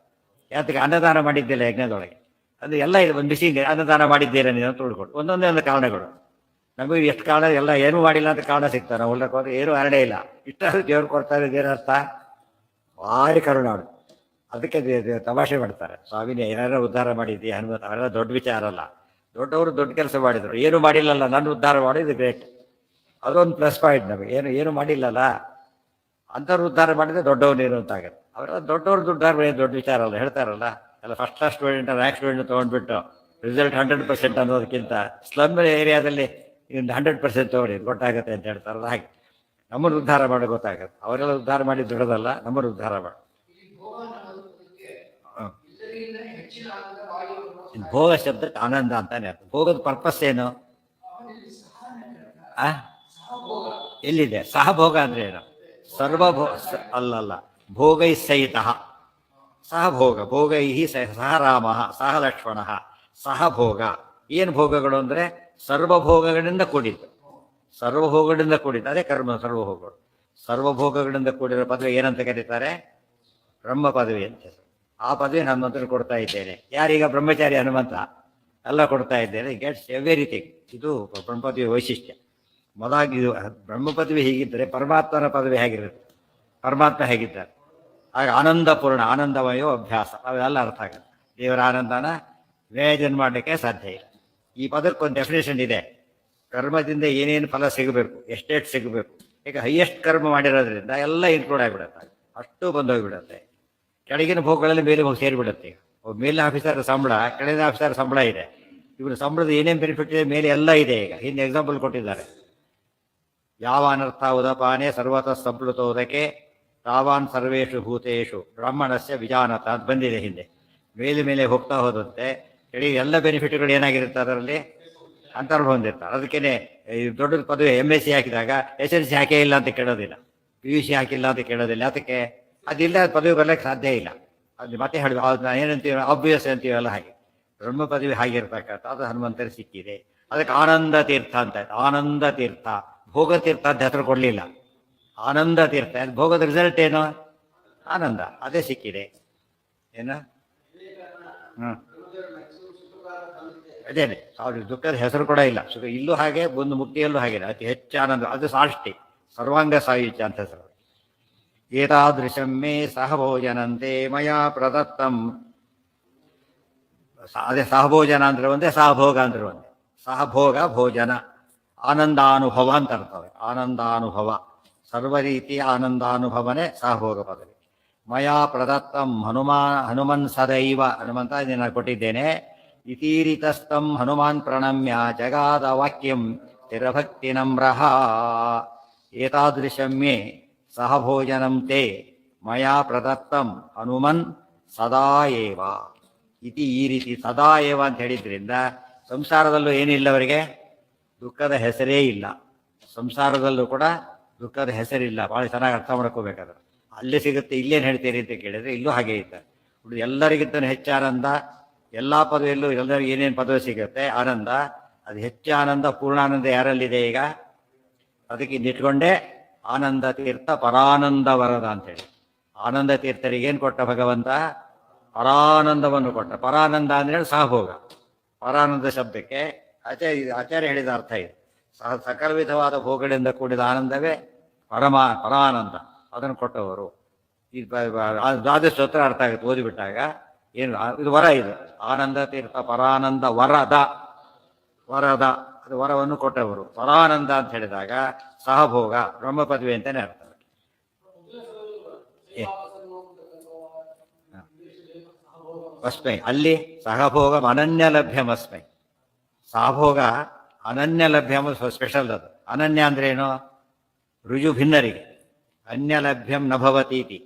ಯಾತಕ್ಕೆ? ಅನ್ನದಾನ ಮಾಡಿದ್ದಿಲ್ಲ ಯಜ್ಞದೊಳಗೆ. ಅದು ಎಲ್ಲ ಇದು ಒಂದು ಬಿಸಿ ಅನ್ನದಾನ ಮಾಡಿದ್ದೀರ ನೀವು ಅಂತ ತಿಳ್ಕೊಂಡು ಒಂದೊಂದೇ ಒಂದು ಕಾರಣಗಳು. ನಮಗೆ ಎಷ್ಟು ಕಾರಣ, ಎಲ್ಲ ಏನೂ ಮಾಡಿಲ್ಲ ಅಂತ ಕಾರಣ ಸಿಗ್ತಾರೆ. ನಾವು ಹೊಲಕ್ಕೆ ಹೋದ್ರೆ ಏನೂ ಹರಡೇ ಇಲ್ಲ, ಇಷ್ಟಾದ್ರೂ ದೇವ್ರು ಕೊಡ್ತಾರೆ. ಇದೇನರ್ಥ? ಭಾರಿ ಕರುಣಾಡು. ಅದಕ್ಕೆ ತಮಾಷೆ ಮಾಡ್ತಾರೆ, ಸ್ವಾಮಿನೇ ಏನಾರ ಉದ್ಧಾರ ಮಾಡಿದ್ದಿ ಹನುಮಂತ. ಅವೆಲ್ಲ ದೊಡ್ಡ ವಿಚಾರ ಅಲ್ಲ. ದೊಡ್ಡವರು ದೊಡ್ಡ ಕೆಲಸ ಮಾಡಿದ್ರು, ಏನು ಮಾಡಿಲ್ಲಲ್ಲ, ನನ್ನ ಉದ್ಧಾರ ಮಾಡೋದು ಗ್ರೇಟ್. ಅದೊಂದು ಪ್ಲಸ್ ಪಾಯಿಂಟ್ ನಮಗೆ. ಏನು ಮಾಡಿಲ್ಲಲ್ಲ ಅಂಥವ್ರು ಉದ್ಧಾರ ಮಾಡಿದ್ರೆ ದೊಡ್ಡವನೇನು ಅಂತ ಆಗುತ್ತೆ. ಅವರೆಲ್ಲ ದೊಡ್ಡವ್ರದ್ದು ಉದ್ಧಾರ ಮಾಡೋದು ದೊಡ್ಡ ವಿಚಾರ ಅಲ್ಲ. ಹೇಳ್ತಾರಲ್ಲ, ಎಲ್ಲ first class student, rank student ತೊಗೊಂಡ್ಬಿಟ್ಟು ರಿಸಲ್ಟ್ 100% ಅನ್ನೋದಕ್ಕಿಂತ ಸ್ಲಮ್ ಏರಿಯಾದಲ್ಲಿ ಇನ್ನು 100% ತೊಗೊಂಡು ಗೊತ್ತಾಗುತ್ತೆ ಅಂತ ಹೇಳ್ತಾರಲ್ಲ. ಹಾಗೆ ನಮ್ಮನ್ನು ಉದ್ಧಾರ ಮಾಡೋದು ಗೊತ್ತಾಗುತ್ತೆ. ಅವರೆಲ್ಲ ಉದ್ಧಾರ ಮಾಡಿ ದೊಡ್ಡದಲ್ಲ, ನಮ್ಮನ್ನು ಉದ್ಧಾರ ಮಾಡಿ. ಭೋಗ ಶಬ್ದಕ್ಕೆ ಆನಂದ ಅಂತಾನೆ ಅರ್ಥ. ಭೋಗದ ಪರ್ಪಸ್ ಏನು? ಎಲ್ಲಿದೆ ಸಹಭೋಗ ಅಂದ್ರೆ ಏನು? ಸರ್ವಭೋಗ ಅಲ್ಲಲ್ಲ, ಭೋಗೈ ಸಹಿತ ಸಹಭೋಗ. ಭೋಗೈ ಸಹ ರಾಮ ಸಹ ಲಕ್ಷ್ಮಣ ಸಹ ಭೋಗ. ಏನು ಭೋಗಗಳು ಅಂದ್ರೆ ಸರ್ವಭೋಗಗಳಿಂದ ಕೂಡಿದ್ದು. ಸರ್ವಭೋಗಗಳಿಂದ ಕೂಡಿದ್ದು ಅದೇ ಕರ್ಮ. ಸರ್ವಭೋಗಗಳು ಸರ್ವಭೋಗಗಳಿಂದ ಕೂಡಿರೋ ಪದವಿ ಏನಂತ ಕರೀತಾರೆ? ಬ್ರಹ್ಮ ಪದವಿ ಅಂತ. ಆ ಪದವಿ ಹನುಮಂತರು ಕೊಡ್ತಾ ಇದ್ದೇನೆ. ಯಾರೀಗ ಬ್ರಹ್ಮಚಾರಿ ಹನುಮಂತ ಎಲ್ಲ ಕೊಡ್ತಾ ಇದ್ದೇನೆ. Gets everything. ಇದು ಬ್ರಹ್ಮ ಪದವಿ ವೈಶಿಷ್ಟ್ಯ. ಮೊದಲಾಗಿ ಇದು ಬ್ರಹ್ಮ ಪದವಿ ಹೀಗಿದ್ದರೆ ಪರಮಾತ್ಮನ ಪದವಿ ಹೇಗಿರುತ್ತೆ? ಪರಮಾತ್ಮ ಹೇಗಿದ್ದಾರೆ? ಆಗ ಆನಂದಪೂರ್ಣ, ಆನಂದಮಯೋ ಅಭ್ಯಾಸ. ಅವೆಲ್ಲ ಅರ್ಥ ಆಗುತ್ತೆ. ದೇವರ ಆನಂದನ ಇಮ್ಯಾಜಿನ್ ಮಾಡಲಿಕ್ಕೆ ಸಾಧ್ಯ ಇಲ್ಲ. ಈ ಪದಕ್ಕೊಂದು ಡೆಫಿನೇಷನ್ ಇದೆ. ಕರ್ಮದಿಂದ ಏನೇನು ಫಲ ಸಿಗಬೇಕು, ಎಷ್ಟೆಷ್ಟು ಸಿಗಬೇಕು. ಈಗ ಹೈಯೆಸ್ಟ್ ಕರ್ಮ ಮಾಡಿರೋದ್ರಿಂದ ಎಲ್ಲ ಇನ್ಕ್ಲೂಡ್ ಆಗಿಬಿಡುತ್ತೆ, ಅಷ್ಟು ಬಂದೋಗಿಬಿಡುತ್ತೆ. ಕೆಳಗಿನ ಭೋಗಗಳಲ್ಲಿ ಮೇಲೆ ಹೋಗಿ ಸೇರಿಬಿಡುತ್ತೆ. ಮೇಲಿನ ಆಫೀಸರ್ ಸಂಬಳ, ಕೆಳಗಿನ ಆಫೀಸರ್ ಸಂಬಳ ಇದೆ. ಇವರು ಸಂಬಳದ ಏನೇನು ಬೆನಿಫಿಟ್ ಇದೆ ಮೇಲೆ ಎಲ್ಲ ಇದೆ. ಈಗ ಹಿಂದೆ ಎಕ್ಸಾಂಪಲ್ ಕೊಟ್ಟಿದ್ದಾರೆ. ಯಾವ ಅನರ್ಥ ಉದಪಾನೆ ಸರ್ವತಃ ಸಂಪ್ಲುತೋದಕ್ಕೆ ತಾವಾನ್ ಸರ್ವೇಷು ಭೂತೇಶು ಬ್ರಾಹ್ಮಣಸ್ಯ ವಿಜಾನತ ಅಂತ ಬಂದಿದೆ ಹಿಂದೆ. ಮೇಲೆ ಮೇಲೆ ಹೋಗ್ತಾ ಹೋದಂತೆ ಕೆಳಗೆ ಎಲ್ಲ ಬೆನಿಫಿಟ್ಗಳು ಏನಾಗಿರುತ್ತೆ ಅದರಲ್ಲಿ ಅಂತರ್ಭ ಹೊಂದಿರ್ತಾರೆ. ಅದಕ್ಕೇನೆ ದೊಡ್ಡ ಪದವಿ MSc ಹಾಕಿದಾಗ SLC ಹಾಕೇ ಇಲ್ಲ ಅಂತ ಕೇಳೋದಿಲ್ಲ, PUC ಹಾಕಿಲ್ಲ ಅಂತ ಕೇಳೋದಿಲ್ಲ. ಅದಕ್ಕೆ ಅದಿಲ್ಲ, ಪದವಿ ಬರ್ಲಿಕ್ಕೆ ಸಾಧ್ಯ ಇಲ್ಲ. ಅದು ಮತ್ತೆ ಹೇಳಿ ಏನಂತೀವಿ, ಆಬ್ವಿಯಸ್ ಅಂತೀವಲ್ಲ. ಹಾಗೆ ಬ್ರಹ್ಮ ಪದವಿ ಹಾಗಿರ್ತಕ್ಕಂಥ ಅದು ಹನುಮಂತರು ಸಿಕ್ಕಿದೆ. ಅದಕ್ಕೆ ಆನಂದ ತೀರ್ಥ ಅಂತ. ಆನಂದ ತೀರ್ಥ, ಭೋಗ ತೀರ್ಥ ಅಂತ ಹೆಸರು ಕೊಡಲಿಲ್ಲ, ಆನಂದ ತೀರ್ಥ. ಭೋಗದ ರಿಸಲ್ಟ್ ಏನು? ಆನಂದ. ಅದೇ ಸಿಕ್ಕಿದೆ. ಏನು? ಅದೇನೆ ಅವ್ರಿಗೆ ದುಃಖದ ಹೆಸರು ಕೂಡ ಇಲ್ಲ. ಸುಖ ಇಲ್ಲೂ ಹಾಗೆ, ಒಂದು ಮುಕ್ತಿಯಲ್ಲೂ ಹಾಗೆ. ಅತಿ ಹೆಚ್ಚು ಆನಂದ. ಅದು ಸಾಷ್ಟಿ, ಸರ್ವಾಂಗ ಸಾಯುಜ್ಯ ಅಂತ ಹೆಸರು. ಏತಾದೃಶಂ ಮೇ ಸಹಭೋಜನಂತೆ ಮಯಾ ಪ್ರದತ್ತಂ. ಅದೇ ಸಹಭೋಜನ ಅಂದ್ರೆ ಒಂದೇ, ಸಹಭೋಗ ಅಂದ್ರೆ ಒಂದೇ. ಸಹಭೋಗ ಭೋಜನ, ಆನಂದಾನುಭವ ಅಂತ ಅರ್ಥವೆ. ಆನಂದಾನುಭವ, ಸರ್ವ ರೀತಿಯ ಆನಂದಾನುಭವನೇ ಸಹಭೋಗ ಪದವಿ. ಮಯಾ ಪ್ರದತ್ತಂ ಹನುಮನ್ ಸದೈವ. ಹನುಮಂತ ನಾನು ಕೊಟ್ಟಿದ್ದೇನೆ. ಇತೀರಿತಸ್ತಂ ಹನುಮಾನ್ ಪ್ರಣಮ್ಯ ಜಗಾದ ವಾಕ್ಯಂ ಸ್ಥಿರಭಕ್ತಿ ನಮ್ರಹ. ಏತಾದೃಶಂ ಮೇ ಸಹಭೋಜನಂ ತೇ ಮಯಾ ಪ್ರದತ್ತಂ ಹನುಮನ್ ಸದಾ ಏವ. ಇತಿ, ಈ ರೀತಿ ಸದಾ ಏವ ಅಂತ ಹೇಳಿದ್ರಿಂದ ಸಂಸಾರದಲ್ಲೂ ಏನಿಲ್ಲ ಅವರಿಗೆ, ದುಃಖದ ಹೆಸರೇ ಇಲ್ಲ. ಸಂಸಾರದಲ್ಲೂ ಕೂಡ ದುಃಖದ ಹೆಸರಿಲ್ಲ. ಭಾಳ ಚೆನ್ನಾಗಿ ಅರ್ಥ ಮಾಡ್ಕೋಬೇಕಾದ್ರೆ. ಅಲ್ಲಿ ಸಿಗುತ್ತೆ, ಇಲ್ಲೇನು ಹೇಳ್ತೀರಿ ಅಂತ ಕೇಳಿದ್ರೆ ಇಲ್ಲೂ ಹಾಗೆ ಇದ್ದಾರೆ. ಎಲ್ಲರಿಗಿಂತ ಹೆಚ್ಚು ಆನಂದ. ಎಲ್ಲ ಪದವಿಯಲ್ಲೂ ಎಲ್ಲರಿಗೂ ಏನೇನು ಪದವಿ ಸಿಗುತ್ತೆ ಆನಂದ, ಅದು ಹೆಚ್ಚು ಆನಂದ, ಪೂರ್ಣಾನಂದ ಯಾರಲ್ಲಿದೆ ಈಗ? ಅದಕ್ಕೆ ಇನ್ನಿಟ್ಕೊಂಡೇ ಆನಂದ ತೀರ್ಥ ಪರಾನಂದ ವರದ ಅಂತೇಳಿ. ಆನಂದ ತೀರ್ಥರಿಗೆ ಏನು ಕೊಟ್ಟ ಭಗವಂತ? ಪರಾನಂದವನ್ನು ಕೊಟ್ಟ. ಪರಾನಂದ ಅಂದ್ರೆ ಸಹಭೋಗ. ಪರಾನಂದ ಶಬ್ದಕ್ಕೆ ಆಚಾರ್ಯ ಹೇಳಿದ ಅರ್ಥ ಇದೆ. ಸಕಲ ವಿಧವಾದ ಭೋಗಗಳಿಂದ ಕೂಡಿದ ಆನಂದವೇ ಪರಾನಂದ. ಅದನ್ನು ಕೊಟ್ಟವರು. ಈ ದ್ವಾದಶ ಸ್ತೋತ್ರ ಅರ್ಥ ಆಗುತ್ತೆ ಓದಿಬಿಟ್ಟಾಗ. ಏನು ಇದು ವರ, ಇದು ಆನಂದ ತೀರ್ಥ ಪರಾನಂದ ವರದ. ವರದ ಅದು ವರವನ್ನು ಕೊಟ್ಟವರು. ಪರಾನಂದ ಅಂತ ಹೇಳಿದಾಗ ಸಹಭೋಗ, ಬ್ರಹ್ಮ ಪದವಿ ಅಂತಾನೆ ಅರ್ಥ. ಅಸ್ಮೈ ಅಲ್ಲಿ ಸಹಭೋಗ ಅನನ್ಯ ಲಭ್ಯಮಸ್ಮೈ. ಸಹಭೋಗ ಅನನ್ಯ ಲಭ್ಯಮ, ಸ್ಪೆಷಲ್ ಅದು. ಅನನ್ಯ ಅಂದ್ರೆ ಏನು? ರುಜು ಭಿನ್ನರಿಗೆ. ಅನ್ಯ ಲಭ್ಯಂ ನಭವತೀತಿ.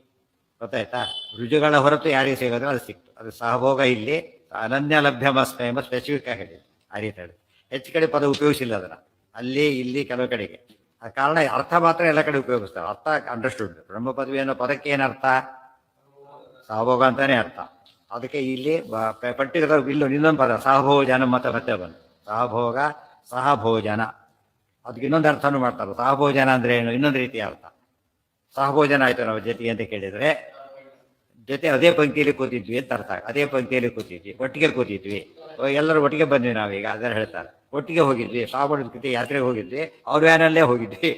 ಗೊತ್ತಾಯ್ತಾ? ರುಜುಗಳ ಹೊರತು ಯಾರಿಗೆ ಸಿಗೋದು ಅದು ಸಿಕ್ತು. ಅದು ಸಹಭೋಗ. ಇಲ್ಲಿ ಅನನ್ಯ ಲಭ್ಯಮಸ್ಮೈ ಎಂಬ ಸ್ಪೆಸಿಫಿಕ್ ಆಗಿ ಹೇಳಿದೆ. ಆ ರೀತಿ ಹೇಳಿ ಹೆಚ್ಚು ಕಡೆ ಪದ ಉಪಯೋಗಿಸಿಲ್ಲ ಅದನ್ನ. ಅಲ್ಲಿ ಇಲ್ಲಿ ಕೆಲವು ಕಡೆಗೆ ಆ ಕಾರಣ ಅರ್ಥ ಮಾತ್ರ ಎಲ್ಲ ಕಡೆ ಉಪಯೋಗಿಸ್ತಾರೆ. ಅರ್ಥ ಅಂಡರ್ಸ್ಟುಡ್. ಬ್ರಹ್ಮ ಪದವಿ ಅನ್ನೋ ಪದಕ್ಕೆ ಏನರ್ಥ? ಸಹಭೋಗ ಅಂತಾನೆ ಅರ್ಥ. ಅದಕ್ಕೆ ಇಲ್ಲಿ ಪರ್ಟಿಕ್ಯುಲರ್ ಇನ್ನೊಂದು ಪದ ಸಹಭೋಜನ ಮತ್ತೆ ಬಂತು. ಸಹಭೋಗ ಸಹಭೋಜನ, ಅದಕ್ಕೆ ಇನ್ನೊಂದು ಅರ್ಥನೂ ಮಾಡ್ತಾರೆ. ಸಹಭೋಜನ ಅಂದ್ರೆ ಏನು? ಇನ್ನೊಂದು ರೀತಿಯ ಅರ್ಥ. ಸಹಭೋಜನ ಆಯ್ತು ನಾವು ಜೊತೆಗೆ ಅಂತ ಕೇಳಿದ್ರೆ, ಜೊತೆ ಅದೇ ಪಂಕ್ತಿಯಲ್ಲಿ ಕೂತಿದ್ವಿ ಅಂತ ಅರ್ಥ. ಅದೇ ಪಂಕ್ತಿಯಲ್ಲಿ ಕೂತಿದ್ವಿ, ಒಟ್ಟಿಗೆ ಕೂತಿದ್ವಿ, ಎಲ್ಲರೂ ಒಟ್ಟಿಗೆ ಬಂದ್ವಿ ನಾವೀಗ ಅದನ್ನ ಹೇಳ್ತಾರೆ. ಒಟ್ಟಿಗೆ ಹೋಗಿದ್ವಿ, ಸಾಬೂನು ಜೊತೆ ಯಾತ್ರೆಗೆ ಹೋಗಿದ್ವಿ, ಅವ್ರ ವ್ಯಾನಲ್ಲೇ ಹೋಗಿದ್ವಿ,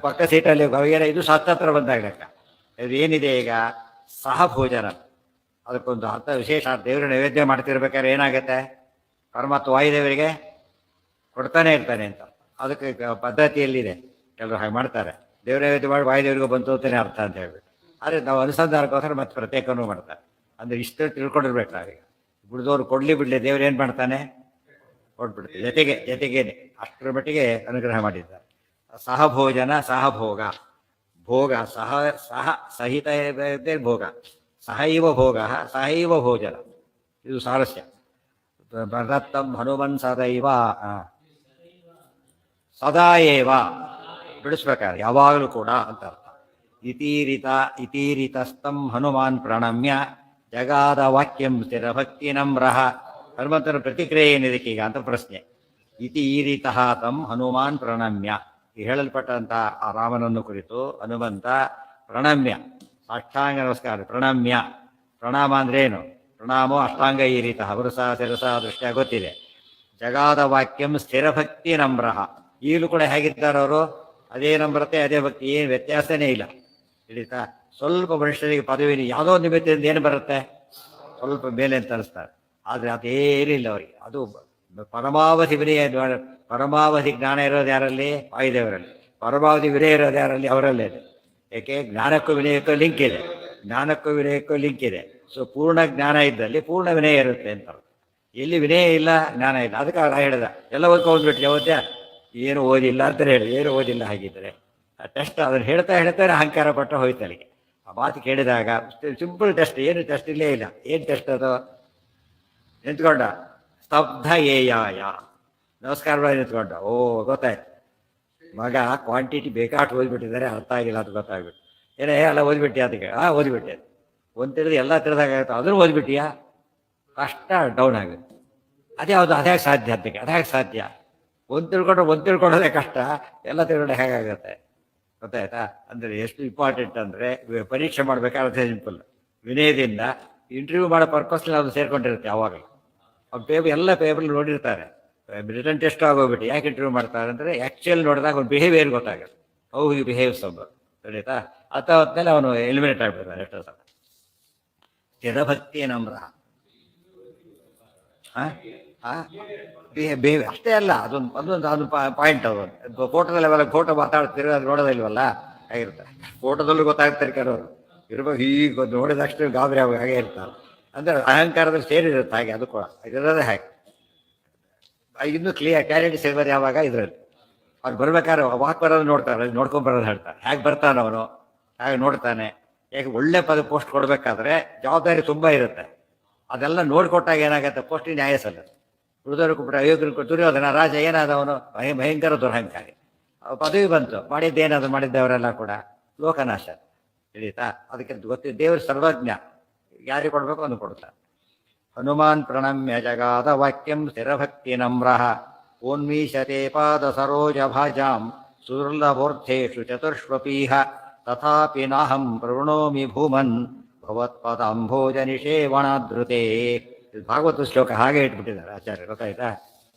ಪಕ್ಕ ಸೀಟಲ್ಲಿ ಇದು ಹತ್ರ ಬಂದಾಗ ಲೆಕ್ಕ. ಇದು ಏನಿದೆ ಈಗ? ಸಹಭೋಜನ. ಅದಕ್ಕೊಂದು ಅರ್ಥ ವಿಶೇಷ. ದೇವರು ನೈವೇದ್ಯ ಮಾಡ್ತಿರ್ಬೇಕಾದ್ರೆ ಏನಾಗುತ್ತೆ? ಪರಮಾತ್ಮ ವಾಯುದೇವರಿಗೆ ಕೊಡ್ತಾನೆ ಇರ್ತಾನೆ ಅಂತ. ಅದಕ್ಕೆ ಪದ್ಧತಿಯಲ್ಲಿದೆ, ಕೆಲವರು ಹಾಗೆ ಮಾಡ್ತಾರೆ. ದೇವ್ರ ನೈವೇದ್ಯ ಮಾಡಿ ವಾಯುದೇವರಿಗೂ ಬಂತು ಅಂತಾನೆ ಅರ್ಥ ಅಂತ ಹೇಳ್ಬಿಟ್ಟು. ಆದರೆ ನಾವು ಅನುಸಂಧಾನಕ್ಕೋಸ್ಕರ ಮತ್ತೆ ಪ್ರತ್ಯೇಕನೂ ಮಾಡ್ತಾರೆ. ಅಂದರೆ ಇಷ್ಟು ತಿಳ್ಕೊಂಡಿರ್ಬೇಕು ನಾವೀಗ. ಬಿಡ್ದವ್ರು ಕೊಡ್ಲಿ ಬಿಡಲಿ, ದೇವ್ರು ಏನು ಮಾಡ್ತಾನೆ? ಕೊಟ್ಬಿಡ್ತೀವಿ. ಜೊತೆಗೇನೆ ಅಷ್ಟರ ಮಟ್ಟಿಗೆ ಅನುಗ್ರಹ ಮಾಡಿದ್ದಾರೆ. ಸಹಭೋಜನ ಸಹಭೋಗ. ಭೋಗ ಸಹ ಸಹಿತ ಭೋಗ, ಸಹೈವ ಭೋಗ ಸಹೈವ ಭೋಜನ. ಇದು ಸಾರಸ್ಯ. ಪ್ರದತ್ತಂ ಹನುಮನ್ ಸದೈವ ಸದಾ ಏವ, ಬಿಡಿಸ್ಬೇಕಾದ್ರೆ ಯಾವಾಗಲೂ ಕೂಡ ಅಂತ ಅರ್ಥ. ಇತೀರಿತಸ್ತಂ ಹನುಮಾನ್ ಪ್ರಣಮ್ಯ ಜಗಾದ ವಾಕ್ಯಂ ಸ್ಥಿರಭಕ್ತಿ ನಮ್ರಹ. ಹನುಮಂತನ ಪ್ರತಿಕ್ರಿಯೆ ಏನಿದಕ್ಕೀಗ ಅಂತ ಪ್ರಶ್ನೆ. ಇತೀರಿತಃ ತಂ ಹನುಮಾನ್ ಪ್ರಣಮ್ಯ, ಈ ಹೇಳಲ್ಪಟ್ಟಂತ ಆ ರಾಮನನ್ನು ಕುರಿತು ಹನುಮಂತ ಪ್ರಣಮ್ಯ, ಸಾಷ್ಟಾಂಗ ನಮಸ್ಕಾರ. ಪ್ರಣಮ್ಯ, ಪ್ರಣಾಮ ಅಂದ್ರೆ ಏನು? ಪ್ರಣಾಮೋ ಅಷ್ಟಾಂಗ ಈರಿತಃ, ವರುಸ ಶಿರಸ ದೃಷ್ಟ್ಯ ಗೊತ್ತಿದೆ. ಜಗಾದ ವಾಕ್ಯಂ ಸ್ಥಿರಭಕ್ತಿ ನಮ್ರಹ, ಈಗಲೂ ಕೂಡ ಹೇಗಿದ್ದಾರೆ ಅವರು? ಅದೇ ನಮ್ರತೆ, ಅದೇ ಭಕ್ತಿ, ಏನು ವ್ಯತ್ಯಾಸನೇ ಇಲ್ಲ. ತಿಳಿತಾ? ಸ್ವಲ್ಪ ಮನುಷ್ಯರಿಗೆ ಪದವಿನಿ ಯಾವುದೋ ನಿಮಿತ್ತದಿಂದ ಏನು ಬರುತ್ತೆ? ಸ್ವಲ್ಪ ಮೇಲೆ ಅಂತ ಅನಿಸ್ತಾರೆ. ಆದರೆ ಅದೇನಿಲ್ಲ ಅವರಿಗೆ. ಅದು ಪರಮಾವಧಿ ವಿನಯ. ಪರಮಾವಧಿ ಜ್ಞಾನ ಇರೋದು ಯಾರಲ್ಲಿ? ವಾಯುದೇವರಲ್ಲಿ. ಪರಮಾವಧಿ ವಿನಯ ಇರೋದು ಯಾರಲ್ಲಿ? ಅವರಲ್ಲೇ ಇದೆ. ಏಕೆ? ಜ್ಞಾನಕ್ಕೂ ವಿನಯಕ್ಕೂ ಲಿಂಕ್ ಇದೆ. ಜ್ಞಾನಕ್ಕೂ ವಿನಯಕ್ಕೂ ಲಿಂಕ್ ಇದೆ. ಸೊ ಪೂರ್ಣ ಜ್ಞಾನ ಇದ್ದಲ್ಲಿ ಪೂರ್ಣ ವಿನಯ ಇರುತ್ತೆ ಅಂತ. ಎಲ್ಲಿ ವಿನಯ ಇಲ್ಲ, ಜ್ಞಾನ ಇಲ್ಲ. ಅದಕ್ಕೆ ಅವ್ರು ಹೇಳಿದ ಎಲ್ಲ ಓದ್ಕೊಂಡ್ಬಿಟ್ಟು ಯಾವತ್ತೇ ಏನು ಓದಿಲ್ಲ ಅಂತ ಹೇಳಿ, ಏನು ಓದಿಲ್ಲ ಹಾಗಿದ್ರೆ ಟೆಸ್ಟ್ ಅದನ್ನು ಹೇಳ್ತಾರೆ ಅಹಂಕಾರ ಪಟ್ಟ ಹೋಯ್ತು ಅಲ್ಲಿಗೆ. ಆ ಮಾತು ಕೇಳಿದಾಗ ಸಿಂಪಲ್ ಟೆಸ್ಟ್, ಏನು ಟೆಸ್ಟ್ ಇಲ್ಲೇ ಇಲ್ಲ. ಏನು ಟೆಸ್ಟ್ ಅದು? ನಿಂತ್ಕೊಂಡ ಸ್ತಬ್ಧ ಏಯಾಯ, ನಮಸ್ಕಾರ ಮಾಡಿ ನಿಂತ್ಕೊಂಡ. ಓ ಗೊತ್ತಾಯ್ತು, ಮಗ ಕ್ವಾಂಟಿಟಿ ಬೇಕಾಟ್ ಓದ್ಬಿಟ್ಟಿದ್ದಾರೆ, ಅರ್ಥ ಆಗಿಲ್ಲ ಅಂತ ಗೊತ್ತಾಗ್ಬಿಟ್ಟು. ಏನೇ ಎಲ್ಲ ಓದ್ಬಿಟ್ಟಿ ಅದಕ್ಕೆ? ಓದ್ಬಿಟ್ಟೆ. ಒಂದು ತಿಳಿದು ಎಲ್ಲ ತಿಳಿದಾಗುತ್ತೆ, ಅದನ್ನು ಓದ್ಬಿಟ್ಟಿಯಾ? ಕಷ್ಟ ಡೌನ್ ಆಗುತ್ತೆ. ಅದ್ಯಾವುದು? ಅದ್ಯಾಕೆ ಸಾಧ್ಯ ಅದಕ್ಕೆ? ಅದ್ಯಾಕೆ ಸಾಧ್ಯ? ಒಂದು ತಿಳ್ಕೊಳ್ಳೋದೇ ಕಷ್ಟ, ಎಲ್ಲ ತಿಳ್ಕೊಂಡ್ರೆ ಹೇಗಾಗುತ್ತೆ? ಗೊತ್ತಾಯ್ತಾ? ಅಂದರೆ ಎಷ್ಟು ಇಂಪಾರ್ಟೆಂಟ್ ಅಂದರೆ, ಪರೀಕ್ಷೆ ಮಾಡಬೇಕಾದ್ರೆ ಸಿಂಪಲ್ ವಿನಯದಿಂದ ಇಂಟರ್ವ್ಯೂ ಮಾಡೋ ಪರ್ಪಸ್ಲಿ ಅದು ಸೇರ್ಕೊಂಡಿರುತ್ತೆ. ಯಾವಾಗಲೂ ಅವ್ರು ಎಲ್ಲ ಪೇಪರ್ ನೋಡಿರ್ತಾರೆ. ರಿಟರ್ನ್ ಟೆಸ್ಟ್ ಆಗೋಗ್ಬಿಟ್ಟು ಯಾಕೆ ಇಂಟರ್ವ್ಯೂ ಮಾಡ್ತಾರೆ ಅಂದರೆ, ಆ್ಯಕ್ಚುಯಲ್ ನೋಡಿದಾಗ ಅವ್ನು ಬಿಹೇವಿಯರ್ ಗೊತ್ತಾಗುತ್ತೆ. ಹೌ ಹಿ ಬಿಹೇವ್ಸ್ ಅಂತ. ತಿಳಿತಾ? ಹೊತ್ತಲ್ಲಿ ಅವನು ಎಲಿಮಿನೇಟ್ ಆಗಿಬಿಡ್ತಾನೆ ಎಷ್ಟೋ ಸಲ. ಸ್ಥಿರಭಕ್ತಿ ನಮ್ರ ಅಷ್ಟೇ ಅಲ್ಲ, ಅದೊಂದು ಪಾಯಿಂಟ್. ಅದೊಂದು ಫೋಟೋದಲ್ಲೆಲ್ಲ ಫೋಟೋ ಮಾತಾಡ್ತಿರೋ ಅದು ನೋಡೋದಿಲ್ವಲ್ಲ, ಆಗಿರುತ್ತೆ. ಫೋಟೋದಲ್ಲೂ ಗೊತ್ತಾಗ್ತಾರೆ ಕೆಲವರು ಇರ್ಬೇಕು, ಹೀಗೆ ನೋಡಿದಷ್ಟು ಗಾಬರಿ ಆಗ ಹಾಗೆ ಇರ್ತಾರೆ. ಅಂದರೆ ಅಹಂಕಾರದಲ್ಲಿ ಸೇರಿರುತ್ತೆ ಹಾಗೆ. ಅದು ಕೂಡ ಇರೋದೇ ಹಾಗೆ. ಇನ್ನೂ ಕ್ಲಾರಿಟಿ ಸಿಗೋದು ಯಾವಾಗ? ಇದರಲ್ಲಿ ಅವ್ರು ಬರ್ಬೇಕಾದ್ರೆ ವಾಕ್ ಬರೋದು ನೋಡ್ತಾರೆ, ನೋಡ್ಕೊಂಬರೋದು ಹೇಳ್ತಾರೆ. ಹೇಗೆ ಬರ್ತಾನೆ ಅವನು, ಹೇಗೆ ನೋಡ್ತಾನೆ. ಯಾಕೆ ಒಳ್ಳೆ ಪೋಸ್ಟ್ ಕೊಡಬೇಕಾದ್ರೆ ಜವಾಬ್ದಾರಿ ತುಂಬ ಇರುತ್ತೆ. ಅದೆಲ್ಲ ನೋಡ್ಕೊಟ್ಟಾಗ ಏನಾಗುತ್ತೆ? ಪೋಸ್ಟಿಗೆ ನ್ಯಾಯ ಸಲ್ಲುತ್ತೆ. ಉಳಿದವರು ಕೊಟ್ಬಿಟ್ಟು ಅಯೋಗ್ಯರು ದುರ್ಯೋಧನ ರಾಜ ಏನಾದವನು? ಭಯಂಕರ ದುರಹಂಕಾರಿ. ಪದವಿ ಬಂತು, ಮಾಡಿದ್ದೇನಾದ್ರು ಮಾಡಿದ್ದವರೆಲ್ಲ ಕೂಡ ಲೋಕನಾಶ. ತಿಳಿತಾ? ಅದಕ್ಕೆ ಗೊತ್ತಿದ್ದ ದೇವರು ಸರ್ವಜ್ಞ, ಯಾರಿಗೆ ಕೊಡಬೇಕು ಅದನ್ನು ಕೊಡ್ತಾರೆ. ಹನುಮಾನ್ ಪ್ರಣಮ್ಯ ಜಗಾದ ವಾಕ್ಯಂ ಸ್ಥಿರಭಕ್ತಿ ನಮ್ರಃ ಓನ್ಮೀಶತೆ ಪಾದ ಸರೋಜ ಭಾಜಾಂ ಸುದುರ್ಲಭೋರ್ಥೇಷು ಚತುರ್ಷ್ವಪೀಹ ತಥಾಪಿ ನಾಹಂ ಪ್ರವೃಣೋಮಿ ಭೂಮನ್ ಭವತ್ಪದಾಂಭೋಜ ನಿಷೇವಣಾದೃತೆ. ಭಾಗವತ ಶ್ಲೋಕ ಹಾಗೆ ಇಟ್ಬಿಟ್ಟಿದ್ದಾರೆ ಆಚಾರ್ಯ. ಗೊತ್ತಾಯ್ತಾ?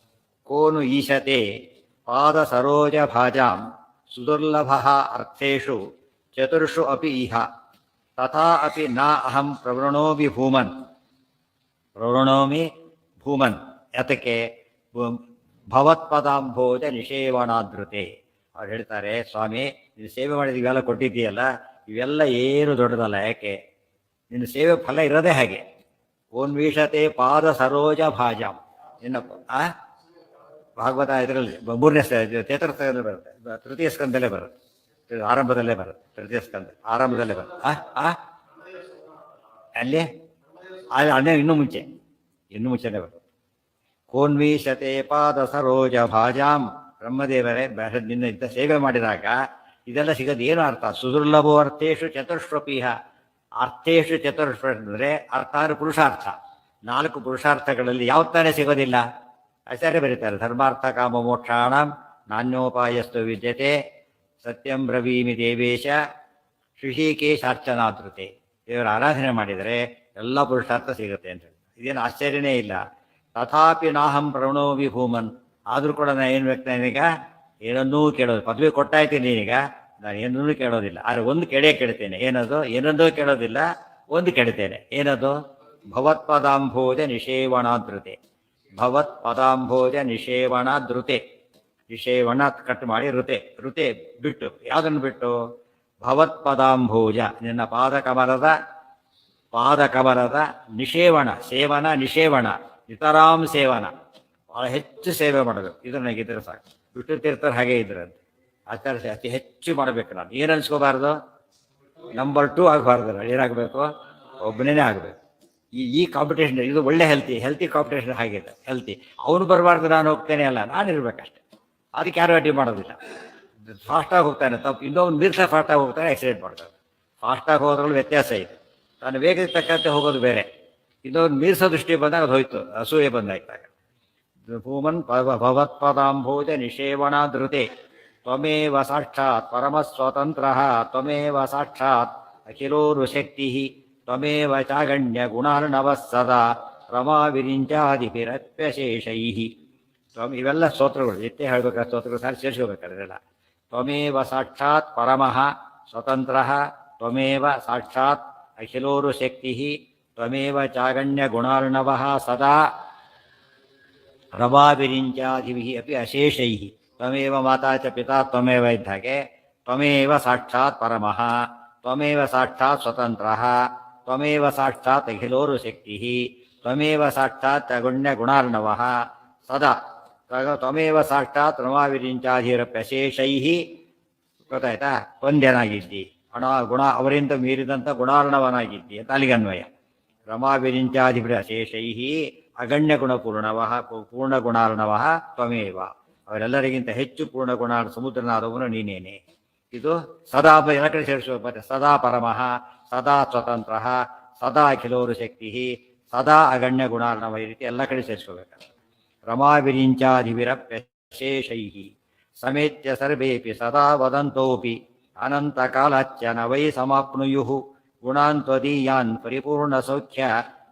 ಕೋನು ಈಶತೆ ಪಾದ ಸರೋಜ ಭಾಜಾಂ ಸುದುರ್ಲಭ ಅರ್ಥೇಷು ಚತುರ್ಷು ಅಪಿ ಇಹ ತಥಾ ಅಪಿ ನಾ ಅಹಂ ಪ್ರವೃಣೋಮಿ ಭೂಮನ್. ಪ್ರವೃಣೋಮಿ ಭೂಮನ್ ಯಾತಕ್ಕೆ? ಭವತ್ಪದಾಂಭೋಜ ನಿಷೇವಣಾದೃತೆ. ಅವ್ರು ಹೇಳ್ತಾರೆ, ಸ್ವಾಮಿ ನೀನು ಸೇವೆ ಮಾಡಿದ ಇವೆಲ್ಲ ಕೊಟ್ಟಿದ್ದೀಯಲ್ಲ, ಇವೆಲ್ಲ ಏನು ದೊಡ್ಡದಲ್ಲ. ಯಾಕೆ? ನಿನ್ನ ಸೇವೆ ಫಲ ಇರೋದೇ ಹಾಗೆ. ಓನ್ವೀಷತೆ ಪಾದ ಸರೋಜ ಭಾಜಾಂ. ನಿನ್ನ ಭಾಗವತ ಇದರಲ್ಲಿ 3ನೇ ಚೇತರದಲ್ಲಿ ಬರುತ್ತೆ, ತೃತೀಯ ಸ್ಕಂದಲ್ಲೇ ಬರುತ್ತೆ, ಆರಂಭದಲ್ಲೇ ಬರುತ್ತೆ. ತೃತೀಯ ಸ್ಕಂದ ಆರಂಭದಲ್ಲೇ ಬರುತ್ತೆ. ಅಲ್ಲಿ ಅಲ್ಲೇ ಇನ್ನೂ ಮುಂಚೆನೇ ಬರುತ್ತೆ. ಕೋನ್ವೀಷತೆ ಪಾದ ಸರೋಜ ಭಾಜಾಂ ಬ್ರಹ್ಮದೇವರೇ ನಿನ್ನ ಇಂಥ ಸೇವೆ ಮಾಡಿದಾಗ ಇದೆಲ್ಲ ಸಿಗೋದು ಏನು ಅರ್ಥ? ಸುದುರ್ಲಭೋ ಅರ್ಥೇಶು ಚತುಷ್ವಪೀಹ. ಅರ್ಥೇಶು ಚತುರ್ಶ್ವ ಅಂದರೆ ಅರ್ಥಾರು ಪುರುಷಾರ್ಥ. 4 ಪುರುಷಾರ್ಥಗಳಲ್ಲಿ ಯಾವ ತಾನೇ ಸಿಗೋದಿಲ್ಲ? ಆಚಾರ್ಯ ಬರೀತಾರೆ, ಧರ್ಮಾರ್ಥ ಕಾಮ ಮೋಕ್ಷಾಣ ನಾಣ್ಯೋಪಾಯಸ್ತು ವಿದ್ಯತೆ ಸತ್ಯಂ ಬ್ರವೀಮಿ ದೇವೇಶ ಋಷಿಕೇಶಾರ್ಚನಾದೃತೆ. ದೇವರ ಆರಾಧನೆ ಮಾಡಿದರೆ ಎಲ್ಲ ಪುರುಷಾರ್ಥ ಸಿಗುತ್ತೆ ಅಂತ ಹೇಳಿ. ಇದೇನು ಆಶ್ಚರ್ಯನೇ ಇಲ್ಲ. ತಥಾಪಿ ನಾಹಂ ಪ್ರಣೋವಿ ಭೂಮನ್. ಆದರೂ ಕೂಡ ನಾನು ಏನು ಬೇಕು? ನಾನೀಗ ಏನನ್ನೂ ಕೇಳೋದು, ಪದವಿ ಕೊಟ್ಟಾಯ್ತೀನಿ ನೀನೀಗ, ನಾನು ಏನನ್ನೂ ಕೇಳೋದಿಲ್ಲ. ಆದರೆ ಒಂದು ಕೇಳ್ತೇನೆ. ಏನದು? ಏನನ್ನೂ ಕೇಳೋದಿಲ್ಲ, ಒಂದು ಕೇಳ್ತೇನೆ. ಏನದು? ಭವತ್ಪದಾಂಭೋಜ ನಿಷೇವಣಾದೃತೆ. ಭವತ್ಪದಾಂಭೋಜ ನಿಷೇವಣಾದೃತೆ. ನಿಷೇವಣ ಕಟ್ ಮಾಡಿ ಋತೆ ಬಿಟ್ಟು. ಯಾವುದನ್ನು ಬಿಟ್ಟು? ಭವತ್ಪದಾಂಭೋಜ, ನಿನ್ನ ಪಾದಕಮಲದ ನಿಷೇವಣ. ಸೇವನ ನಿಷೇವಣ, ನಿತರಾಂ ಸೇವನ, ಭಾಳ ಹೆಚ್ಚು ಸೇವೆ ಮಾಡಬೇಕು. ಇದನ್ನಾಗಿದ್ದರೆ ಸಾಕು. ವಿಷ್ಣು ತೀರ್ಥರು ಹಾಗೆ ಇದ್ರಂತೆ. ಆಚಾರ್ಯ ಅತಿ ಹೆಚ್ಚು ಮಾಡಬೇಕು. ನಾನು ಏನು ಅನ್ಸ್ಕೋಬಾರ್ದು? ನಂಬರ್ 2 ಆಗಬಾರ್ದು. ಏನಾಗಬೇಕು? ಒಬ್ಬನೇ ಆಗಬೇಕು. ಈ ಕಾಂಪಿಟೇಷನ್ ಇದು ಒಳ್ಳೆ ಹೆಲ್ತಿ ಕಾಂಪಿಟೇಷನ್ ಆಗಿದೆ. ಹೆಲ್ತಿ ಅವನು ಬರಬಾರ್ದು, ನಾನು ಹೋಗ್ತೇನೆ ಅಲ್ಲ, ನಾನು ಇರಬೇಕಷ್ಟೆ. ಅದಕ್ಕೆ ಯಾರು ಅಡ್ಡಿ ಮಾಡೋದಿಲ್ಲ. ಫಾಸ್ಟಾಗಿ ಹೋಗ್ತಾನೆ, ತಪ್ಪು ಇನ್ನೊಂದು ಮೀರ್ಸ ಫಾಸ್ಟಾಗಿ ಹೋಗ್ತಾನೆ, ಆಕ್ಸಿಡೆಂಟ್ ಮಾಡ್ತಾರೆ. ಫಾಸ್ಟಾಗಿ ಹೋದ್ರಲ್ಲಿ ವ್ಯತ್ಯಾಸ ಇದೆ. ತಾನು ವೇಗಕ್ಕೆ ತಕ್ಕಂತೆ ಹೋಗೋದು ಬೇರೆ. ಇನ್ನೊಂದು ಮೀರ್ಸೋ ದೃಷ್ಟಿ ಬಂದಾಗ ಅದು ಹೋಯ್ತು, ಅಸೂಯೆ ಬಂದಾಯ್ತಾಗ. ಭೂಮನ್ ಭವತ್ಪದಾಂಭೋಜ ನಿಷೇವಣಾದೃತೆ ತ್ವಮೇವ ಸಾಕ್ಷಾತ್ ಪರಮಸ್ವತಂತ್ರ ತ್ವಮೇವ ಸಾಕ್ಷಾತ್ ಅಖಿಲೋರುಶಕ್ತಿ ತ್ವಮೇವ ಚಾಗಣ್ಯ ಗುಣಾರ್ಣವಃ ಸದಾ ರಮಾ ವಿರಿಂಚಾದಿಭಿರಪ್ಯಶೇಷೈ. ಇವೆಲ್ಲ ಸ್ತೋತ್ರಗಳು ಎತ್ತೇ ಹೇಳಬೇಕಾದ ಸ್ತೋತ್ರಗಳು ಸಾರಿ ಸೇರಿಸ್ಕೋಬೇಕಾದ್ರೆಲ್ಲ. ತ್ವಮೇವ ಸಾಕ್ಷಾತ್ ಪರಮಃ ಸ್ವತಂತ್ರಃ ತ್ವಮೇವ ಸಾಕ್ಷಾತ್ ಅಖಿಲೋರುಶಕ್ತಿ ತ್ವಮೇವ ಚಾಗಣ್ಯ ಗುಣಾರ್ಣವಃ ಸದಾ ರಮಾವಿರಿಂಚಾದಿಭಿಃ ಅಪಿ ಅಶೇಷೈ. ತ್ವಮೇವ ಮಾತಾ ಚ ಪಿತಾ ತ್ವಮೇವ ಇದ್ದ ಹಾಗೆ ತ್ವಮೇವ ಸಾಕ್ಷಾತ್ ಪರಮಃ ತ್ವಮೇವ ಸಾಕ್ಷಾತ್ ಸ್ವತಂತ್ರಃ ತ್ವಮೇವ ಸಾಕ್ಷಾತ್ ಅಖಿಲೋರುಶಕ್ತಿ ತ್ವಮೇವ ಸಾಕ್ಷಾತ್ ಅಗಣ್ಯ ಗುಣಾರ್ಣವಃ ಸದಾ ತ್ವಮೇವ ಸಾಕ್ಷಾತ್ ರಮಾವಿರಿಂಚಾದಿರಪ್ಯಶೇಷೈ. ಗೊತ್ತಾಯ್ತಾ? ಒಂದೇನಾಗಿದ್ದಿ, ಗುಣ ಅವರಿಂದ ಮೀರಿದಂಥ ಗುಣಾರ್ಣವನಾಗಿದ್ದಿ ಅಂತ ಅಲ್ಲಿಗನ್ವಯ. ರಮಾವಿರಿಂಚಾದಿಭಿರ ಅಶೇಷೈ ಅಗಣ್ಯ ಗುಣಪೂರ್ಣವಃ ಪೂರ್ಣಗುಣಾರ್ಣವಃ ತ್ವಮೇವ. ಅವರೆಲ್ಲರಿಗಿಂತ ಹೆಚ್ಚು ಪೂರ್ಣಗುಣ ಸಮುದ್ರನಾದವನು ನೀನೇನೆ. ಇದು ಸದಾ ಎಲ್ಲ ಕಡೆ ಸೇರಿಸಬೇಕು. ಸದಾ ಪರಮಃ, ಸದಾ ಸ್ವತಂತ್ರ, ಸದಾ ಅಖಿಲೋರು ಶಕ್ತಿ, ಸದಾ ಅಗಣ್ಯ ಗುಣಾರ್ಣವ, ಈ ರೀತಿ ಎಲ್ಲ ಕಡೆ ಸೇರಿಸ್ಕೋಬೇಕು. ರಮಾವಿರಿಂಚಾದಿಭಿರಪ್ಯಶೇಷೈ ಸಮೇತ್ಯ ಸರ್ವೇಪಿ ಸದಾ ವದಂತೋಪಿ ಅನಂತಕಾಲಚ್ಚ ನ ವೈ ಸಮಾಪ್ನುಯುಃ ಗುಣಾನ್ ತ್ವದೀಯಾನ್ ಪರಿಪೂರ್ಣ ಸೌಖ್ಯ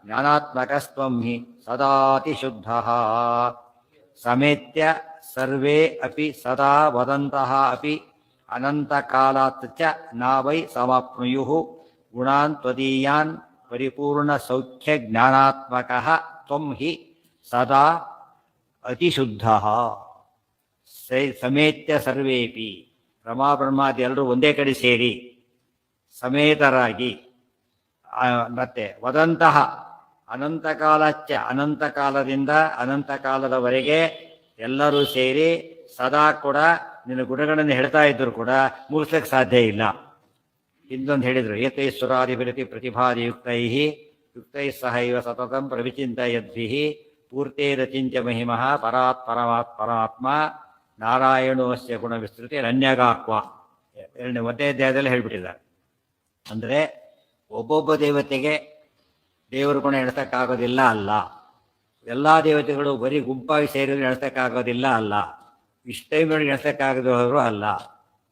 ಜ್ಞಾನಾತ್ಮಕಸ್ತ್ವಂ ಹಿ ಸದಾತಿ ಶುದ್ಧಃ. ಸಮೇತ್ಯ ಸರ್ವೇ ಅಪಿ ಸದಾ ವದಂತಃ ಅಪಿ ಅನಂತಕಾಲಾತ್ ಚ ನ ವೈ ಸಮಾಪ್ನುಯುಃ ಗುಣಾನ್ ತ್ವದೀಯಾನ್ ಪರಿಪೂರ್ಣ ಸೌಖ್ಯ ಜ್ಞಾನಾತ್ಮಕಃ ತ್ವಂ ಹಿ ಸದಾ ಅತಿಶುದ್ಧಃ. ಸಮೇತ್ಯ ಸರ್ವೇಪಿ, ರಮಾ ಬ್ರಹ್ಮಾದಿ ಎಲ್ಲರೂ ಒಂದೇ ಕಡೆ ಸೇರಿ ಸಮೇತರಾಗಿ, ಮತ್ತೆ ವದಂತಹ ಅನಂತಕಾಲಚ್ಚ, ಅನಂತಕಾಲದಿಂದ ಅನಂತಕಾಲದವರೆಗೆ ಎಲ್ಲರೂ ಸೇರಿ ಸದಾ ಕೂಡ ನಿನ್ನ ಗುಣಗಳನ್ನು ಹೇಳ್ತಾ ಇದ್ದರೂ ಕೂಡ ಮುಗಿಸ್ಲಿಕ್ಕೆ ಸಾಧ್ಯ ಇಲ್ಲ. ಇನ್ನೊಂದು ಹೇಳಿದರು, ಏತೈಸ್ವರಾದಿಭಿರತಿ ಪ್ರತಿಭಾದಿಯುಕ್ತೈ ಯುಕ್ತೈ ಸಹೈವ ಸತತಂ ಪ್ರವಿಚಿಂತಯದ್ಭಿಃ ಪೂರ್ತೇರಚಿಂತ್ಯ ಮಹಿಮಃ ಪರಾತ್ ಪರಮಾತ್ಮ ನಾರಾಯಣೋಸ್ಯ ಗುಣ ವಿಸ್ತೃತಿ ರನ್ಯಗಾಕ್ವ. ಒಂದೇ ಅಧ್ಯಾಯದಲ್ಲಿ ಹೇಳ್ಬಿಟ್ಟಿದ್ದಾರೆ. ಅಂದರೆ ಒಬ್ಬೊಬ್ಬ ದೇವತೆಗೆ ದೇವರ ಗುಣ ಎಣಿಸೋಕ್ಕಾಗೋದಿಲ್ಲ ಅಲ್ಲ, ಎಲ್ಲ ದೇವತೆಗಳು ಬರೀ ಗುಂಪಾಗಿ ಸೇರಿದ್ರು ಎಣಿಸೋಕ್ಕಾಗೋದಿಲ್ಲ ಅಲ್ಲ, ಇಷ್ಟೈಗಳು ಎಣಿಸೋಕ್ಕಾಗದವರು ಅಲ್ಲ,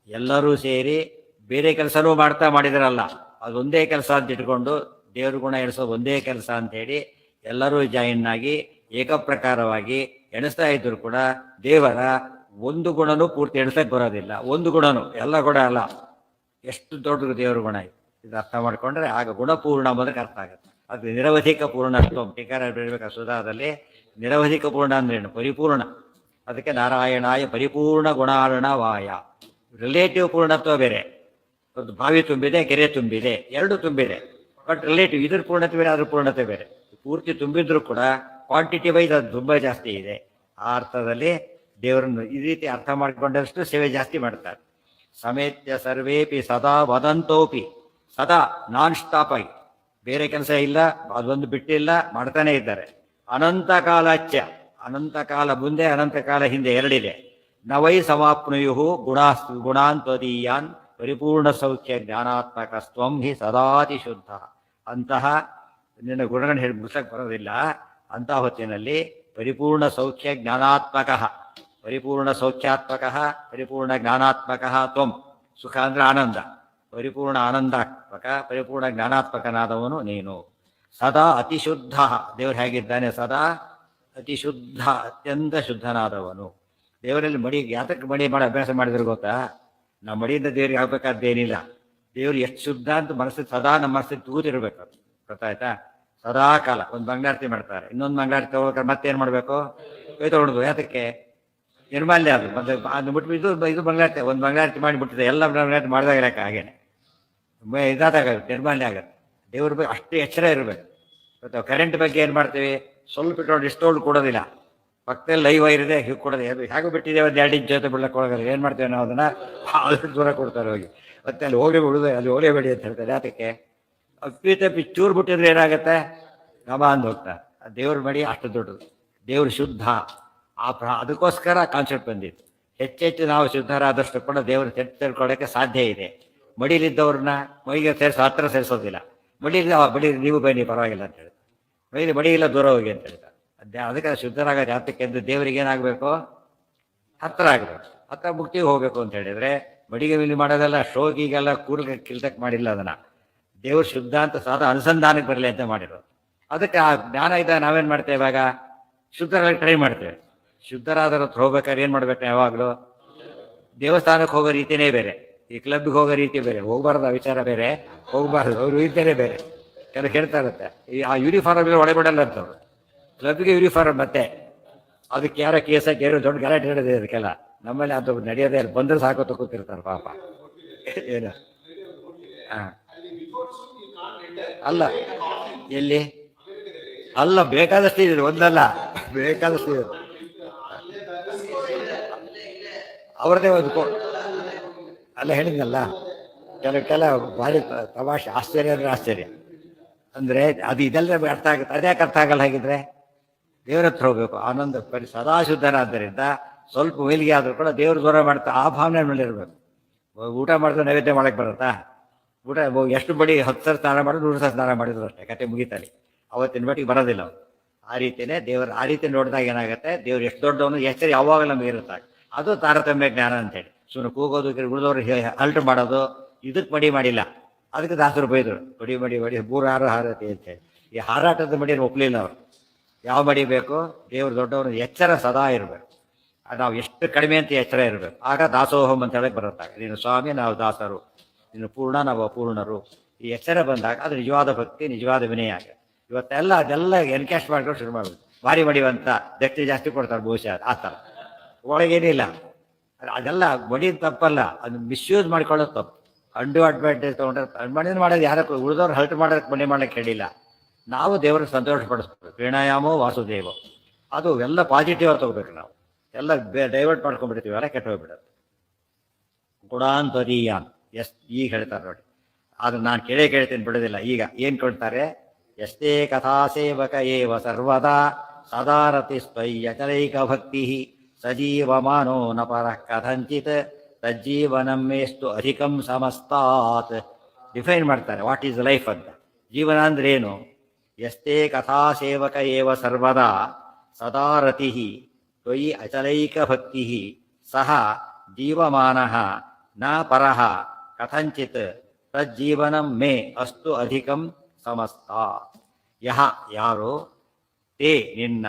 ಎಲ್ಲರೂ ಸೇರಿ ಬೇರೆ ಕೆಲಸನೂ ಮಾಡಿದಾರಲ್ಲ, ಅದೊಂದೇ ಕೆಲಸ ಅಂತ ಇಟ್ಕೊಂಡು ದೇವ್ರ ಗುಣ ಎಣಿಸೋದು ಒಂದೇ ಕೆಲಸ ಅಂಥೇಳಿ ಎಲ್ಲರೂ ಜಾಯಿನ್ ಆಗಿ ಏಕಪ್ರಕಾರವಾಗಿ ಎಣಿಸ್ತಾ ಇದ್ರು ಕೂಡ ದೇವರ ಒಂದು ಗುಣನೂ ಪೂರ್ತಿ ಎಣಿಸಕ್ಕೆ ಬರೋದಿಲ್ಲ. ಒಂದು ಗುಣನೂ, ಎಲ್ಲ ಗುಣ ಅಲ್ಲ, ಎಷ್ಟು ದೊಡ್ಡ ದೇವರ ಗುಣ ಇದೆ. ಇದು ಅರ್ಥ ಮಾಡ್ಕೊಂಡ್ರೆ ಆಗ ಗುಣಪೂರ್ಣ ಅನ್ನೋದಕ್ಕೆ ಅರ್ಥ ಆಗುತ್ತೆ. ಅದು ನಿರವಧಿಕ ಪೂರ್ಣತ್ವ. ಟೀಕಾರ ಬೆಳಿಬೇಕು ಸುಧಾದಲ್ಲಿ. ನಿರವಧಿಕ ಪೂರ್ಣ ಅಂದ್ರೇನು? ಪರಿಪೂರ್ಣ. ಅದಕ್ಕೆ ನಾರಾಯಣಾಯ ಪರಿಪೂರ್ಣ ಗುಣಾರ್ಣವಾಯ. ರಿಲೇಟಿವ್ ಪೂರ್ಣತ್ವ ಬೇರೆ. ಒಂದು ಬಾವಿ ತುಂಬಿದೆ, ಕೆರೆ ತುಂಬಿದೆ, ಎರಡು ತುಂಬಿದೆ, ಬಟ್ ರಿಲೇಟಿವ್. ಇದ್ರ ಪೂರ್ಣತೆ ಬೇರೆ, ಅದ್ರ ಪೂರ್ಣತೆ ಬೇರೆ. ಪೂರ್ತಿ ತುಂಬಿದ್ರು ಕೂಡ ಕ್ವಾಂಟಿಟಿ ವೈಸ್ ಅದು ತುಂಬ ಜಾಸ್ತಿ ಇದೆ. ಆ ಅರ್ಥದಲ್ಲಿ ದೇವರನ್ನು ಈ ರೀತಿ ಅರ್ಥ ಮಾಡಿಕೊಂಡಷ್ಟು ಸೇವೆ ಜಾಸ್ತಿ ಮಾಡ್ತಾರೆ. ಸಮೇತ್ಯ ಸರ್ವೇಪಿ ಸದಾ ವದಂತೋಪಿ, ಸದಾ ನಾನ್ ಸ್ಟಾಪ್ ಆಗಿ ಬೇರೆ ಕೆಲಸ ಇಲ್ಲ, ಅದೊಂದು ಬಿಟ್ಟಿಲ್ಲ, ಮಾಡ್ತಾನೆ ಇದ್ದಾರೆ. ಅನಂತ ಕಾಲಾಚ್ಯ, ಅನಂತ ಕಾಲ ಮುಂದೆ ಅನಂತ ಕಾಲ ಹಿಂದೆ ಎರಡಿದೆ. ನ ವೈ ಸಮಾಪ್ನುಯು ಗುಣಾನ್ ತ್ವದೀಯಾನ್ ಪರಿಪೂರ್ಣ ಸೌಖ್ಯ ಜ್ಞಾನಾತ್ಮಕಸ್ತ್ವಂ ಹಿ ಸದಾತಿ ಶುದ್ಧ. ಅಂತಹ ನಿನ್ನ ಗುಣಗಳನ್ನು ಹೇಳಿ ಮುಗಿಸಕ್ಕೆ ಬರೋದಿಲ್ಲ. ಅಂತಹ ಹೊತ್ತಿನಲ್ಲಿ ಪರಿಪೂರ್ಣ ಸೌಖ್ಯ ಜ್ಞಾನಾತ್ಮಕ, ಪರಿಪೂರ್ಣ ಸೌಖ್ಯಾತ್ಮಕ, ಪರಿಪೂರ್ಣ ಜ್ಞಾನಾತ್ಮಕ ತ್ವಂ. ಸುಖ ಅಂದರೆ ಆನಂದ, ಪರಿಪೂರ್ಣ ಆನಂದಾತ್ಮಕ, ಪರಿಪೂರ್ಣ ಜ್ಞಾನಾತ್ಮಕನಾದವನು ನೀನು. ಸದಾ ಅತಿಶುದ್ಧ, ದೇವರು ಹೇಗಿದ್ದಾನೆ? ಸದಾ ಅತಿಶುದ್ಧ, ಅತ್ಯಂತ ಶುದ್ಧನಾದವನು. ದೇವರಲ್ಲಿ ಮಡಿ ಯಾತಕ್ಕೆ ಮಡಿ ಮಾಡೋ ಅಭ್ಯಾಸ ಮಾಡಿದ್ರೆ ಗೊತ್ತಾ? ನಾವು ಮಡಿಯಿಂದ ದೇವ್ರಿಗೆ ಆಗ್ಬೇಕಾದ್ದೇನಿಲ್ಲ. ದೇವ್ರು ಎಷ್ಟು ಶುದ್ಧ ಅಂತ ಮನಸ್ಸಿಗೆ ಸದಾ ನಮ್ಮ ಮನಸ್ಸಿಗೆ ತೂತಿರ್ಬೇಕು. ಗೊತ್ತಾಯ್ತಾ? ಸದಾ ಕಾಲ ಒಂದು ಮಂಗಳಾರತಿ ಮಾಡ್ತಾರೆ, ಇನ್ನೊಂದು ಮಂಗಳಾರತಿ ತಗೋಬೇಕಾದ್ರೆ ಮತ್ತೇನು ಮಾಡಬೇಕು? ಕೈ ತೊಗೊಳೋದು. ಯಾತಕ್ಕೆ? ನಿರ್ಮಾಲ್ಯ ಅದು. ಮತ್ತೆ ಅದು ಮುಟ್ಬಿಟ್ಟು ಇದು ಮಂಗಳಾರತಿ, ಒಂದು ಮಂಗಳಾರತಿ ಮಾಡಿ ಬಿಟ್ಟಿದೆ, ಎಲ್ಲ ಮಂಗಳಾರತಿ ಮಾಡಿದಾಗ ಇರಕ್ಕೆ ಹಾಗೇನೆ ಇದಾದಾಗ ನಿರ್ಮಾಲ್ಯ ಆಗುತ್ತೆ. ದೇವ್ರ ಬಗ್ಗೆ ಅಷ್ಟು ಎಚ್ಚರ ಇರಬೇಕು. ಗೊತ್ತಾಗ ಕರೆಂಟ್ ಬಗ್ಗೆ ಏನು ಮಾಡ್ತೀವಿ? ಸ್ವಲ್ಪ ಇಟ್ಟೋಡು ಇಷ್ಟೋಳು ಕೊಡೋದಿಲ್ಲ, ಪಕ್ಕದಲ್ಲಿ ಲೈವ್ ಇರಿದೆ ಹೀಗೆ ಕೊಡೋದು. ಅದು ಹೇಗೂ ಬಿಟ್ಟಿದೆ, ಒಂದು 2 ಇಂಚ್ ಜೊತೆ ಬಿಡ್ಲಕ್ಕೆ ಹೋಗೋದು. ಏನು ಮಾಡ್ತೇವೆ ನಾವು ಅದನ್ನು? ಅಷ್ಟು ದೂರ ಕೊಡ್ತಾರೆ ಹೋಗಿ. ಮತ್ತೆ ಅಲ್ಲಿ ಹೋಗಿ ಬಿಡುದು, ಅಲ್ಲಿ ಹೋಗಲೇಬೇಡಿ ಅಂತ ಹೇಳ್ತಾರೆ. ಯಾತಕ್ಕೆ? ಅಪ್ಪಿತಪ್ಪಿ ಚೂರು ಬಿಟ್ಟಿದ್ರೆ ಏನಾಗುತ್ತೆ? ಗಮ ಅಂದು ಹೋಗ್ತಾರೆ. ದೇವ್ರ ಮಡಿ ಅಷ್ಟು ದೊಡ್ಡದು, ದೇವ್ರು ಶುದ್ಧ. ಅದಕ್ಕೋಸ್ಕರ ಕಾನ್ಸೆಪ್ಟ್ ಬಂದಿತ್ತು. ಹೆಚ್ಚೆಚ್ಚು ನಾವು ಶುದ್ಧರಾದಷ್ಟು ಕೂಡ ದೇವ್ರನ್ನ ತಿಳ್ಕೊಳ್ಳೋಕ್ಕೆ ಸಾಧ್ಯ ಇದೆ. ಮಡಿಲಿದ್ದವ್ರನ್ನ ಮೈಗೆ ಹತ್ರ ಸೇರಿಸೋದಿಲ್ಲ. ಮಡಿ ನೀವು ಬನ್ನಿ ಪರವಾಗಿಲ್ಲ ಅಂತ ಹೇಳಿ, ಮಡಿ ಇಲ್ಲ ದೂರ ಹೋಗಿ ಅಂತ ಹೇಳ್ತಾರೆ. ಅದಕ್ಕೆ ಶುದ್ಧರಾಗೋದು ಯಾತಕ್ಕೆ ಅಂದ್ರೆ ದೇವರಿಗೆ ಏನಾಗಬೇಕು? ಹತ್ರ ಆಗಬೇಕು, ಹತ್ರ ಮುಕ್ತಿಗೆ ಹೋಗ್ಬೇಕು ಅಂತ ಹೇಳಿದ್ರೆ ಮಡಿಗೆ ವಿಲಿ ಮಾಡೋದೆಲ್ಲ ಶೋಗಿಗೆಲ್ಲ ಕೂರ್ಗೆ ಕಿಲ್ತಕ್ಕೆ ಮಾಡಿಲ್ಲ. ಅದನ್ನ ದೇವ್ರು ಶುದ್ಧ ಅಂತ ಸಾಧ ಅನುಸಂಧಾನಕ್ಕೆ ಬರಲಿ ಅಂತ ಮಾಡಿರೋದು. ಅದಕ್ಕೆ ಆ ಜ್ಞಾನ ಇದ್ದಾಗ ನಾವೇನು ಮಾಡ್ತೇವೆ? ಇವಾಗ ಶುದ್ಧರಾಗಿ ಟ್ರೈ ಮಾಡ್ತೇವೆ. ಶುದ್ಧರಾದ್ರ ಹತ್ರ ಹೋಗ್ಬೇಕಾದ್ರೆ ಏನು ಮಾಡ್ಬೇಕು? ಯಾವಾಗಲೂ ದೇವಸ್ಥಾನಕ್ಕೆ ಹೋಗೋ ರೀತಿಯೇ ಬೇರೆ, ಈ ಕ್ಲಬ್ಗೆ ಹೋಗೋ ರೀತಿ ಬೇರೆ, ಹೋಗ್ಬಾರ್ದು ವಿಚಾರ ಬೇರೆ, ಹೋಗ್ಬಾರ್ದು ಅವ್ರ ರೀತಿಯೇ ಬೇರೆ. ಕೆಲವು ಕೇಳ್ತಾ ಇರುತ್ತೆ, ಈ ಆ ಯೂನಿಫಾರ್ಮ್ ಒಳಬಿಡಲ್ಲ ಅಂತವ್ರು. ಕ್ಲಬ್ಗೆ ಯೂನಿಫಾರ್ಮ್, ಮತ್ತೆ ಅದಕ್ಕೆ ಯಾರೋ ಕೇಸಕ್ಕೆ ಯಾರು ದೊಡ್ಡ ಗಲಾಟೆ ಹಿಡಿದೆ. ಅದಕ್ಕೆಲ್ಲ ನಮ್ಮಲ್ಲಿ ಅದು ನಡೆಯೋದೇ ಇಲ್ಲ. ಬಂದರೆ ಸಾಕು ತಗೋತಿರ್ತಾರೆ ಪಾಪ. ಏನು ಹಾಂ ಅಲ್ಲ, ಎಲ್ಲಿ ಅಲ್ಲ, ಬೇಕಾದಷ್ಟು ಇದೆ, ಒಂದಲ್ಲ ಬೇಕಾದಷ್ಟು ಇದೆ. ಅವ್ರದ್ದೇ ಒಂದು ಅಲ್ಲ ಹೇಳಿದ್ನಲ್ಲ, ಕೆಲ ಭಾರಿ ತಮಾಷೆ, ಆಶ್ಚರ್ಯ ಅಂದರೆ ಆಶ್ಚರ್ಯ. ಅಂದರೆ ಅದು ಇದೆಲ್ಲ ಅರ್ಥ ಆಗುತ್ತೆ. ಅದ್ಯಾಕೆ ಅರ್ಥ ಆಗಲ್ಲ? ಹಾಗಿದ್ರೆ ದೇವ್ರ ಹತ್ರ ಹೋಗ್ಬೇಕು. ಆನಂದ ಸದಾ ಶುದ್ಧನಾದ್ದರಿಂದ ಸ್ವಲ್ಪ ಮೇಲಿಗೆ ಆದರೂ ಕೂಡ ದೇವ್ರ ದೂರ ಮಾಡ್ತಾ ಆ ಭಾವನೆ ಮೇಲಿರ್ಬೇಕು. ಊಟ ಮಾಡಿದ್ರೆ ನೈವೇದ್ಯ ಮಾಡಕ್ಕೆ ಬರುತ್ತಾ? ಊಟ ಎಷ್ಟು ಬಡಿ 10 ಸಲ ಸ್ನಾನ ಮಾಡಿದ್ರು 100 ಸಲ ಸ್ನಾನ ಮಾಡಿದ್ರು ಅಷ್ಟೇ, ಕತೆ ಮುಗಿತಾನೆ. ಅವತ್ತಿನ ಮಟ್ಟಿಗೆ ಬರೋದಿಲ್ಲ ಅವ್ರು. ಆ ರೀತಿಯೇ ದೇವರು ಆ ರೀತಿ ನೋಡಿದಾಗ ಏನಾಗುತ್ತೆ? ದೇವ್ರು ಎಷ್ಟು ದೊಡ್ಡವನು ಎಚ್ಚರಿ ಯಾವಾಗಲೂ ನಮಗೆ ಇರುತ್ತೆ. ಅದು ತಾರತಮ್ಯ ಜ್ಞಾನ ಅಂತೇಳಿ. ಸುಮ್ಮನೆ ಕೂಗೋದು, ಉಳಿದವ್ರು ಅಲ್ಟ್ ಮಾಡೋದು, ಇದಕ್ಕೆ ಮಡಿ ಮಾಡಿಲ್ಲ. ಅದಕ್ಕೆ ದಾಸರು ಬೈದರು, ಮಡಿ 3 ಹಾರತಿ ಅಂತೇಳಿ. ಈ ಹಾರಾಟದ ಮಡಿಯನ್ನು ಒಪ್ಪಲಿಲ್ಲ ಅವರು. ಯಾವ ಮಡಿ ಬೇಕು? ದೇವ್ರು ದೊಡ್ಡವರು, ಎಚ್ಚರ ಸದಾ ಇರಬೇಕು. ನಾವು ಎಷ್ಟು ಕಡಿಮೆ ಅಂತ ಎಚ್ಚರ ಇರಬೇಕು. ಆಗ ದಾಸೋಹಂ ಅಂತ ಹೇಳಕ್ಕೆ ಬರುತ್ತಾಗ, ನೀನು ಸ್ವಾಮಿ, ನಾವು ದಾಸರು, ನೀನು ಪೂರ್ಣ, ನಾವು ಅಪೂರ್ಣರು. ಈ ಎಚ್ಚರ ಬಂದಾಗ ಅದು ನಿಜವಾದ ಭಕ್ತಿ, ನಿಜವಾದ ವಿನಯ. ಇವತ್ತೆಲ್ಲ ಅದೆಲ್ಲ ಎನ್ಕ್ಯಾಶ್ ಮಾಡ್ಕೊಂಡು ಶುರು ಮಾಡ್ಬೋದು. ಭಾರಿ ಮಡಿವಂತ ದಕ್ಷಿಣ ಜಾಸ್ತಿ ಕೊಡ್ತಾರೆ ಬಹುಶಃ, ಆ ಥರ. ಒಳಗೇನಿಲ್ಲ. ಅದೆಲ್ಲ ಮಡಿ ತಪ್ಪಲ್ಲ, ಅದನ್ನ ಮಿಸ್ಯೂಸ್ ಮಾಡ್ಕೊಳ್ಳೋದು ತಪ್ಪು. ಅಂಡು ಅಡ್ವಾಂಟೇಜ್ ತೊಗೊಂಡ್ರೆ ಮನೇನು ಮಾಡೋದು ಯಾರಕ್ಕೂ, ಉಳಿದವ್ರು ಹಲ್ಟ್ ಮಾಡೋಕ್ಕೆ ಮನೆ ಮಾಡ್ಲಿಕ್ಕೆ ಹೇಳಿಲ್ಲ. ನಾವು ದೇವ್ರಿಗೆ ಸಂತೋಷ ಪಡಿಸ್ಬೇಕು. ಪ್ರಣಾಯಾಮೋ ವಾಸುದೇವ, ಅದು ಎಲ್ಲ ಪಾಸಿಟಿವ್ ಆಗಿ ತಗೋಬೇಕು. ನಾವು ಎಲ್ಲ ಡೈವರ್ಟ್ ಮಾಡ್ಕೊಂಡ್ಬಿಡ್ತೀವಿ, ಎಲ್ಲ ಕೆಟ್ಟ ಹೋಗ್ಬಿಡೋದು. ಗುಣಾಂತರೀಯಾನ್ ಈಗ ಹೇಳ್ತಾರೆ ನೋಡಿ. ಅದು ನಾನು ಕೇಳ್ತೀನಿ ಬಿಡೋದಿಲ್ಲ. ಈಗ ಏನು ಕೊಡ್ತಾರೆ? ಎಷ್ಟೇ ಕಥಾಸೇವಕ ಏವ ಸರ್ವದಾ ಸದಾರತಿ ಸ್ವಯ್ಯಚಲೈಕ ಭಕ್ತಿ ಸಜೀವಮಾನೋ ನ ಪರಃ ಕಥಂಚಿತ್ ತಜ್ಜೀವನಂ ಮೇಸ್ತು ಅಧಿಕಂ ಸಮಸ್ತಾತ್. ಡಿಫೈನ್ ಮಾಡ್ತಾರೆ ವಾಟ್ ಈಸ್ ಲೈಫ್ ಅಂತ. ಜೀವನ ಅಂದ್ರೆ ಏನು? ಎಷ್ಟೇ ಕಥಾಸೇವಕ ಏವ ಸರ್ವದಾ ಸದಾರತಿ ತ್ವಯಿ ಅಚಲೈಕ ಭಕ್ತಿ ಸಹ ಜೀವಮಾನಃ ನ ಪರಃ ಕಥಂಚಿತ್ ತಜ್ಜೀವನಂ ಮೇ ಅಸ್ತು ಅಧಿಕಂ ಸಮಸ್ತಾತ್. ಯಾರು ತೇ ನಿನ್ನ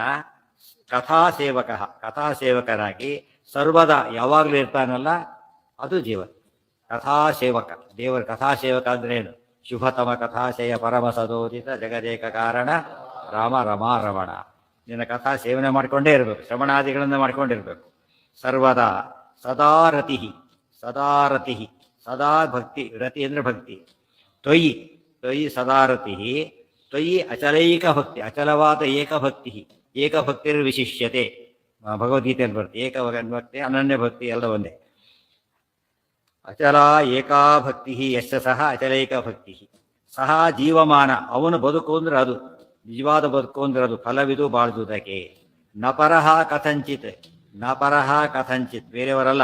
ಕಥಾಸೇವಕನಾಗಿ ಸರ್ವದಾ ಯಾವಾಗಲೂ ಇರ್ತಾನಲ್ಲ, ಅದು ಜೀವನ. ಕಥಾಸೇವಕ, ದೇವರ ಕಥಾಸೇವಕ ಅಂದ್ರೆ ಏನು? ಶುಭತಮ ಕಥಾಶಯ ಪರಮ ಸದೋದಿತ ಜಗದೇಕ ಕಾರಣ ರಾಮ ರಮಾ ರಮಣ. ನಿನ್ನ ಕಥಾ ಸೇವನೆ ಮಾಡಿಕೊಂಡೇ ಇರಬೇಕು, ಶ್ರವಣಾದಿಗಳನ್ನು ಮಾಡ್ಕೊಂಡಿರ್ಬೇಕು. ಸರ್ವದಾ ಸದಾರತಿ, ಸದಾರತಿ ಸದಾ ಭಕ್ತಿ. ರತಿ ಅಂದರೆ ಭಕ್ತಿ. ತ್ವಯಿ ಸದಾರತಿ, ತ್ವಯಿ ಅಚಲೈಕ ಭಕ್ತಿ, ಅಚಲವಾದ ಏಕಭಕ್ತಿ. ಏಕಭಕ್ತಿರ್ವಿಶಿಷ್ಯತೆ ಭಗವದ್ಗೀತೆಯಲ್ಲಿ ಬರುತ್ತೆ. ಏಕಭಕ್ತಿ, ಅನನ್ಯ ಭಕ್ತಿ ಎಲ್ಲ ಒಂದೇ. ಅಚಲ ಏಕಾಭಕ್ತಿ ಯಶ ಸಹ ಅಚಲೈಕ ಭಕ್ತಿ ಸಹ ಜೀವಮಾನ. ಅವನು ಬದುಕು ಅಂದ್ರೆ ಅದು ನಿಜವಾದ ಬದುಕು ಅಂದ್ರೆ ಅದು ಫಲವಿದು ಬಾಳ್ದುದಕ್ಕೆ. ನ ಪರಹ ಕಥಂಚಿತ್, ನ ಪರಹ ಕಥಂಚಿತ್, ಬೇರೆಯವರಲ್ಲ,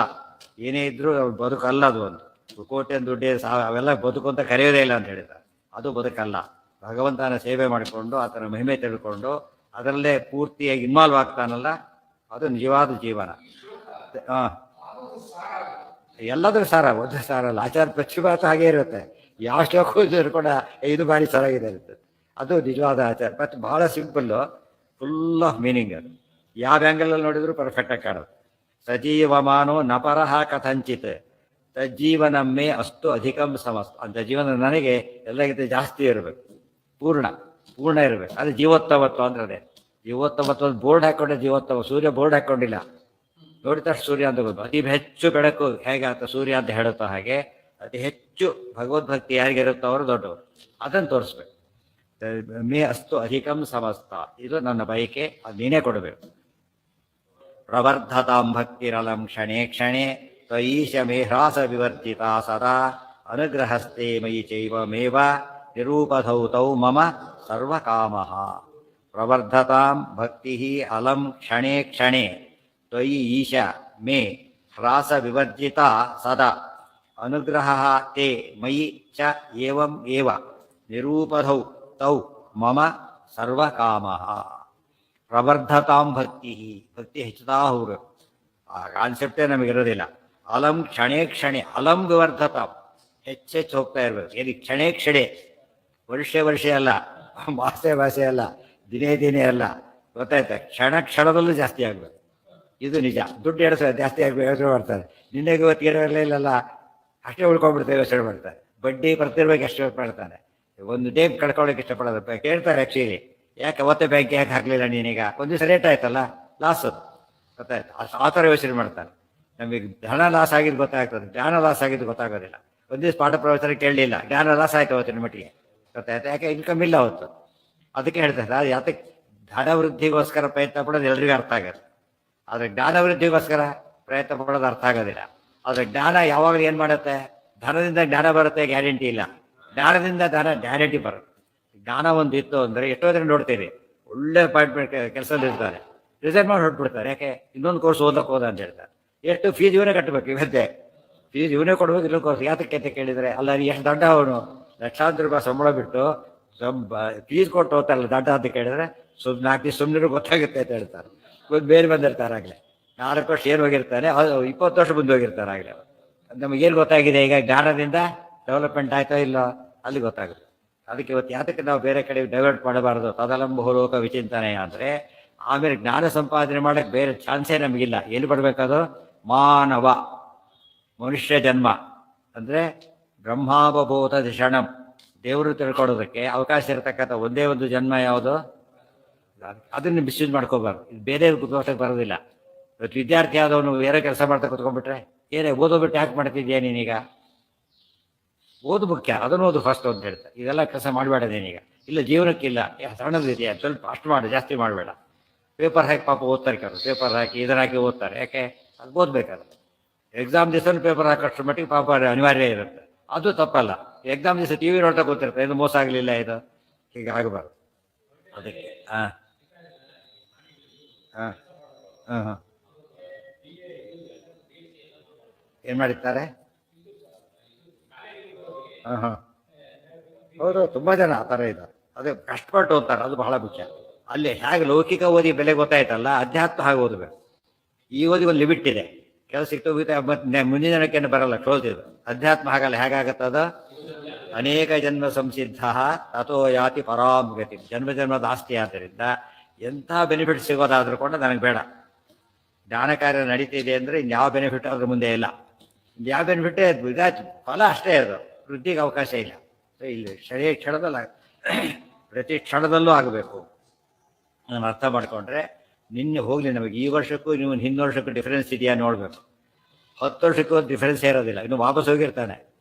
ಏನೇ ಇದ್ರೂ ಬದುಕಲ್ಲ ಅದು. ಒಂದು ಕೋಟೆ ದುಡ್ಡೇ ಅವೆಲ್ಲ ಬದುಕು ಅಂತ ಕರೆಯೋದೇ ಇಲ್ಲ ಅಂತ ಹೇಳಿದ. ಅದು ಬದುಕಲ್ಲ. ಭಗವಂತನ ಸೇವೆ ಮಾಡಿಕೊಂಡು ಆತನ ಮಹಿಮೆ ತಿಳ್ಕೊಂಡು ಅದರಲ್ಲೇ ಪೂರ್ತಿಯಾಗಿ ಇನ್ವಾಲ್ವ್ ಆಗ್ತಾನಲ್ಲ, ಅದು ನಿಜವಾದ ಜೀವನ. ಹಾಂ, ಎಲ್ಲದೂ ಸಾರ, ಒಂದು ಸಾರ ಅಲ್ಲ. ಆಚಾರ ಪ್ರತಿಭಾತ ಹಾಗೆ ಇರುತ್ತೆ. ಯಾವ ಶ್ಲೋಕ ಓದಿದ್ರು ಕೂಡ ಇದು ಭಾರಿ ಚೆನ್ನಾಗಿದೆ ಇರುತ್ತೆ. ಅದು ನಿಜವಾದ ಆಚಾರ. ಮತ್ತು ಬಹಳ ಸಿಂಪಲ್ಲು, ಫುಲ್ ಆಫ್ ಮೀನಿಂಗ್. ಅದು ಯಾವ ಆ್ಯಂಗಲಲ್ಲಿ ನೋಡಿದ್ರು ಪರ್ಫೆಕ್ಟಾಗಿ ಕಾಣುತ್ತೆ. ಸಜೀವಮಾನೋ ನಪರಹ ಕಥಂಚಿತ್ ತಜ್ಜೀವನಮ್ಮೆ ಅಷ್ಟು ಅಧಿಕಂ ಸಮಸ್ತ. ಅಂತ ಜೀವನ ನನಗೆ ಎಲ್ಲಕ್ಕಿಂತ ಜಾಸ್ತಿ ಇರಬೇಕು, ಪೂರ್ಣ ಇರಬೇಕು. ಅದು ಜೀವೋತ್ತಮತ್ವ ಅಂದ್ರೆ ಅದೇ. ಜೀವೋತ್ತಮತ್ವ ಬೋರ್ಡ್ ಹಾಕೊಂಡೆ ಜೀವೋತ್ತಮ. ಸೂರ್ಯ ಬೋರ್ಡ್ ಹಾಕೊಂಡಿಲ್ಲ, ನೋಡಿದ ಸೂರ್ಯ ಅಂತ ಗೊತ್ತು. ಅತಿ ಹೆಚ್ಚು ಬೆಳಕು ಹೇಗೆ ಆತ ಸೂರ್ಯ ಅಂತ ಹೇಳುತ್ತೋ ಹಾಗೆ ಅತಿ ಹೆಚ್ಚು ಭಗವದ್ಭಕ್ತಿ ಯಾರಿಗಿರುತ್ತೋ ಅವರು ದೊಡ್ಡವರು. ಅದನ್ನು ತೋರಿಸ್ಬೇಕು. ಮೇ ಅಸ್ತು ಅಧಿಕಂ ಸಮಸ್ತ, ಇದು ನನ್ನ ಬಯಕೆ, ಅದು ನೀನೇ ಕೊಡಬೇಕು. ಪ್ರವರ್ಧತಾಂ ಭಕ್ತಿರಲಂ ಕ್ಷಣೇ ಕ್ಷಣೇ ತ್ವಯೀಶ ಮೇ ಹ್ರಾಸ ವಿವರ್ಜಿತ ಸದಾ ಅನುಗ್ರಹಸ್ತೆ ಮಯಿ ಚೈವಮೇವ ನಿರೂಪಧೌತೌ ಮಮ ಸರ್ವಕಾಮಃ. ಪ್ರವರ್ಧತಾಂ ಭಕ್ತಿ ಅಲಂ ಕ್ಷಣೇ ಕ್ಷಣೇ ತ್ವಯಿ ಈಶ ಮೇ ಹ್ರಾಸ ವಿವರ್ಜಿತ ಸದಾ ಅನುಗ್ರಹ ತೇ ಮಯಿ ಚ ಏವಂ ಏವ ನಿರೂಪಧೌ ತೌ ಮಮ ಸರ್ವಕಾಮಃ. ಪ್ರವರ್ಧತಾಂ ಭಕ್ತಿ ಹೆಚ್ಚುತ್ತಾ ಹೋಗಬೇಕು. ಆ ಕಾನ್ಸೆಪ್ಟೇ ನಮಗಿರೋದಿಲ್ಲ. ಅಲಂ ಕ್ಷಣೇ ಕ್ಷಣೆ, ಅಲಂ ವಿವರ್ಧತಾಂ, ಹೆಚ್ಚೆಚ್ಚು ಹೋಗ್ತಾ ಇರಬೇಕು. ಏನು ಕ್ಷಣೇ ಕ್ಷಣೆ, ವರ್ಷ ಅಲ್ಲ, ಮಾಸೆ ಅಲ್ಲ, ದಿನೇ ಅಲ್ಲ, ಗೊತ್ತಾಯ್ತಾ? ಕ್ಷಣದಲ್ಲೂ ಜಾಸ್ತಿ ಆಗಬೇಕು. ಇದು ನಿಜ. ದುಡ್ಡು ಜಾಸ್ತಿ ಆಗಬೇಕು ಯೋಚನೆ ಮಾಡ್ತಾರೆ. ನಿನ್ನೆಗೆ ಇವತ್ತಿಗೆ ಇರಲಿಲ್ಲಲ್ಲ, ಅಷ್ಟೇ ಉಳ್ಕೊಂಡ್ಬಿಡ್ತೇವೆ ಯೋಚನೆ ಮಾಡ್ತಾರೆ. ಬಡ್ಡಿ ಬರ್ತಿರ್ಬೇಕು ಎಷ್ಟು ಮಾಡ್ತಾನೆ. ಒಂದು ಡೇ ಕಳ್ಕೊಳ್ಳೋಕೆ ಇಷ್ಟಪಡೋದು ಕೇಳ್ತಾರೆ ಆ್ಯಕ್ಚುಲಿ. ಯಾಕೆ ಅವತ್ತೇ ಬ್ಯಾಂಕ್ ಯಾಕೆ ಹಾಕಲಿಲ್ಲ ನೀನೀಗ? ಒಂದು ದಿವಸ ರೇಟ್ ಆಯ್ತಲ್ಲ, ಲಾಸ್ ಅದು, ಗೊತ್ತಾಯ್ತು? ಆ ಥರ ಯೋಚನೆ ಮಾಡ್ತಾರೆ. ನಮಗೆ ಹಣ ಲಾಸ್ ಆಗಿದ್ದು ಗೊತ್ತಾಗ್ತದೆ, ಜ್ಞಾನ ಲಾಸ್ ಆಗಿದ್ದು ಗೊತ್ತಾಗೋದಿಲ್ಲ. ಒಂದು ದಿವಸ ಪಾಠ ಪ್ರವಚನ ಕೇಳಲಿಲ್ಲ, ಜ್ಞಾನ ಲಾಸ್ ಆಯ್ತು ಅವತ್ತಿನ ಮಟ್ಟಿಗೆ, ಗೊತ್ತಾಯ್ತು? ಯಾಕೆ ಇನ್ಕಮ್ ಇಲ್ಲ ಅವತ್ತು. ಅದಕ್ಕೆ ಹೇಳ್ತಾರೆ, ಅದು ಯಾತಕ್ಕೆ ಧನ ವೃದ್ಧಿಗೋಸ್ಕರ ಪ್ರಯತ್ನ ಪಡೋದು ಎಲ್ರಿಗೂ ಅರ್ಥ ಆಗುತ್ತೆ. ಆದರೆ ಜ್ಞಾನ ವೃದ್ಧಿಗೋಸ್ಕರ ಪ್ರಯತ್ನ ಪಡೋದು ಅರ್ಥ ಆಗೋದಿಲ್ಲ. ಆದರೆ ಜ್ಞಾನ ಯಾವಾಗಲೂ ಏನು ಮಾಡುತ್ತೆ? ಧನದಿಂದ ಜ್ಞಾನ ಬರುತ್ತೆ ಗ್ಯಾರಂಟಿ ಇಲ್ಲ, ಜ್ಞಾನದಿಂದ ಧನ ಗ್ಯಾರಂಟಿ ಬರುತ್ತೆ. ಜ್ಞಾನ ಒಂದು ಇತ್ತು ಅಂದರೆ ಎಷ್ಟೋ ಜನ ನೋಡ್ತೀರಿ, ಒಳ್ಳೆ ಅಪಾಯಿಂಟ್ಮೆಂಟ್ ಕೆಲಸದಲ್ಲಿ ಇರ್ತಾರೆ, ರಿಸೈನ್ ಮಾಡಿ ಹೊರಟ್ಬಿಡ್ತಾರೆ. ಯಾಕೆ? ಇನ್ನೊಂದು ಕೋರ್ಸ್ ಓದಕ್ಕೆ ಹೋದ ಅಂತ ಹೇಳ್ತಾರೆ. ಎಷ್ಟು ಫೀಸ್ ಇವನೇ ಕಟ್ಟಬೇಕು, ಇವತ್ತೇ ಫೀಸ್ ಇವನೇ ಕೊಡ್ಬೇಕು. ಇನ್ನೊಂದು ಕೋರ್ಸ್ ಯಾತಕ್ಕೆ ಅಂತ ಕೇಳಿದರೆ, ಅಲ್ಲ ಎಷ್ಟು ದಡ್ಡ ಅವನು, ಲಕ್ಷಾಂತರ ರೂಪಾಯಿ ಸಂಬಳ ಬಿಟ್ಟು ಫೀಸ್ ಕೊಟ್ಟು ಹೋಗ್ತಾರಲ್ಲ ದಡ್ಡ ಅಂತ ಕೇಳಿದ್ರೆ, ಸುಮ್ಮನೆ ಗೊತ್ತಾಗುತ್ತೆ ಅಂತ ಹೇಳ್ತಾರೆ. ಬೇರೆ ಬಂದಿರ್ತಾರೆ ಆಗಲೇ 4 ವರ್ಷ ಏನು ಹೋಗಿರ್ತಾನೆ, 20 ವರ್ಷ ಮುಂದೆ ಹೋಗಿರ್ತಾರೆ ಆಗಲೇ. ನಮಗೇನು ಗೊತ್ತಾಗಿದೆ ಈಗ? ಜ್ಞಾನದಿಂದ ಡೆವಲಪ್ಮೆಂಟ್ ಆಯ್ತೋ ಇಲ್ಲೋ ಅಲ್ಲಿ ಗೊತ್ತಾಗುತ್ತೆ. ಅದಕ್ಕೆ ಇವತ್ತು ಯಾತಕ್ಕೆ ನಾವು ಬೇರೆ ಕಡೆ ಡೈವರ್ಟ್ ಮಾಡಬಾರ್ದು? ತದಲಂಬಹುಲೋಕ ವಿಚಿಂತನೆ ಅಂದರೆ ಆಮೇಲೆ ಜ್ಞಾನ ಸಂಪಾದನೆ ಮಾಡೋಕ್ಕೆ ಬೇರೆ ಚಾನ್ಸೇ ನಮಗಿಲ್ಲ. ಎಲ್ಲಿ ಬರಬೇಕದು? ಮಾನವ ಮನುಷ್ಯ ಜನ್ಮ ಅಂದರೆ ಬ್ರಹ್ಮಾವಬೋಧ ಧಿಷಣಂ, ದೇವರು ತಿಳ್ಕೊಳ್ಳೋದಕ್ಕೆ ಅವಕಾಶ ಇರತಕ್ಕಂಥ ಒಂದೇ ಒಂದು ಜನ್ಮ ಯಾವುದು? ಅದನ್ನು ಮಿಸ್ಯೂಸ್ ಮಾಡ್ಕೋಬಾರ್ದು. ಇದು ಬೇರೆ ಗುರುತೋಟಕ್ಕೆ ಬರೋದಿಲ್ಲ. ಇವತ್ತು ವಿದ್ಯಾರ್ಥಿ ಆದವನು ಬೇರೆ ಕೆಲಸ ಮಾಡ್ತಾ ಕೂತ್ಕೊಂಡ್ಬಿಟ್ರೆ, ಏನೇ ಓದೋಬಿಟ್ಟು ಯಾಕೆ ಮಾಡ್ತಿದ್ಯಾ ನೀನೀಗ? ಓದು ಮುಖ್ಯ, ಅದನ್ನು ಓದು ಫಸ್ಟ್ ಅಂತ ಹೇಳ್ತಾರೆ. ಇದೆಲ್ಲ ಕೆಲಸ ಮಾಡಬೇಡ ನೀನೀಗ. ಇಲ್ಲ ಜೀವನಕ್ಕಿಲ್ಲ, ಸಣ್ಣದಿದೆಯಾ ಸ್ವಲ್ಪ ಅಷ್ಟು ಮಾಡು, ಜಾಸ್ತಿ ಮಾಡಬೇಡ. ಪೇಪರ್ ಹಾಕಿ ಪಾಪ ಓದ್ತಾರೆ ಕೆಲವರು, ಪೇಪರ್ ಹಾಕಿ ಇದನ್ನ ಹಾಕಿ ಓದ್ತಾರೆ. ಯಾಕೆ? ಅದು ಓದಬೇಕಾದ್ರೆ ಎಕ್ಸಾಮ್ ದಿವಸ ಪೇಪರ್ ಹಾಕೋಷ್ಟು ಮಟ್ಟಿಗೆ ಪಾಪ ಅನಿವಾರ್ಯ ಇರುತ್ತೆ. ಅದು ತಪ್ಪಲ್ಲ. ಎಕ್ಸಾಮ್ ದಿವಸ ಟಿ ವಿ ನೋಡ್ತಾ ಕೂತಿರ್ತಾರೆ, ಇದು ಮೋಸ ಆಗಲಿಲ್ಲ, ಇದು ಹೀಗೆ ಆಗಬಾರ್ದು. ಅದಕ್ಕೆ ಹಾಂ ಹಾಂ ಹಾಂ ಹಾಂ ಏನು ಮಾಡಿರ್ತಾರೆ? ಹಾಂ ಹಾಂ ಹೌದು, ತುಂಬ ಜನ ಆ ಥರ ಇದ್ದಾರೆ. ಅದೇ ಕಷ್ಟಪಟ್ಟು ಓದ್ತಾರೆ, ಅದು ಬಹಳ ಮುಖ್ಯ. ಅಲ್ಲಿ ಹೇಗೆ ಲೌಕಿಕ ಓದಿ ಬೆಲೆ ಗೊತ್ತಾಯ್ತಲ್ಲ, ಅಧ್ಯಾತ್ಮ ಹಾಗೆ ಓದಬೇಕು. ಈ ಓದಿ ಒಂದು ಲಿಮಿಟ್ ಇದೆ, ಕೆಲಸ ಸಿಕ್ತು ಮತ್ತೆ ಮುಂದಿನ ಜನಕ್ಕೇನು ಬರಲ್ಲ, ಕ್ಲೋಸಿದು. ಅಧ್ಯಾತ್ಮ ಹಾಗಲ್ಲ. ಹೇಗಾಗತ್ತದ? ಅನೇಕ ಜನ್ಮ ಸಂಸಿದ್ಧ ತಥೋ ಯಾತಿ ಪರಾಂ ಗತಿ. ಜನ್ಮದ ಆಸ್ತಿ ಆದ್ದರಿಂದ ಎಂಥ ಬೆನಿಫಿಟ್ ಸಿಗೋದಾದ್ರೂ ಕೂಡ ನನಗೆ ಬೇಡ. ಜ್ಞಾನ ಕಾರ್ಯ ನಡೀತಿದೆ ಅಂದರೆ ಇನ್ಯಾವ ಬೆನಿಫಿಟ್ ಅದ್ರ ಮುಂದೆ ಇಲ್ಲ. ಯಾವ ಬೆನಿಫಿಟ್ಟೇ ಫಲ ಅಷ್ಟೇ, ಅದು ವೃದ್ಧಿಗೆ ಅವಕಾಶ ಇಲ್ಲ. ಇಲ್ಲಿ ಕ್ಷಣದಲ್ಲ, ಪ್ರತಿ ಕ್ಷಣದಲ್ಲೂ ಆಗಬೇಕು. ನಾನು ಅರ್ಥ ಮಾಡಿಕೊಂಡ್ರೆ ನಿನ್ನೆ ಹೋಗಲಿ, ನಮಗೆ ಈ ವರ್ಷಕ್ಕೂ ನೀವು ಹಿಂದಿನ ವರ್ಷಕ್ಕೂ ಡಿಫ್ರೆನ್ಸ್ ಇದೆಯಾ ನೋಡಬೇಕು. 10 ವರ್ಷಕ್ಕೂ ಡಿಫ್ರೆನ್ಸ್ ಇರೋದಿಲ್ಲ, ಇನ್ನು ವಾಪಸ್ ಹೋಗಿರ್ತಾನೆ.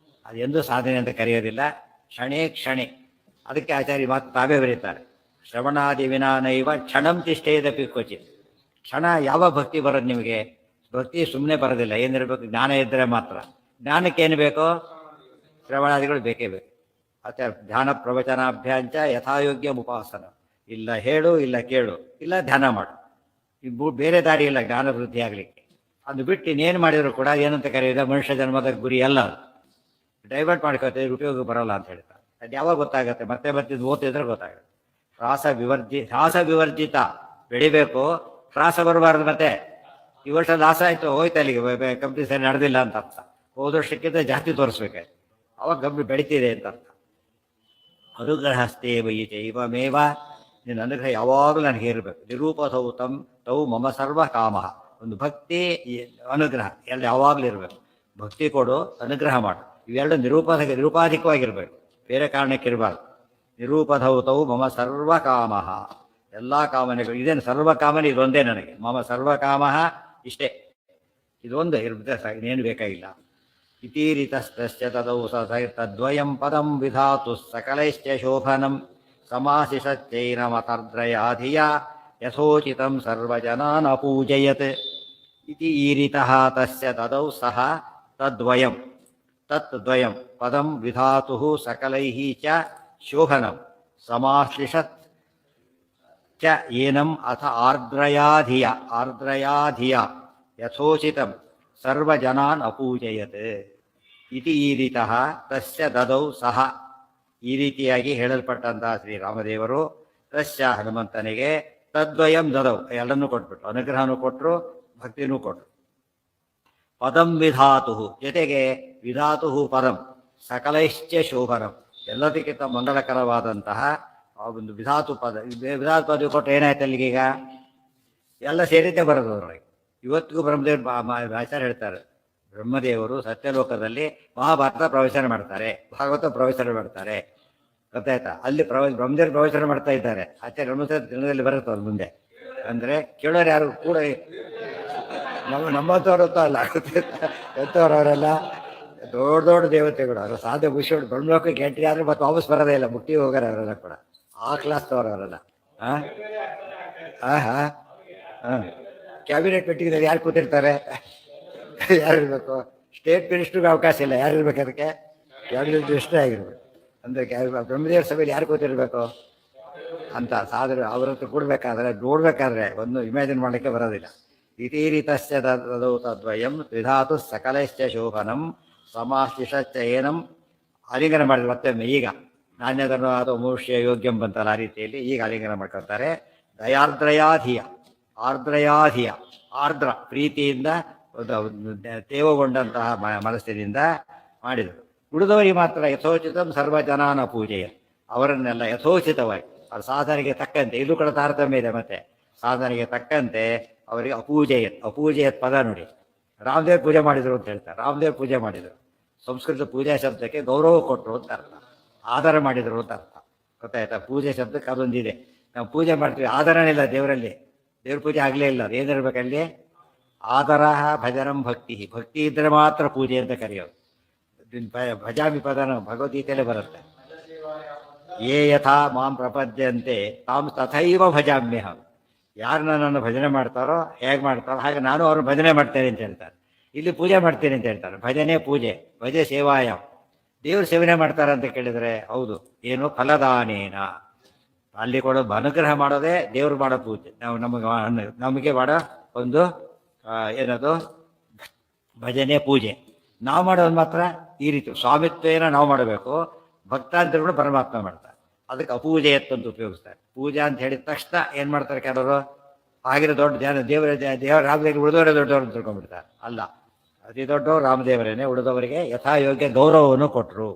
ಅದು ಎಂದೂ ಸಾಧನೆ ಅಂತ ಕರೆಯೋದಿಲ್ಲ. ಕ್ಷಣೇ. ಅದಕ್ಕೆ ಆಚಾರ್ಯ ಮಾತು ತಾವೇ ಬರೀತಾರೆ, ಶ್ರವಣಾದಿ ವಿನಾನೈವ ಕ್ಷಣಂ ತಿಷ್ಠೇದಪಿ ಕ್ವಚಿತ್. ಕ್ಷಣ ಯಾವ ಭಕ್ತಿ ಬರೋದು ನಿಮಗೆ? ಭಕ್ತಿ ಸುಮ್ಮನೆ ಬರೋದಿಲ್ಲ. ಏನಿರಬೇಕು? ಜ್ಞಾನ ಇದ್ದರೆ ಮಾತ್ರ. ಜ್ಞಾನಕ್ಕೇನು ಬೇಕೋ? ಶ್ರವಣಾದಿಗಳು ಬೇಕೇ ಬೇಕು. ಮತ್ತು ಧ್ಯಾನ ಪ್ರವಚನಾಭ್ಯಾಂಚ ಯಥಾಯೋಗ್ಯ ಉಪಾಸನ. ಇಲ್ಲ ಹೇಳು, ಇಲ್ಲ ಕೇಳು, ಇಲ್ಲ ಧ್ಯಾನ ಮಾಡು. ಬೇರೆ ದಾರಿ ಇಲ್ಲ ಜ್ಞಾನ ವೃದ್ಧಿ ಆಗಲಿಕ್ಕೆ. ಅದು ಬಿಟ್ಟು ಇನ್ನೇನು ಮಾಡಿದ್ರು ಕೂಡ ಏನಂತ ಕರೆಯೋದು ಮನುಷ್ಯ ಜನ್ಮದ ಗುರಿ ಅಲ್ಲ. ಅದು ಡೈವರ್ಟ್ ಮಾಡ್ಕೊತೀವಿ, ಉಪಯೋಗ ಬರೋಲ್ಲ ಅಂತ ಹೇಳ್ತಾರೆ. ಅದು ಯಾವಾಗ ಗೊತ್ತಾಗುತ್ತೆ? ಮತ್ತೆ ಬರ್ತಿದ್ದು ಓದ್ತಿದ್ರೆ ಗೊತ್ತಾಗುತ್ತೆ. ತ್ರಾಸ ವಿವರ್ಜಿತ ಬೆಳಿಬೇಕು, ತ್ರಾಸ ಬರಬಾರ್ದು. ಮತ್ತೆ ಈ ವರ್ಷ ಲಾಸ್ ಆಯಿತು, ಹೋಯ್ತು, ಅಲ್ಲಿಗೆ ಕಂಪ್ನಿ ಸರಿ ನಡೆದಿಲ್ಲ ಅಂತ ಅರ್ಥ. ಹೋದ ವರ್ಷಕ್ಕಿಂತ ಜಾಸ್ತಿ ತೋರಿಸ್ಬೇಕಾಯ್ತು, ಅವಾಗ ಕಂಪ್ನಿ ಬೆಳಿತಿದೆ ಅಂತ ಅರ್ಥ. ಅನುಗ್ರಹಸ್ಥೇ ವಯಿತೆ ಇವಮೇವ, ನಿನ್ನ ಅನುಗ್ರಹ ಯಾವಾಗಲೂ ನನಗೆ ಇರಬೇಕು. ನಿರೂಪಥೌ ತೌ ಮಮ ಸರ್ವ ಕಾಮ. ಒಂದು ಭಕ್ತಿ ಅನುಗ್ರಹ ಎಲ್ಲ ಯಾವಾಗಲೂ ಇರಬೇಕು. ಭಕ್ತಿ ಕೊಡು, ಅನುಗ್ರಹ ಮಾಡು, ಇವೆರಡು ನಿರೂಪಾಧಿಕವಾಗಿರ್ಬೇಕು, ಬೇರೆ ಕಾರಣಕ್ಕೆ ಇರಬಾರ್ದು. ನಿರೂಪಥೌ ತೌ ಮಮ ಸರ್ವ ಕಾಮ, ಎಲ್ಲ ಕಾಮನೆಗಳು ಇದೇನು ಸರ್ವ ಕಾಮನೆ ಇದೊಂದೇ ನನಗೆ. ಮಮ ಸರ್ವ ಕಾಮ ಇಷ್ಟೇ, ಇದೊಂದು ಇರ್ಬಿಟ್ಟೆ ಸಾಕು, ಇನ್ನೇನು ಬೇಕಾಗಿಲ್ಲ. ಇತೀರಿತಸ್ತಸ್ಯ ತದೌ ತದ್ವಯಂ ಪದಂ ವಿಧಾತು ಸಕಲೈಶ್ಚ ಶೋಭನಂ ಸಮಾಸಿಷಚ್ಚೈನಮತರ್ದ್ರಯಾಧಿಯ ಯಥೋಚಿತಂ ಸರ್ವಜನಾನ್ ಅಪೂಜಯತ್. ಇತಿ ಈರಿತಃ ತಸ್ಯ ತದೌ ಸಹ ತದ್ವಯಂ ಪದಂ ವಿಧಾತುಃ ಸಕಲೈಃ ಚ ಶೋಭನಂ ಸಮಾಶ್ಲಿಷತ್ ಚ ಏನಂ ಅಥ ಆರ್ದ್ರಯಾಧಿಯ ಯಥೋಚಿತಂ ಸರ್ವಜನಾನ್ ಅಪೂಜಯತ್. ಇತಿ ಈರಿತಃ ತಸ್ಯ ದದೌ ಸಹ, ಈ ರೀತಿಯಾಗಿ ಹೇಳಲ್ಪಟ್ಟಂತಹ ಶ್ರೀರಾಮದೇವರು ತಸ್ಯ ಹನುಮಂತನಿಗೆ ತದ್ವಯಂ ದದೌ, ಎರಡನ್ನೂ ಕೊಟ್ಬಿಟ್ರು, ಅನುಗ್ರಹನೂ ಕೊಟ್ಟರು, ಭಕ್ತಿನೂ ಕೊಟ್ಟರು. ಪದಂ ವಿಧಾತು, ಜೊತೆಗೆ ವಿಧಾತು ಪದಂ ಸಕಲೈಶ್ಚ ಶೋಭನಂ, ಎಲ್ಲದಕ್ಕಿಂತ ಮಂಗಲಕರವಾದಂತಹ ಒಂದು ವಿಧಾತು ಪದ ಕೊಟ್ಟರೆ ಏನಾಯ್ತು ಅಲ್ಲಿಗೀಗ? ಎಲ್ಲ ಸೇರಿದ್ದೇ ಬರೋದು ಅವರೊಳಗೆ. ಇವತ್ತಿಗೂ ಬ್ರಹ್ಮದೇವರು ಆಚಾರ್ಯ ಹೇಳ್ತಾರೆ, ಬ್ರಹ್ಮದೇವರು ಸತ್ಯಲೋಕದಲ್ಲಿ ಮಹಾಭಾರತ ಪ್ರವಚನ ಮಾಡ್ತಾರೆ, ಭಾಗವತ ಪ್ರವಚನ ಮಾಡ್ತಾರೆ, ಗೊತ್ತಾಯ್ತಾ? ಅಲ್ಲಿ ಬ್ರಹ್ಮದೇವರು ಪ್ರವಚನ ಮಾಡ್ತಾ ಇದ್ದಾರೆ, ಆಚಾರ್ಯ ಬ್ರಹ್ಮದೇವ ದಿನದಲ್ಲಿ ಬರುತ್ತೆ ಅವ್ರ ಮುಂದೆ. ಅಂದರೆ ಕೇಳೋರು ಯಾರು ಕೂಡ ನಮ್ಮಂಥವ್ರತ್ತೋ ಅಲ್ಲ, ಎಂಥವ್ರು ಅವರೆಲ್ಲ ದೊಡ್ಡ ದೇವತೆಗಳು. ಅವರು ಸಾಧ್ಯ ಖುಷಿಯೋಡು ಬ್ರಹ್ಮಲೋಕಕ್ಕೆ ಎಂಟ್ರಿ ಆದರೆ ಮತ್ತೆ ವಾಪಸ್ ಬರೋದೇ ಇಲ್ಲ, ಮುಕ್ತಿ ಹೋಗಾರೆ ಅವರೆಲ್ಲ ಕೂಡ. ಆ ಕ್ಲಾಸ್ ತವರು ಅವರೆಲ್ಲ. ಕ್ಯಾಬಿನೆಟ್ ಮೀಟಿಂಗ್ನಲ್ಲಿ ಯಾರು ಕೂತಿರ್ತಾರೆ? ಯಾರು ಇರಬೇಕು? ಸ್ಟೇಟ್ ಮಿನಿಸ್ಟ್ರಿಗೆ ಅವಕಾಶ ಇಲ್ಲ, ಯಾರು ಇರ್ಬೇಕು ಅದಕ್ಕೆ? ಕ್ಯಾಬಿನೆಟ್ ಮಿನಿಸ್ಟ್ರೇ ಆಗಿರ್ಬೇಕು. ಅಂದರೆ ಬ್ರಹ್ಮದೇವರ ಸಭೆಯಲ್ಲಿ ಯಾರು ಕೂತಿರ್ಬೇಕು ಅಂತ ಸಾಧನೆ. ಅವ್ರ ಹತ್ರ ಕೂಡಬೇಕಾದ್ರೆ ನೋಡ್ಬೇಕಾದ್ರೆ ಒಂದು ಇಮ್ಯಾಜಿನ್ ಮಾಡಲಿಕ್ಕೆ ಬರೋದಿಲ್ಲ. ಇತೀರಿತಸ್ಯ ತದ್ವಯಂ ವಿಧಾತು ಸಕಲೈಶ್ಚ ಶೋಭನಂ ಸಮಾಶ್ಲಿಷಚ್ಚ ಏನಂ. ಆಲಿಂಗನ ಮಾಡಿದ್ರು ಮತ್ತೊಮ್ಮೆ. ಈಗ ನಾಣ್ಯದನ್ನು ಅಥವಾ ಮನುಷ್ಯ ಯೋಗ್ಯಂ ಬಂತಲ್ಲ, ಆ ರೀತಿಯಲ್ಲಿ ಈಗ ಆಲಿಂಗನ ಮಾಡ್ಕೊಳ್ತಾರೆ. ದಯಾರ್ದ್ರಯಾಧಿಯ, ಆರ್ದ್ರ ಪ್ರೀತಿಯಿಂದ ತೇವಗೊಂಡಂತಹ ಮನಸ್ಸಿನಿಂದ ಮಾಡಿದರು. ಉಳಿದವರಿಗೆ ಮಾತ್ರ ಯಥೋಚಿತಂ ಸರ್ವಜನಾನ ಪೂಜೆಯ, ಅವರನ್ನೆಲ್ಲ ಯಥೋಚಿತವಾಗಿ ಅವ್ರ ಸಾಧನೆಗೆ ತಕ್ಕಂತೆ, ಇದು ಕೂಡ ತಾರತಮ್ಯ ಇದೆ. ಮತ್ತೆ ಸಾಧನೆಗೆ ತಕ್ಕಂತೆ ಅವರಿಗೆ ಅಪೂಜೆಯತ್ ಪದ ನೋಡಿ, ರಾಮದೇವ್ ಪೂಜೆ ಮಾಡಿದರು ಅಂತ ಹೇಳ್ತಾರೆ. ರಾಮದೇವ್ ಪೂಜೆ ಮಾಡಿದರು, ಸಂಸ್ಕೃತ ಪೂಜಾ ಶಬ್ದಕ್ಕೆ ಗೌರವ ಕೊಟ್ಟರು ಅಂತ ಅರ್ಥ, ಆಧಾರ ಮಾಡಿದರು ಅಂತ ಅರ್ಥ. ಗೊತ್ತಾಯ್ತಾ? ಪೂಜೆ ಶಬ್ದಕ್ಕೆ ಅದೊಂದಿದೆ. ನಾವು ಪೂಜೆ ಮಾಡ್ತೀವಿ, ಆಧಾರನೇ ಇಲ್ಲ ದೇವರಲ್ಲಿ, ದೇವ್ರ ಪೂಜೆ ಆಗಲೇ ಇಲ್ಲ. ಅದು ಏನಿರ್ಬೇಕಲ್ಲಿ? ಆದರ ಭಜನಂ ಭಕ್ತಿ, ಭಕ್ತಿ ಇದ್ದರೆ ಮಾತ್ರ ಪೂಜೆ ಅಂತ ಕರೆಯೋದು. ಭಜಾಮಿ ಪದನ ಭಗವದ್ಗೀತೆಯಲ್ಲೇ ಬರುತ್ತೆ. ಯೇ ಯಥಾ ಮಾಂ ಪ್ರಪದ್ಯಂತೆ ತಾಂ ತಥೈವ ಭಜಾಮ್ಯಹಂ. ಯಾರು ನನ್ನನ್ನು ಭಜನೆ ಮಾಡ್ತಾರೋ, ಹೇಗೆ ಮಾಡ್ತಾರೋ ಹಾಗೆ ನಾನು ಅವ್ರನ್ನ ಭಜನೆ ಮಾಡ್ತೇನೆ ಅಂತ ಹೇಳ್ತಾರೆ. ಇಲ್ಲಿ ಪೂಜೆ ಮಾಡ್ತೇನೆ ಅಂತ ಹೇಳ್ತಾರೆ. ಭಜನೆ ಪೂಜೆ, ಭಜೆ ಸೇವಾಯಂ. ದೇವ್ರ ಸೇವನೆ ಮಾಡ್ತಾರೆ ಅಂತ ಕೇಳಿದರೆ ಹೌದು. ಏನು? ಫಲದಾನೇನ. ಅಲ್ಲಿ ಕೊಡೋ ಅನುಗ್ರಹ ಮಾಡೋದೇ ದೇವ್ರು ಮಾಡೋ ಪೂಜೆ. ನಾವು ನಮಗೆ ಮಾಡೋ ಒಂದು ಏನದು ಭಜನೆ ಪೂಜೆ. ನಾವು ಮಾಡೋದು ಮಾತ್ರ ಈ ರೀತಿ ಸ್ವಾಮಿತ್ವೇನ ನಾವು ಮಾಡಬೇಕು. ಭಕ್ತಾಂತರಗಳು ಪರಮಾತ್ಮ ಮಾಡ್ತಾರೆ. ಅದಕ್ಕೆ ಅಪೂಜೆಯತ್ ಅಂತ ಉಪಯೋಗಿಸ್ತಾರೆ. ಪೂಜಾ ಅಂತ ಹೇಳಿದ ತಕ್ಷಣ ಏನು ಮಾಡ್ತಾರೆ ಕೆಲವರು? ಆಗಿರೋ ದೊಡ್ಡ ದೇವರ ರಾಮದೇವರಿಗೆ ಉಳಿದವರೇ ದೊಡ್ಡವರು ಅಂತ ತಿಳ್ಕೊಂಡ್ಬಿಡ್ತಾರೆ. ಅಲ್ಲ, ಅತಿ ದೊಡ್ಡವರು ರಾಮದೇವರೇನೆ, ಉಳಿದವರಿಗೆ ಯಥಾಯೋಗ್ಯ ಗೌರವವನ್ನು ಕೊಟ್ಟರು.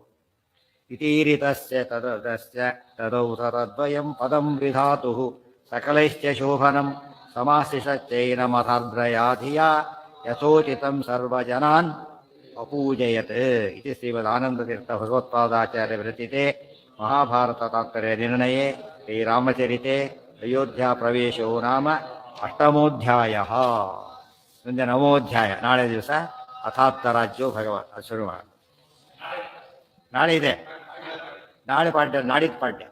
ಇತೀರಿತಸ್ಯ ತದೌ ತದ್ವಯಂ ಪದಂ ವಿಧಾತು ಸಕಲೈಶ್ಚ ಶೋಭನಂ ಸಮಾಸಿಷಚ್ಚೈನಮಥಾರ್ದ್ರಯಾಧಿಯ ಯಥೋಚಿತಂ ಸರ್ವಜನಾನ್ ಅಪೂಜಯತ್. ಇತಿ ಶ್ರೀಮದಾನಂದತೀರ್ಥ ಭಗವತ್ಪಾದಾಚಾರ್ಯ ವಿರಚಿತೆ ಮಹಾಭಾರತ ತಾತ್ಪರ್ಯ ನಿರ್ಣಯೇ ಶ್ರೀರಾಮಚರಿತೆ ಅಯೋಧ್ಯಾ ಪ್ರವೇಶೋ ನಾಮ ಅಷ್ಟಮೋಧ್ಯಾಯ. ಮುಂದೆ ನವೋಧ್ಯಾಯ. ನಾಳೆ ದಿವಸ ಅಥಾತ್ತ ರಾಜ್ಯೋ ಭಗವಾನ್. ಅದು ಶುರು ಮಾಡಿ. ನಾಳೆ ಇದೆ, ನಾಳೆ ಪಾಠ್ಯ, ನಾಡಿದ್ದು ಪಾಠ್ಯ.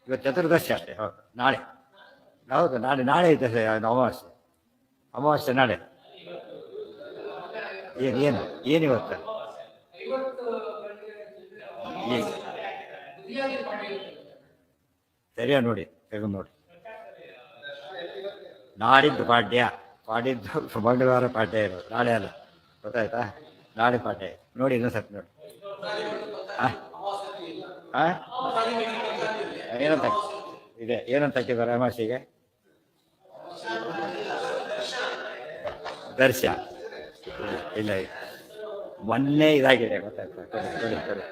ಇವತ್ತು ಚತುರ್ದಶಿ ಅಷ್ಟೇ. ಹೌದು, ನಾಳೆ. ಹೌದು, ನಾಳೆ ಇದೆ ಅಮಾವಾಸ್ಯೆ ನಾಳೆ. ಏನಿವತ್ತು? ಸರಿಯಾ ನೋಡಿ, ತೆಗೆದು ನೋಡಿ. ನಾಡಿದ್ದು ಪಾಡ್ಯ. ಪಾಡಿದ್ದು ಮಂಗಳವಾರ ಪಾಡ್ಯ ಇರೋದು, ನಾಳೆ ಅಲ್ಲ. ಗೊತ್ತಾಯ್ತಾ? ನಾಳೆ ಪಾಡ್ಯ ನೋಡಿ, ಇನ್ನೊಂದು ಸ್ವಲ್ಪ ನೋಡಿ. ಏನಂತ ಇದೆ, ಏನಂತ ಹಾಕಿದ್ದಾರೆ ಅಮಾಸೆಗೆ? ದರ್ಶ ಇಲ್ಲ, ಮೊನ್ನೆ ಇದಾಗಿದೆ, ಗೊತ್ತಾಯ್ತಾ? ಕೊಡಿ ಕೊಡಿ ಕೊಡಿ.